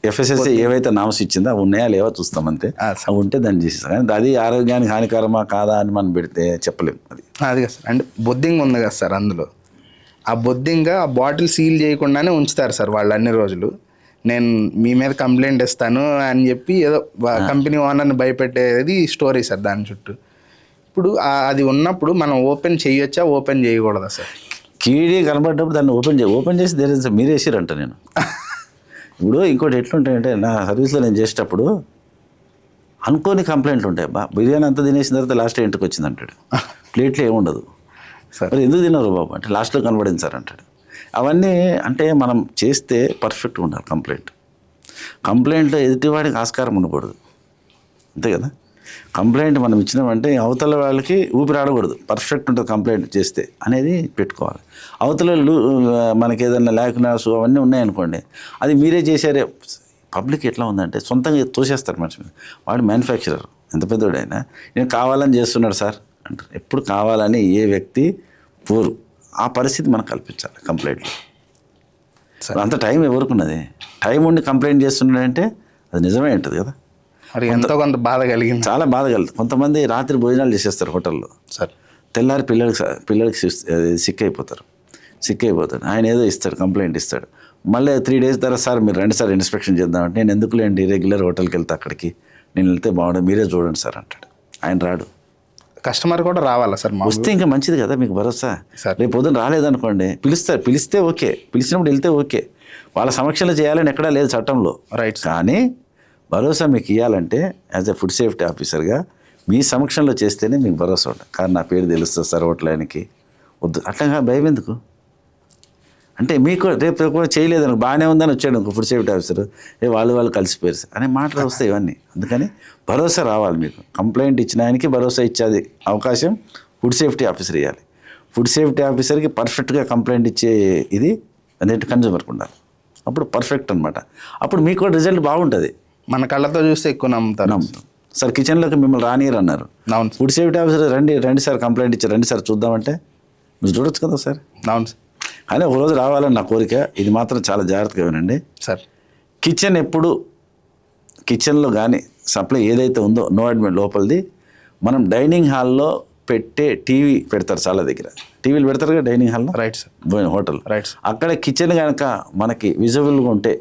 ఎఫ్ఎస్ఎస్ఏ ఏవైతే నామ్స్ ఇచ్చిందో అవి ఉన్నాయా లేవో చూస్తాం అంతే, అవి ఉంటే దాన్ని చేసేస్తాం. కానీ అది ఆరోగ్యానికి హానికరమా కాదా అని మనం పెడితే చెప్పలేము. అది కాదు సార్. అంటే బొద్దింక ఉంది కదా సార్, అందులో ఆ బొద్దింక ఆ బాటిల్ సీల్ చేయకుండానే ఉంచుతారు సార్ వాళ్ళు అన్ని రోజులు. నేను మీ మీద కంప్లైంట్ ఇస్తాను అని చెప్పి ఏదో కంపెనీ ఓనర్ని భయపెట్టేది స్టోరీ సార్ దాని చుట్టూ. ఇప్పుడు అది ఉన్నప్పుడు మనం ఓపెన్ చేయొచ్చా, ఓపెన్ చేయకూడదా సార్? కీడీ కనబడ్డప్పుడు దాన్ని ఓపెన్ చేసి దేని మీరే వేసిరంట. నేను ఇప్పుడు ఇంకోటి ఎట్లుంటాయంటే నా సర్వీస్లో నేను చేసేటప్పుడు అనుకోని కంప్లైంట్లు ఉంటాయి. బిర్యానీ అంతా తినేసిన తర్వాత లాస్ట్ ఇంటికి వచ్చింది అంటాడు, ప్లేట్లో ఏముండదు సార్. మరి ఎందుకు తిన్నారు బాబు అంటే లాస్ట్లో కనబడింది సార్ అంటాడు. అవన్నీ అంటే మనం చేస్తే పర్ఫెక్ట్గా ఉండాలి. కంప్లైంట్లో ఎదుటివాడికి ఆస్కారం ఉండకూడదు, అంతే కదా. కంప్లైంట్ మనం ఇచ్చినామంటే అవతల వాళ్ళకి ఊపిరి ఆడకూడదు, పర్ఫెక్ట్ ఉంటుంది కంప్లైంట్ చేస్తే అనేది పెట్టుకోవాలి. అవతల మనకి ఏదైనా లేకునాస్ అవన్నీ ఉన్నాయనుకోండి, అది మీరే చేశారే. పబ్లిక్ ఎట్లా ఉందంటే సొంతంగా తోసేస్తారు మనిషి మీద. వాడు మ్యానుఫ్యాక్చరర్ ఎంత పెద్దోడైనా నేను కావాలని చేస్తున్నాడు సార్ అంటారు. ఎప్పుడు కావాలని ఏ వ్యక్తి పోరు, ఆ పరిస్థితి మనకు కల్పించాలి కంప్లైంట్లో. అంత టైం ఎవరుకున్నది, టైం ఉండి కంప్లైంట్ చేస్తున్నాడంటే అది నిజమే ఉంటుంది కదా. మరి ఎంతో కొంత బాధ కలిగింది, చాలా బాధ కలుగుతుంది. కొంతమంది రాత్రి భోజనాలు చేసేస్తారు హోటల్లో సార్, తెల్లారి పిల్లలకి సిక్ అయిపోతారు. ఆయన ఏదో ఇస్తాడు, కంప్లైంట్ ఇస్తాడు. మళ్ళీ 3 days తర్వాత సార్ మీరు రండి సార్ ఇన్స్పెక్షన్ చేద్దామంటే నేను ఎందుకులేండి రెగ్యులర్ హోటల్కి వెళ్తే అక్కడికి నేను వెళ్తే బాగుండదు, మీరే చూడండి సార్ అంటాడు. ఆయన రాడు. కస్టమర్ కూడా రావాలా సార్? వస్తే ఇంకా మంచిది కదా, మీకు భరోసా. సార్ రేపు పొద్దున రాలేదనుకోండి, పిలిస్తే ఓకే, పిలిచినప్పుడు వెళ్తే ఓకే, వాళ్ళ సమక్షంలో చేయాలని ఎక్కడా లేదు చట్టంలో. రైట్. కానీ భరోసా మీకు ఇవ్వాలంటే యాజ్ ఎ ఫుడ్ సేఫ్టీ ఆఫీసర్గా మీ సమక్షంలో చేస్తేనే మీకు భరోసా ఉంటుంది. కానీ నా పేరు తెలుస్తుంది సార్ హోటల్కి వద్దు, అట్లా భయం ఎందుకు అంటే మీకు రేపు కూడా చేయలేదని బాగానే ఉందని వచ్చాడు ఇంకో ఫుడ్ సేఫ్టీ ఆఫీసర్, వాళ్ళు కలిసిపోయారు అనే మాటలు వస్తాయి ఇవన్నీ. అందుకని భరోసా రావాలి మీకు. కంప్లైంట్ ఇచ్చిన ఆయనకి భరోసా ఇచ్చేది అవకాశం ఫుడ్ సేఫ్టీ ఆఫీసర్ ఇవ్వాలి. ఫుడ్ సేఫ్టీ ఆఫీసర్కి పర్ఫెక్ట్గా కంప్లైంట్ ఇచ్చే ఇది అదేంటి కన్జ్యూమర్కి ఉండాలి. అప్పుడు పర్ఫెక్ట్ అనమాట. అప్పుడు మీకు కూడా రిజల్ట్ బాగుంటుంది. మన కళ్ళతో చూస్తే ఎక్కువ నమ్ముతారు. సార్ కిచెన్లోకి మిమ్మల్ని రానియరు అన్నారు, అవును. ఫుడ్ సేఫ్టీ ఆఫీసర్ రండి సార్ కంప్లైంట్ ఇచ్చారు, రండి సార్ చూద్దామంటే మీరు చూడొచ్చు కదా సార్. అవును సార్. కానీ ఒకరోజు రావాలని నా కోరిక. ఇది మాత్రం చాలా జాగ్రత్తగా వినండి సార్. కిచెన్లో కానీ సప్లై ఏదైతే ఉందో నో అడ్మిట్ లోపలిది మనం డైనింగ్ హాల్లో పెట్టే టీవీ పెడతారు, చాలా దగ్గర టీవీలు పెడతారు కదా డైనింగ్ హాల్లో. Right sir. Hotel right. అక్కడ కిచెన్ కనుక మనకి విజిబుల్గా ఉంటే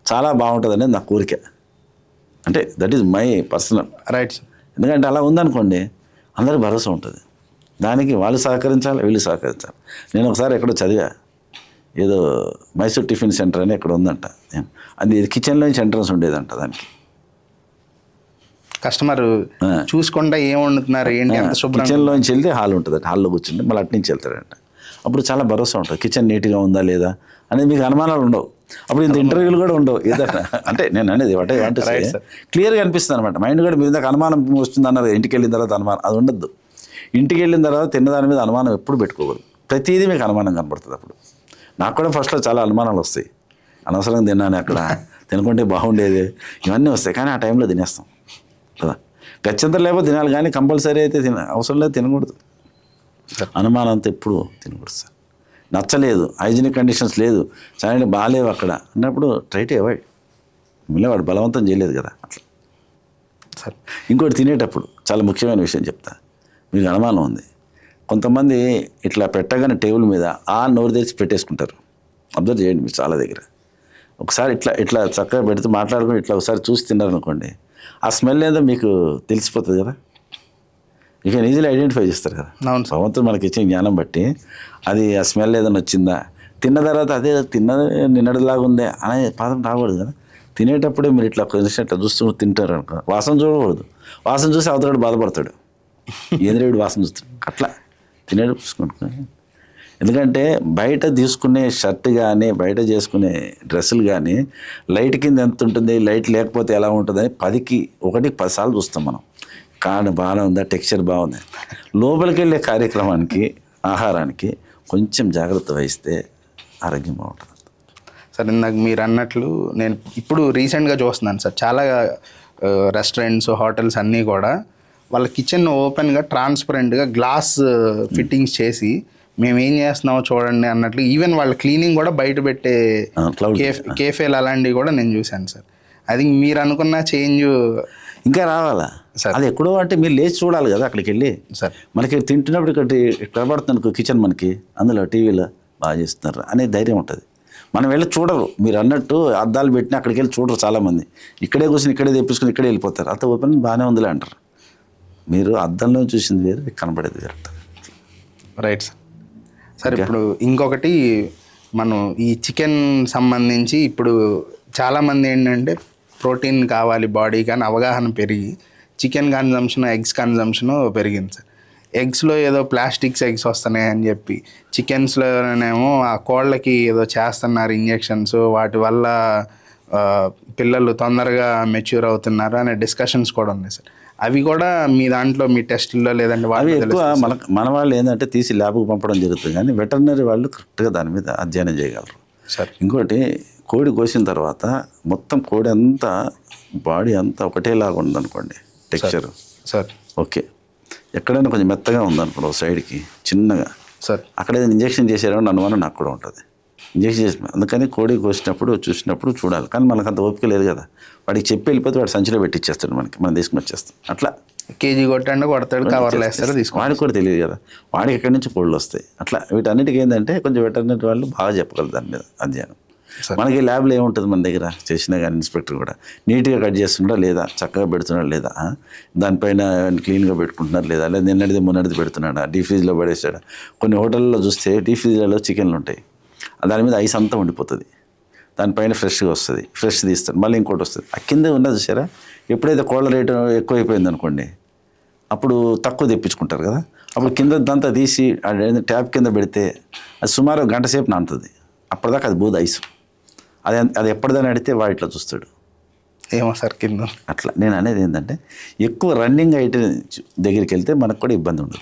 చాలా బాగుంటుంది అనేది నా కోరిక. అంటే that is my personal. Right sir. ఎందుకంటే అలా ఉందనుకోండి అందరికి భరోసా ఉంటుంది. దానికి వాళ్ళు సహకరించాలి, వీళ్ళు సహకరించాలి. నేను ఒకసారి ఎక్కడో చదివా, ఏదో మైసూర్ టిఫిన్ సెంటర్ అని ఎక్కడ ఉందంట, అది కిచెన్లోంచి ఎంట్రన్స్ ఉండేదంట. దానికి కస్టమర్ చూసుకుంటా ఏం వండుతున్నారు ఏంటి అంత శుభ్రం. కిచెన్లోంచి వెళ్తే హాల్ ఉంటుంది, హాల్లో కూర్చుంటే మళ్ళీ అటు నుంచి వెళ్తాడంట. అప్పుడు చాలా భరోసా ఉంటుంది, కిచెన్ నీట్గా ఉందా లేదా అనేది మీకు అనుమానాలు ఉండవు. అప్పుడు ఇంత ఇంటర్వ్యూలు కూడా ఉండవు ఏదైనా అంటే నేను అనేది వాటే అంటే Right, sir. క్లియర్గా అనిపిస్తుంది అనమాట మైండ్ కూడా మీ దాకా అనుమానం వస్తుంది అన్నారు ఇంటికి వెళ్ళిన తర్వాత అనుమానం అది ఉండద్దు. ఇంటికి వెళ్ళిన తర్వాత తిన్నదాని మీద అనుమానం ఎప్పుడు పెట్టుకోకూడదు. ప్రతిదీ మీకు అనుమానం కనపడుతుంది. అప్పుడు నాకు కూడా ఫస్ట్లో చాలా అనుమానాలు వస్తాయి. అనవసరంగా తిన్నాను అక్కడ, తినకుంటే బాగుండేది, ఇవన్నీ వస్తాయి. కానీ ఆ టైంలో తినేస్తాం కదా. గచ్చంతరం లేకపోతే తినాలి, కానీ కంపల్సరీ అయితే అవసరం లేదు తినకూడదు. అనుమానంతో ఎప్పుడు తినకూడదు సార్. నచ్చలేదు, హైజీనిక్ కండిషన్స్ లేదు, చాలా బాగాలేవు అక్కడ అన్నప్పుడు ట్రై టు అవాయిడ్. మిమ్మల్ని వాడు బలవంతం చేయలేదు కదా అట్లా. సార్ ఇంకోటి తినేటప్పుడు చాలా ముఖ్యమైన విషయం చెప్తా. మీకు అనుమానం ఉంది, కొంతమంది ఇట్లా పెట్టగానే టేబుల్ మీద నోరు తెరిచి పెట్టేసుకుంటారు. అబ్జర్వ్ చేయండి మీరు చాలా దగ్గర. ఒకసారి ఇట్లా ఇట్లా చక్కగా పెడుతూ మాట్లాడుకుని ఇట్లా ఒకసారి చూసి తిన్నారనుకోండి, ఆ స్మెల్ ఏదో మీకు తెలిసిపోతుంది కదా. యూ కెన్ ఈజీలీ ఐడెంటిఫై చేస్తారు కదా. అవును సార్. భగవంతుడు మనకి ఇచ్చిన జ్ఞానం బట్టి అది ఆ స్మెల్ ఏదైనా వచ్చిందా, తిన్న తర్వాత అదే తిన్నది నిన్నటిలాగా ఉందే అనే పదం రాకూడదు కదా. తినేటప్పుడే మీరు ఇట్లా కొంచెం ఇట్లా చూస్తూ తింటారు అనుకో, వాసన చూడకూడదు. వాసన చూసి అవతల బాధపడతాడు, ఏంద్రేవుడు వాసన చూస్తాడు. అట్లా తినేటప్పుడు చూసుకుంటా. ఎందుకంటే బయట తీసుకునే షర్ట్ కానీ బయట చేసుకునే డ్రెస్సులు కానీ లైట్ కింద ఎంత ఉంటుంది, లైట్ లేకపోతే ఎలా ఉంటుందని 10కి 10 సార్లు చూస్తాం మనం. కాడ బాగానే ఉందా, టెక్స్చర్ బాగుంది. లోపలికి వెళ్ళే కార్యక్రమానికి ఆహారానికి కొంచెం జాగ్రత్త వహిస్తే ఆరోగ్యం బాగుంటుంది. సార్ ఇందాక మీరు అన్నట్లు నేను ఇప్పుడు రీసెంట్గా చూస్తున్నాను సార్, చాలా రెస్టారెంట్స్ హోటల్స్ అన్నీ కూడా వాళ్ళ కిచెన్ ఓపెన్గా ట్రాన్స్పరెంట్గా గ్లాస్ ఫిట్టింగ్స్ చేసి మేము ఏం చేస్తున్నామో చూడండి అన్నట్లు, ఈవెన్ వాళ్ళ క్లీనింగ్ కూడా బయట పెట్టే క్లౌడ్ కేఫేలు అలాంటివి కూడా నేను చూశాను సార్. అది మీరు అనుకున్న చేంజ్ ఇంకా రావాలా సార్. అది ఎక్కడో అంటే మీరు లేచి చూడాలి కదా అక్కడికి వెళ్ళి. సార్ మనకి తింటున్నప్పుడు ఇక్కడ కనబడుతుంది కిచెన్, మనకి అందులో టీవీలో బాగా చేస్తున్నారు అనే ధైర్యం ఉంటుంది. మనం వెళ్ళి చూడరు. మీరు అన్నట్టు అద్దాలు పెట్టినా అక్కడికి వెళ్ళి చూడరు చాలామంది. ఇక్కడే కూర్చొని ఇక్కడే తెప్పించుకుని ఇక్కడే వెళ్ళిపోతారు. అంత ఓపెన్ బాగానే ఉందిలే అంటారు. మీరు అద్దంలో చూసింది వేరు, కనబడేది వేరు. Right sir. సార్ ఇప్పుడు ఇంకొకటి, మనం ఈ చికెన్ సంబంధించి ఇప్పుడు చాలామంది ఏంటంటే ప్రోటీన్ కావాలి బాడీ కానీ అవగాహన పెరిగి చికెన్ కన్జంప్షన్, ఎగ్స్ కన్జంప్షన్ పెరిగింది సార్. ఎగ్స్లో ఏదో ప్లాస్టిక్స్ ఎగ్స్ వస్తున్నాయి అని చెప్పి, చికెన్స్లోనేమో ఆ కోళ్ళకి ఏదో చేస్తున్నారు ఇంజెక్షన్స్, వాటి వల్ల పిల్లలు తొందరగా మెచ్యూర్ అవుతున్నారు అనే డిస్కషన్స్ కూడా ఉన్నాయి సార్. అవి కూడా మీ దాంట్లో మీ టెస్టుల్లో లేదంటే అవి ఎక్కువ మన వాళ్ళు ఏంటంటే తీసి ల్యాబ్కి పంపడం జరుగుతుంది, కానీ వెటర్నరీ వాళ్ళు కరెక్ట్గా దాని మీద అధ్యయనం చేయగలరు సార్. ఇంకోటి, కోడి కోసిన తర్వాత మొత్తం కోడి అంతా బాడీ అంతా ఒకటేలాగా ఉందనుకోండి టెక్స్చర్ సార్, ఓకే, ఎక్కడైనా కొంచెం మెత్తగా ఉందనుకోండి ఒక సైడ్కి చిన్నగా సార్, అక్కడ ఏదైనా ఇంజెక్షన్ చేసారని అనుమానం నాకు కూడా ఉంటుంది. ఇంజెక్షన్ చేసి అందుకని కోడి కోసినప్పుడు చూసినప్పుడు చూడాలి. కానీ మనకు అంత ఓపిక లేదు కదా. వాడికి చెప్పి వెళ్ళిపోతే వాడు సంచిలో పెట్టిచ్చేస్తాడు, మనం తీసుకుని వచ్చేస్తాం. అట్లా కేజీ కొట్టండి కొడతాడు, కవర్లో వేస్తారు, తీసుకో. వాడికి కూడా తెలియదు కదా, వాడికి ఎక్కడి నుంచి కోళ్ళు వస్తాయి. అట్లా వీటన్నిటికీ ఏంటంటే కొంచెం వెటర్నరీ వాళ్ళు బాగా చెప్పగలరు దాని మీద అధ్యయనం. మనకి ల్యాబ్లో ఏముంటుంది మన దగ్గర చేసినా కానీ ఇన్స్పెక్టర్ కూడా నీట్గా కట్ చేస్తున్నాడా లేదా, చక్కగా పెడుతున్నాడా లేదా, దానిపైన క్లీన్గా పెట్టుకుంటున్నారు లేదా, లేదా నిన్నటిది మొన్నటిది పెడుతున్నాడా, డీప్ ఫ్రిడ్జ్లో పడేసాడా. కొన్ని హోటల్లో చూస్తే డీప్ ఫ్రిడ్జ్లలో చికెన్లు ఉంటాయి, దాని మీద ఐస్ అంతా ఉండిపోతుంది, దానిపైన ఫ్రెష్గా వస్తుంది, ఫ్రెష్ తీస్తారు, మళ్ళీ ఇంకోటి వస్తుంది. ఆ కింద ఉన్నది చూసారా, ఎప్పుడైతే కోళ్ళ రేటు ఎక్కువైపోయింది అనుకోండి అప్పుడు తక్కువ తెప్పించుకుంటారు కదా, అప్పుడు కింద దంతా తీసి ట్యాప్ కింద పెడితే అది సుమారు గంట సేపు నానుతుంది. అప్పటిదాకా అది బోదు ఐసు. అది ఎప్పటిదని అడిగితే వాడు ఇట్లా చూస్తాడు, ఏమో సార్ కింద. అట్లా నేను అనేది ఏంటంటే ఎక్కువ రన్నింగ్ ఐటమ్ దగ్గరికి వెళ్తే మనకు కూడా ఇబ్బంది ఉండదు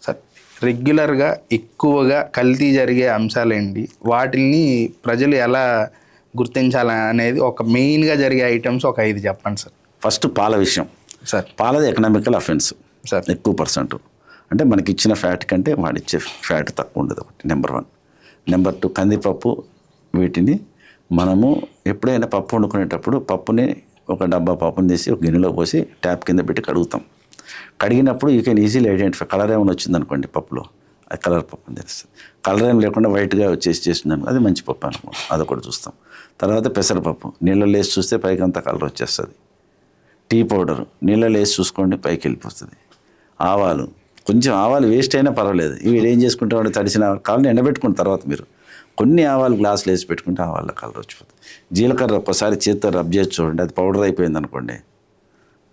సార్. రెగ్యులర్గా ఎక్కువగా కల్తీ జరిగే అంశాలేంటి, వాటిని ప్రజలు ఎలా గుర్తించాలి అనేది ఒక మెయిన్గా జరిగే ఐటమ్స్ ఒక 5 చెప్పండి సార్. ఫస్ట్ పాల విషయం సార్. పాలది ఎకనామికల్ అఫెన్స్ సార్. ఎక్కువ పర్సెంట్ అంటే మనకి ఇచ్చిన ఫ్యాట్ కంటే వాడిచ్చే ఫ్యాట్ తక్కువ ఉండదు ఒకటి, నెంబర్ 1. నెంబర్ 2, కందిపప్పు. వీటిని మనము ఎప్పుడైనా పప్పు వండుకునేటప్పుడు పప్పుని ఒక డబ్బా పప్పుని తీసి ఒక గిన్నెలో పోసి ట్యాప్ కింద పెట్టి కడుగుతాం. కడిగినప్పుడు you can easily identify. Colour ఏమైనా వచ్చింది అనుకోండి పప్పులో, అది కలర్ పప్పు అని తెలుస్తుంది. కలర్ ఏం లేకుండా వైట్గా చేసిందనుకో అది మంచి పప్పు అనుకో, అదొకటి చూస్తాం. తర్వాత పెసరపప్పు నీళ్ళలో వేసి చూస్తే పైకి అంతా కలర్ వచ్చేస్తుంది. టీ పౌడర్ నీళ్ళలో వేసి చూసుకోండి పైకి వెళ్ళిపోతుంది. ఆవాలు, కొంచెం ఆవాలు వేస్ట్ అయినా పర్వాలేదు, ఇవి ఏం చేసుకుంటామంటే తడిసిన కాళ్ళని ఎండబెట్టుకున్న తర్వాత మీరు కొన్ని ఆవాలు గ్లాసులు వేసి పెట్టుకుంటే ఆవాళ్ళ కలర్ వచ్చిపోతుంది. జీలకర్ర ఒక్కసారి చేతితో రబ్ చేసి చూడండి, అది పౌడర్ అయిపోయింది అనుకోండి,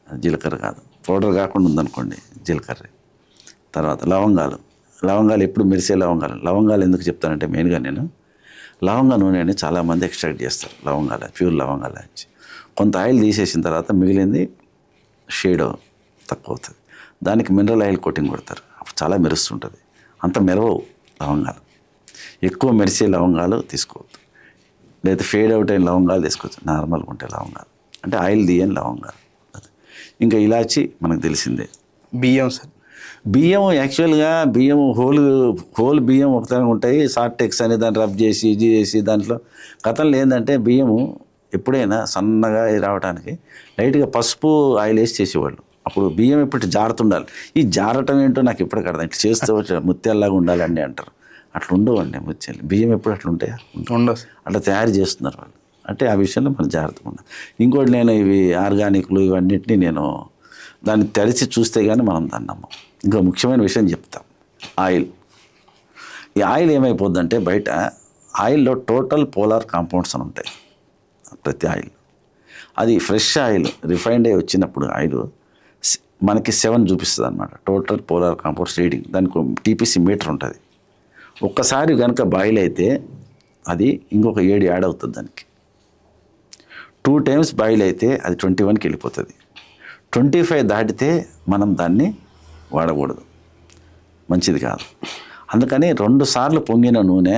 జీలకర్ర కాదు, పౌడర్ కాకుండా ఉందనుకోండి జీలకర్ర. తర్వాత లవంగాలు ఎప్పుడు మెరిసే లవంగాలు ఎందుకు చెప్తానంటే మెయిన్గా నేను లవంగ నూనెని చాలామంది ఎక్స్ట్రాక్ట్ చేస్తారు, లవంగాల ప్యూర్ లవంగాల నుంచి. కొంత ఆయిల్ తీసేసిన తర్వాత మిగిలింది షేడ్ తక్కువ అవుతుంది, దానికి మినరల్ ఆయిల్ కోటింగ్ కొడతారు, అప్పుడు చాలా మెరుస్తుంటుంది. అంత మెరవవు లవంగాలు, ఎక్కువ మెరిసే లవంగాలు తీసుకోవద్దు, లేదా ఫేడ్ అవుట్ అయిన లవంగాలు తీసుకోవచ్చు, నార్మల్గా ఉంటాయి లవంగాలు, అంటే ఆయిల్ తీయని లవంగాలు. ఇంకా ఇలాచి మనకు తెలిసిందే. బియ్యం సార్, బియ్యం యాక్చువల్గా బియ్యం హోల్ బియ్యం ఒకసారి ఉంటాయి, సార్టెక్స్ అని దాన్ని రబ్ చేసి ఇది చేసి దాంట్లో కథలు ఏంటంటే బియ్యము ఎప్పుడైనా సన్నగా రావడానికి లైట్గా పసుపు ఆయిల్ వేసి చేసేవాళ్ళు. అప్పుడు బియ్యం ఎప్పుడు జారుతుండాలి. ఈ జారటం ఏంటో నాకు ఎప్పుడు కడదాం, ఇట్లా చేస్తూ ముత్యాల్లాగా ఉండాలండి అంటారు. అట్లా ఉండవండి ముత్యాలు, బియ్యం ఎప్పుడు అట్లా ఉంటాయా? ఉండవు. అట్లా తయారు చేస్తున్నారు వాళ్ళు, అంటే ఆ విషయంలో మనం జాగ్రత్తగా ఉండాలి. ఇంకోటి నేను ఇవి ఆర్గానిక్లు ఇవన్నిటిని నేను దాన్ని తెరిచి చూస్తే కానీ మనం దాన్ని నమ్మం. ఇంకో ముఖ్యమైన విషయం చెప్తాం, ఆయిల్. ఈ ఆయిల్ ఏమైపోద్దంటే బయట ఆయిల్లో టోటల్ పోలార్ కాంపౌండ్స్ అని ఉంటాయి ప్రతి ఆయిల్. అది ఫ్రెష్ ఆయిల్ రిఫైన్డ్ అయ్యి వచ్చినప్పుడు ఆయిల్ మనకి 7 చూపిస్తుంది అనమాట, టోటల్ పోలార్ కాంపౌండ్స్ రీడింగ్. దానికి టీపీసీ మీటర్ ఉంటుంది. ఒక్కసారి కనుక బాయిల్ అయితే అది ఇంకొక 7 యాడ్ అవుతుంది దానికి. 2 టైమ్స్ బాయిల్ అయితే అది 21కి వెళ్ళిపోతుంది. 25 దాటితే మనం దాన్ని వాడకూడదు, మంచిది కాదు. అందుకని 2 సార్లు పొంగిన నూనె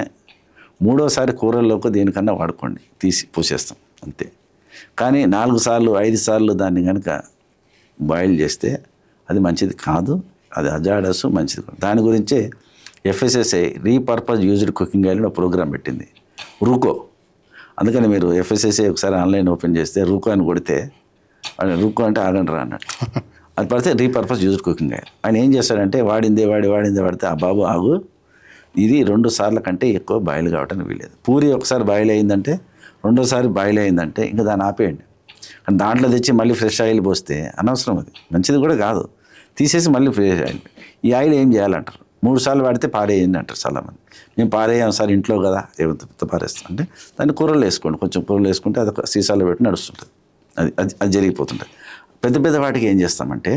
3వసారి కూరల్లోకి దేనికన్నా వాడుకోండి, తీసి పోసేస్తాం అంతే. కానీ 4 సార్లు 5 సార్లు దాన్ని కనుక బాయిల్ చేస్తే అది మంచిది కాదు, అది అజాడస్ మంచిది కాదు. దాని గురించే FSSAI repurpose used cooking oil programme పెట్టింది, రూకో. అందుకని మీరు FSSAI ఒకసారి ఆన్లైన్ ఓపెన్ చేస్తే రూకో అని కొడితే, రూకో అంటే ఆగండి రా అన్నట్టు, అది పడితే రీపర్పస్ యూజ్డ్ కుకింగ్ ఆయిల్. ఆయన ఏం చేస్తాడంటే వాడిందే వాడితే ఆ బాబు ఆగు, ఇది 2 సార్ల కంటే ఎక్కువ బాయిల్ కావటానికి వీలేదు. పూరి ఒకసారి బాయిల్ అయిందంటే 2వసారి బాయిల్ అయిందంటే ఇంకా దాన్ని ఆపేయండి. కానీ దాంట్లో తెచ్చి మళ్ళీ ఫ్రెష్ ఆయిల్ పోస్తే అనవసరం, అది మంచిది కూడా కాదు. తీసేసి మళ్ళీ ఫ్రెష్ ఆయిల్. ఈ ఆయిల్ ఏం చేయాలంటారు, 3 సార్లు వాడితే పారేయండి అంటారు చాలామంది. మేము పారేయం సార్ ఇంట్లో కదా, ఏమంత పారేస్తాం అంటే దాన్ని కూరలు వేసుకోండి, కొంచెం కూరలు వేసుకుంటే అది ఒక సీసాలో పెట్టి నడుస్తుంటుంది, అది జరిగిపోతుంటుంది. పెద్ద పెద్ద వాటికి ఏం చేస్తామంటే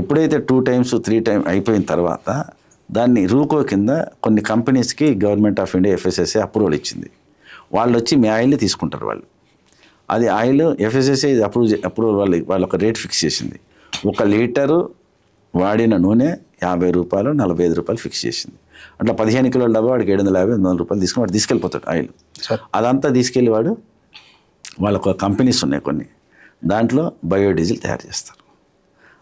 ఎప్పుడైతే 2 టైమ్స్ 3 టైమ్స్ అయిపోయిన తర్వాత దాన్ని రూకో కింద కొన్ని కంపెనీస్కి government of India FSSAI approval ఇచ్చింది. వాళ్ళు వచ్చి మీ ఆయిల్ని తీసుకుంటారు వాళ్ళు. అది ఆయిల్ FSSAI అప్రూవల్ వాళ్ళు ఒక రేట్ ఫిక్స్ చేసింది. 1 లీటరు వాడిన నూనె 50 రూపాయలు 45 రూపాయలు ఫిక్స్ చేసింది. అట్లా 15 కిలోల డబ్బా వాడికి 750-800 రూపాయలు తీసుకుని వాడు తీసుకెళ్ళిపోతాడు ఆయిల్. అదంతా తీసుకెళ్ళి వాడు వాళ్ళకు కంపెనీస్ ఉన్నాయి కొన్ని, దాంట్లో బయోడీజిల్ తయారు చేస్తారు.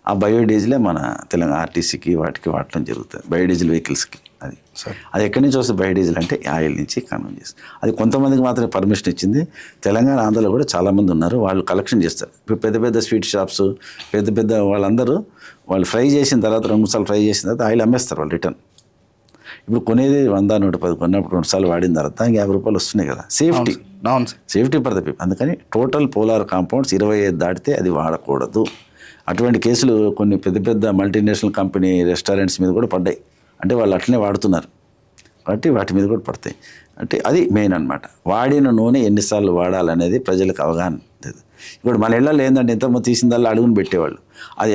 ఆ బయోడీజిలే మన తెలంగాణ ఆర్టీసీకి వాడటం జరుగుతుంది, బయోడీజిల్ వెహికల్స్కి. అది ఎక్కడి నుంచి వస్తుంది బయోడీజిల్ అంటే ఆయిల్ నుంచి కన్వర్ట్ చేస్తారు. అది కొంతమందికి మాత్రమే పర్మిషన్ ఇచ్చింది. తెలంగాణ ఆంధ్రలో కూడా చాలామంది ఉన్నారు, వాళ్ళు కలెక్షన్ చేస్తారు. ఇప్పుడు పెద్ద పెద్ద స్వీట్ షాప్స్ పెద్ద వాళ్ళందరూ వాళ్ళు ఫ్రై చేసిన తర్వాత 2-3 సార్లు ఫ్రై చేసిన తర్వాత ఆయిల్ అమ్మేస్తారు వాళ్ళు రిటర్న్. ఇప్పుడు కొనేది 100-110 కొన్నప్పుడు 2 సార్లు వాడిన తర్వాత 50 రూపాయలు వస్తున్నాయి కదా, సేఫ్టీ ఫర్ ద పీపుల్. అందుకని టోటల్ పోలార్ కాంపౌండ్స్ 25 దాటితే అది వాడకూడదు. అటువంటి కేసులు కొన్ని పెద్ద మల్టీనేషనల్ కంపెనీ రెస్టారెంట్స్ మీద కూడా పడ్డాయి. అంటే వాళ్ళు అట్లనే వాడుతున్నారు కాబట్టి వాటి మీద కూడా పడతాయి. అంటే అది మెయిన్ అనమాట. వాడిన నూనె ఎన్నిసార్లు వాడాలనేది ప్రజలకు అవగాహన లేదు. ఇప్పుడు మన ఇళ్ళల్లో ఏంటంటే ఇంతకుముందు తీసిందల్లా అడుగుని పెట్టేవాళ్ళు, అది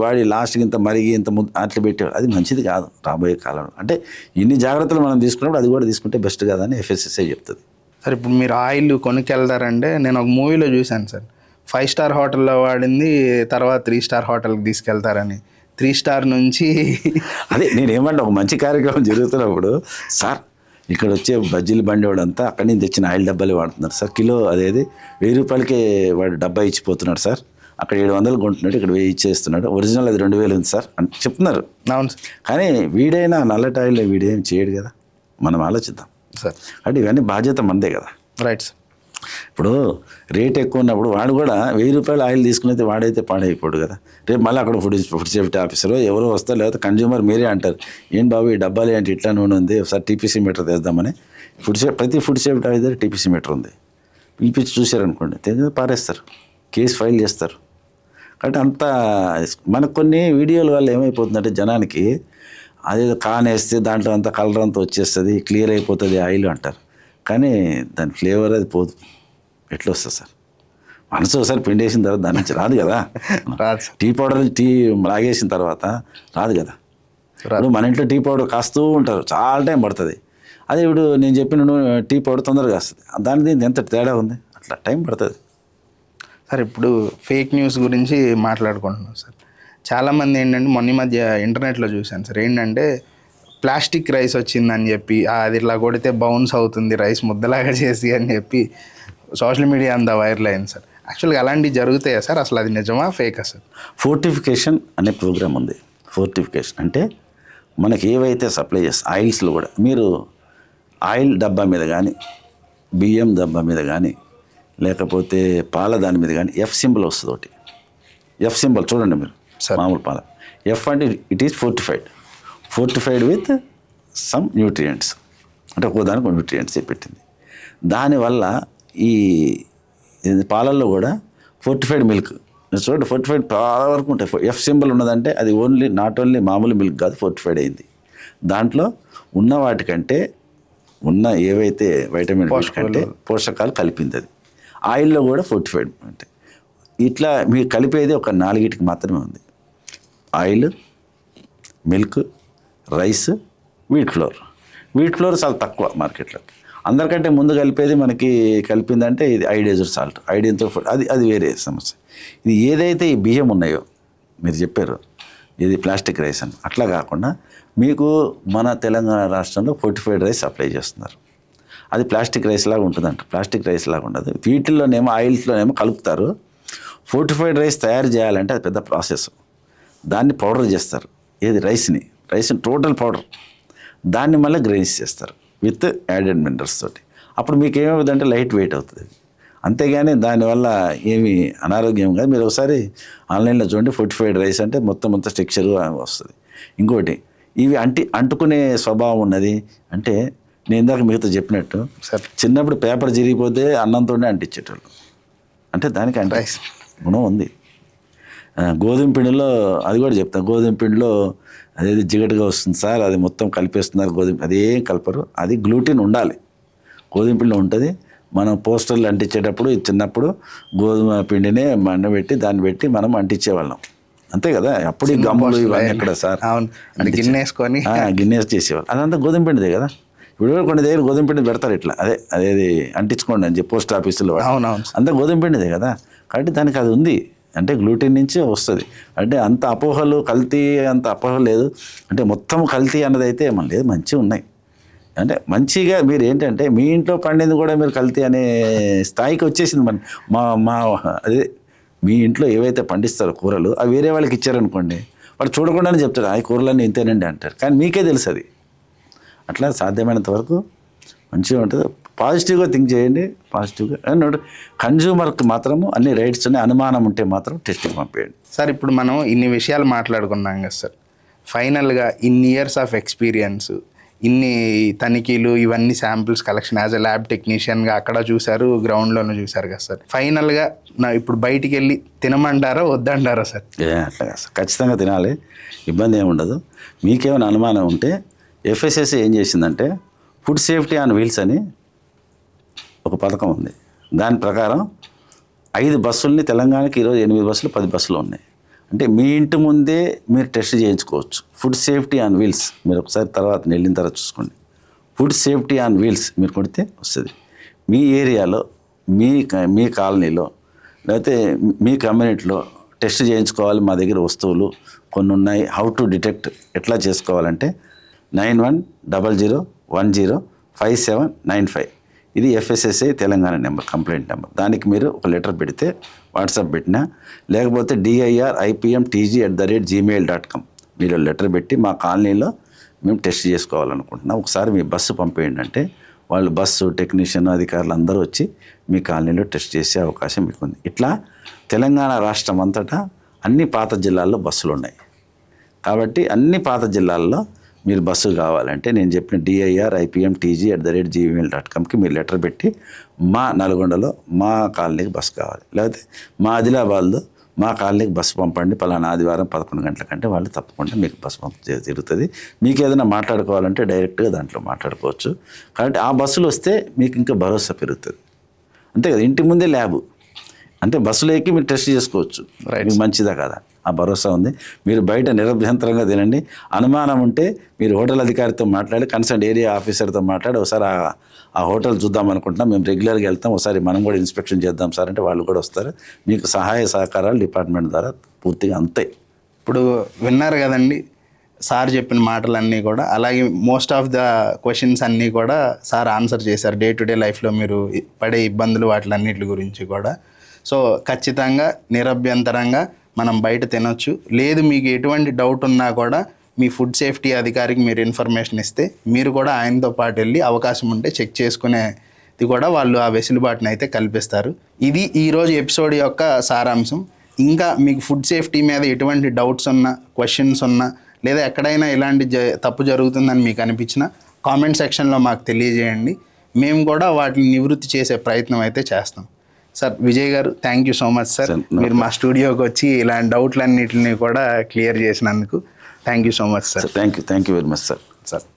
వాడి లాస్ట్కి ఇంత మరిగి ఇంత అట్లా పెట్టేవాళ్ళు. అది మంచిది కాదు రాబోయే కాలంలో. అంటే ఇన్ని జాగ్రత్తలు మనం తీసుకున్నప్పుడు అది కూడా తీసుకుంటే బెస్ట్ కాదని FSSAI చెప్తుంది. సార్ ఇప్పుడు మీరు ఆయిల్ కొనుక్కెళ్తారంటే నేను ఒక మూవీలో చూశాను సార్, 5 స్టార్ హోటల్లో వాడింది తర్వాత 3 స్టార్ హోటల్కి తీసుకెళ్తారని. 3 స్టార్ నుంచి అదే నేనేమంటే ఒక మంచి కార్యక్రమం జరుగుతున్నప్పుడు సార్ ఇక్కడ వచ్చే బజ్జీలు బండి వాడంతా అక్కడి నుంచి తెచ్చిన ఆయిల్ డబ్బాలు వాడుతున్నారు సార్, కిలో అదేది 1000 రూపాయలకే వాడు డబ్బా ఇచ్చిపోతున్నాడు సార్, అక్కడ 700 కొంటున్నాడు, ఇక్కడ 1000 ఇచ్చేస్తున్నాడు, ఒరిజినల్ అది 2000 ఉంది సార్ అని చెప్తున్నారు. అవును సార్. కానీ వీడైనా నల్లటి ఆయిల్ వీడేం చేయడు కదా, మనం ఆలోచిద్దాం సార్. అంటే ఇవన్నీ బాధ్యత మనదే కదా. Right sir. ఇప్పుడు రేట్ ఎక్కువ ఉన్నప్పుడు వాడు కూడా 1000 రూపాయలు ఆయిల్ తీసుకుని వాడైతే పాడైపోడు కదా. రేపు మళ్ళీ అక్కడ ఫుడ్ సేఫ్టీ ఆఫీసర్ ఎవరో వస్తారు, లేకపోతే కన్జ్యూమర్ మీరే అంటారు, ఏం బాబు ఈ డబ్బాలు ఏంటి ఇట్లా నూనె ఉంది, ఒకసారి టీపీసీ మీటర్ తెద్దామని. ప్రతి food safety officer TPC meter ఉంది, పిలిపించి చూశారనుకోండి తెలియదు పారేస్తారు, కేసు ఫైల్ చేస్తారు. కాబట్టి అంత మనకు కొన్ని వీడియోల వల్ల ఏమైపోతుందంటే జనానికి అదేదో కానేస్తే దాంట్లో అంత కలర్ అంతా వచ్చేస్తుంది, క్లియర్ అయిపోతుంది ఆయిల్ అంటారు. కానీ దాని ఫ్లేవర్ అది పోదు. ఎట్లా వస్తుంది సార్, మనసు ఒకసారి పిండి వేసిన తర్వాత దాని నుంచి రాదు కదా. టీ పౌడర్ లాగేసిన తర్వాత రాదు కదా. ఇప్పుడు మన ఇంట్లో టీ పౌడర్ కాస్తూ ఉంటారు, చాలా టైం పడుతుంది. అదే ఇప్పుడు నేను చెప్పిన టీ పౌడర్ తొందరగా వస్తుంది, దాని దీనికి ఎంత తేడా ఉంది, అట్లా టైం పడుతుంది. సార్ ఇప్పుడు ఫేక్ న్యూస్ గురించి మాట్లాడుకుంటున్నాం సార్. చాలామంది ఏంటంటే మొన్న ఈ మధ్య ఇంటర్నెట్లో చూశాను సార్, ఏంటంటే ప్లాస్టిక్ రైస్ వచ్చిందని చెప్పి అది ఇట్లా కొడితే బౌన్స్ అవుతుంది రైస్ ముద్దలాగా చేసి అని చెప్పి సోషల్ మీడియా అంతా వైరల్ అయింది సార్. యాక్చువల్గా అలాంటివి జరుగుతాయా సార్? అసలు అది నిజమా ఫేకా సార్? ఫోర్టిఫికేషన్ అనే ప్రోగ్రామ్ ఉంది. ఫోర్టిఫికేషన్ అంటే మనకి ఏవైతే సప్లై చేస్తాం ఆయిల్స్లో కూడా, మీరు ఆయిల్ డబ్బా మీద కానీ, బియ్యం డబ్బా మీద కానీ, లేకపోతే పాల దాని మీద కానీ ఎఫ్ సింబల్ వస్తుంది ఒకటి. ఎఫ్ సింబల్ చూడండి మీరు, మామూలు పాల ఎఫ్ అంటే it is fortified with some nutrients, అంటే ఒక్కోదానికి న్యూట్రియంట్స్ పెట్టింది. దానివల్ల ఈ పాలల్లో కూడా ఫోర్టిఫైడ్ మిల్క్ చూడండి, ఫోర్టిఫైడ్ చాలా వరకు ఉంటాయి. ఎఫ్ సింబల్ ఉన్నదంటే అది నాట్ ఓన్లీ మామూలు మిల్క్ కాదు, ఫోర్టిఫైడ్ అయింది. దాంట్లో ఉన్న వాటికంటే ఉన్న ఏవైతే వైటమిన్ కంటే పోషకాలు కలిపింది అది. ఆయిల్లో కూడా ఫోర్టిఫైడ్ అంటే ఇట్లా మీరు కలిపేది ఒక 4 మాత్రమే ఉంది. Oil, milk, rice, wheat flour చాలా తక్కువ మార్కెట్లో. అందరికంటే ముందు కలిపేది మనకి కలిపిందంటే ఇది ఐడైజ్డ్ సాల్ట్, ఐడిన్తో అది వేరే సమస్య. ఇది ఏదైతే ఈ బియ్యం ఉన్నాయో మీరు చెప్పారు ఇది ప్లాస్టిక్ రైస్ అని, అట్లా కాకుండా మీకు మన తెలంగాణ రాష్ట్రంలో ఫోర్టిఫైడ్ రైస్ సప్లై చేస్తున్నారు. అది ప్లాస్టిక్ రైస్ లాగా ఉంటుందంట. ప్లాస్టిక్ రైస్ లాగా ఉండదు. వీటిల్లోనేమో ఆయిల్స్లోనేమో కలుపుతారు. ఫోర్టిఫైడ్ రైస్ తయారు చేయాలంటే అది పెద్ద ప్రాసెస్. దాన్ని పౌడర్ చేస్తారు, ఏది రైస్ని టోటల్ పౌడర్, దాన్ని మళ్ళీ గ్రైన్స్ చేస్తారు విత్ యాడెడ్ మినరల్స్ తోటి. అప్పుడు మీకు ఏమవుతుందంటే లైట్ వెయిట్ అవుతుంది. అంతేగాని దానివల్ల ఏమి అనారోగ్యం కాదు. మీరు ఒకసారి ఆన్లైన్లో చూడండి, ఫోర్టిఫైడ్ రైస్ అంటే మొత్తం టెక్స్చర్ వస్తుంది. ఇంకోటి ఇవి అంటుకునే స్వభావం ఉన్నది. అంటే నేను ఇందాక మీతో చెప్పినట్టు సార్, చిన్నప్పుడు పేపర్ చిరిగిపోతే అన్నంతోనే అంటించేటోళ్ళు, అంటే దానికి అంటే గుణం ఉంది. గోధుమ పిండిలో అది కూడా చెప్తాను, గోధుమ పిండిలో అదేది జిగటగా వస్తుంది సార్, అది మొత్తం కలిపేస్తున్నారు గోధుమ, అదేం కలపరు. అది గ్లూటిన్ ఉండాలి, గోధుమ పిండిలో ఉంటుంది. మనం పోస్టర్లు అంటించేటప్పుడు చిన్నప్పుడు గోధుమ పిండినే మండబెట్టి దాన్ని పెట్టి మనం అంటించేవాళ్ళం, అంతే కదా. అప్పుడు ఈ గమ్ములు ఇవన్నీ ఎక్కడ సార్, గిన్నె గిన్నెస్ చేసేవాళ్ళు, అదంతా గోధుమ పిండిదే కదా. ఇప్పుడు కొన్ని దగ్గర గోధుమ పిండి పెడతారు ఇట్లా, అదేది అంటించుకోండి అని చెప్పి పోస్ట్ ఆఫీసులో, అంతా గోధుమ పిండిదే కదా. కాబట్టి దానికి అది ఉంది, అంటే గ్లూటెన్ నుంచి వస్తుంది. అంటే అంత అపోహలు కల్తీ అంత అపోహలు లేదు, అంటే మొత్తం కల్తీ అన్నది అయితే ఏమన్నా లేదు, మంచిగా ఉన్నాయి. అంటే మంచిగా మీరు ఏంటంటే మీ ఇంట్లో పండింది కూడా మీరు కల్తీ అనే స్థాయికి వచ్చేసింది. మా అదే మీ ఇంట్లో ఏవైతే పండిస్తారో కూరలు అవి వేరే వాళ్ళకి ఇచ్చారనుకోండి, వాడు చూడకుండానే చెప్తారు ఆ కూరలన్నీ ఇంతేనండి అంటారు, కానీ మీకే తెలుసు అది. అట్లా సాధ్యమైనంత వరకు మంచిగా ఉంటుంది. పాజిటివ్గా థింక్ చేయండి, పాజిటివ్గా. అండ్ కన్జ్యూమర్కి మాత్రము అన్ని రైట్స్ ఉన్నాయి, అనుమానం ఉంటే మాత్రం టెస్ట్కి పంపేయండి. సార్ ఇప్పుడు మనం ఇన్ని విషయాలు మాట్లాడుకున్నాం కదా సార్, ఫైనల్గా ఇన్ని ఇయర్స్ ఆఫ్ ఎక్స్పీరియన్స్, ఇన్ని తనిఖీలు, ఇవన్నీ samples collection as a lab టెక్నీషియన్గా అక్కడ చూశారు, గ్రౌండ్లోనూ చూశారు కదా సార్. ఫైనల్గా ఇప్పుడు బయటికి వెళ్ళి తినమంటారా వద్దంటారా సార్? అట్లా సార్, ఖచ్చితంగా తినాలి, ఇబ్బంది ఏమి ఉండదు. మీకేమైనా అనుమానం ఉంటే FSSAI ఏం చేసిందంటే ఫుడ్ సేఫ్టీ ఆన్ వీల్స్ అని ఒక పథకం ఉంది. దాని ప్రకారం 5 బస్సుల్ని తెలంగాణకి ఈరోజు 8 బస్సులు 10 బస్సులు ఉన్నాయి. అంటే మీ ఇంటి ముందే మీరు టెస్ట్ చేయించుకోవచ్చు. ఫుడ్ సేఫ్టీ ఆన్ వీల్స్ మీరు ఒకసారి తర్వాత వెళ్ళిన తర్వాత చూసుకోండి. ఫుడ్ సేఫ్టీ ఆన్ వీల్స్ మీరు కొడితే వస్తుంది. మీ ఏరియాలో మీ కాలనీలో లేకపోతే మీ కమ్యూనిటీలో టెస్ట్ చేయించుకోవాలి. మా దగ్గర వస్తువులు కొన్ని ఉన్నాయి. హౌ టు డిటెక్ట్ ఎట్లా చేసుకోవాలంటే 9100105795 ఇది FSSAI Telangana number, complaint number. దానికి మీరు ఒక లెటర్ పెడితే, వాట్సాప్ పెట్టినా, లేకపోతే diripmtg@gmail.com మీరు లెటర్ పెట్టి మా కాలనీలో మేము టెస్ట్ చేసుకోవాలనుకుంటున్నాం, ఒకసారి మీ బస్సు పంపేయండి అంటే వాళ్ళు బస్సు టెక్నీషియన్ అధికారులు అందరూ వచ్చి మీ కాలనీలో టెస్ట్ చేసే అవకాశం మీకు ఉంది. ఇట్లా తెలంగాణ రాష్ట్రం అంతటా అన్ని పాత జిల్లాల్లో బస్సులు ఉన్నాయి. కాబట్టి అన్ని పాత జిల్లాల్లో మీరు బస్సు కావాలంటే నేను చెప్పిన diripmtg@gmail.comకి మీరు లెటర్ పెట్టి మా నల్గొండలో మా కాలనీకి బస్సు కావాలి, లేకపోతే మా ఆదిలాబాద్లో మా కాలనీకి బస్సు పంపండి పలానా ఆదివారం 11 గంటలకంటే వాళ్ళు తప్పకుండా మీకు బస్సు తిరుగుతుంది. మీకు ఏదైనా మాట్లాడుకోవాలంటే డైరెక్ట్గా దాంట్లో మాట్లాడుకోవచ్చు. కాబట్టి ఆ బస్సులు వస్తే మీకు ఇంకా భరోసా పెరుగుతుంది, అంతే కదా. ఇంటి ముందే ల్యాబ్ అంటే బస్సులో ఎక్కి మీరు టెస్ట్ చేసుకోవచ్చు, మీకు మంచిదా కదా. ఆ భరోసా ఉంది. మీరు బయట నిరభ్యంతరంగా తినండి. అనుమానం ఉంటే మీరు హోటల్ అధికారితో మాట్లాడి, కన్సర్న్ ఏరియా ఆఫీసర్తో మాట్లాడి ఒకసారి ఆ హోటల్ చూద్దాం అనుకుంటున్నాం, మేము రెగ్యులర్గా వెళ్తాం, ఒకసారి మనం కూడా ఇన్స్పెక్షన్ చేద్దాం సార్ అంటే వాళ్ళు కూడా వస్తారు. మీకు సహాయ సహకారాలు డిపార్ట్మెంట్ ద్వారా పూర్తిగా అంతే. ఇప్పుడు విన్నారు కదండి సార్ చెప్పిన మాటలన్నీ కూడా. అలాగే మోస్ట్ ఆఫ్ ద క్వశ్చన్స్ అన్నీ కూడా సార్ ఆన్సర్ చేశారు. డే టు డే లైఫ్లో మీరు పడే ఇబ్బందులు వాటిలన్నిటి గురించి కూడా. సో ఖచ్చితంగా నిరభ్యంతరంగా మనం బయట తినొచ్చు. లేదు మీకు ఎటువంటి డౌట్ ఉన్నా కూడా మీ ఫుడ్ సేఫ్టీ అధికారికి మీరు ఇన్ఫర్మేషన్ ఇస్తే మీరు కూడా ఆయనతో పాటు వెళ్ళి అవకాశం ఉంటే చెక్ చేసుకునేది కూడా వాళ్ళు ఆ వెసులుబాటుని అయితే కల్పిస్తారు. ఇది ఈరోజు ఎపిసోడ్ యొక్క సారాంశం. ఇంకా మీకు ఫుడ్ సేఫ్టీ మీద ఎటువంటి డౌట్స్ ఉన్నా, క్వశ్చన్స్ ఉన్నా, లేదా ఎక్కడైనా ఇలాంటి తప్పు జరుగుతుందని మీకు అనిపించినా కామెంట్ సెక్షన్లో మాకు తెలియజేయండి. మేము కూడా వాటిని నివృత్తి చేసే ప్రయత్నం అయితే చేస్తాం. సార్ విజయ్ గారు, thank you so much sir. మీరు మా స్టూడియోకి వచ్చి ఇలాంటి డౌట్లన్నింటినీ కూడా క్లియర్ చేసినందుకు thank you so much sir. Thank you very much sir.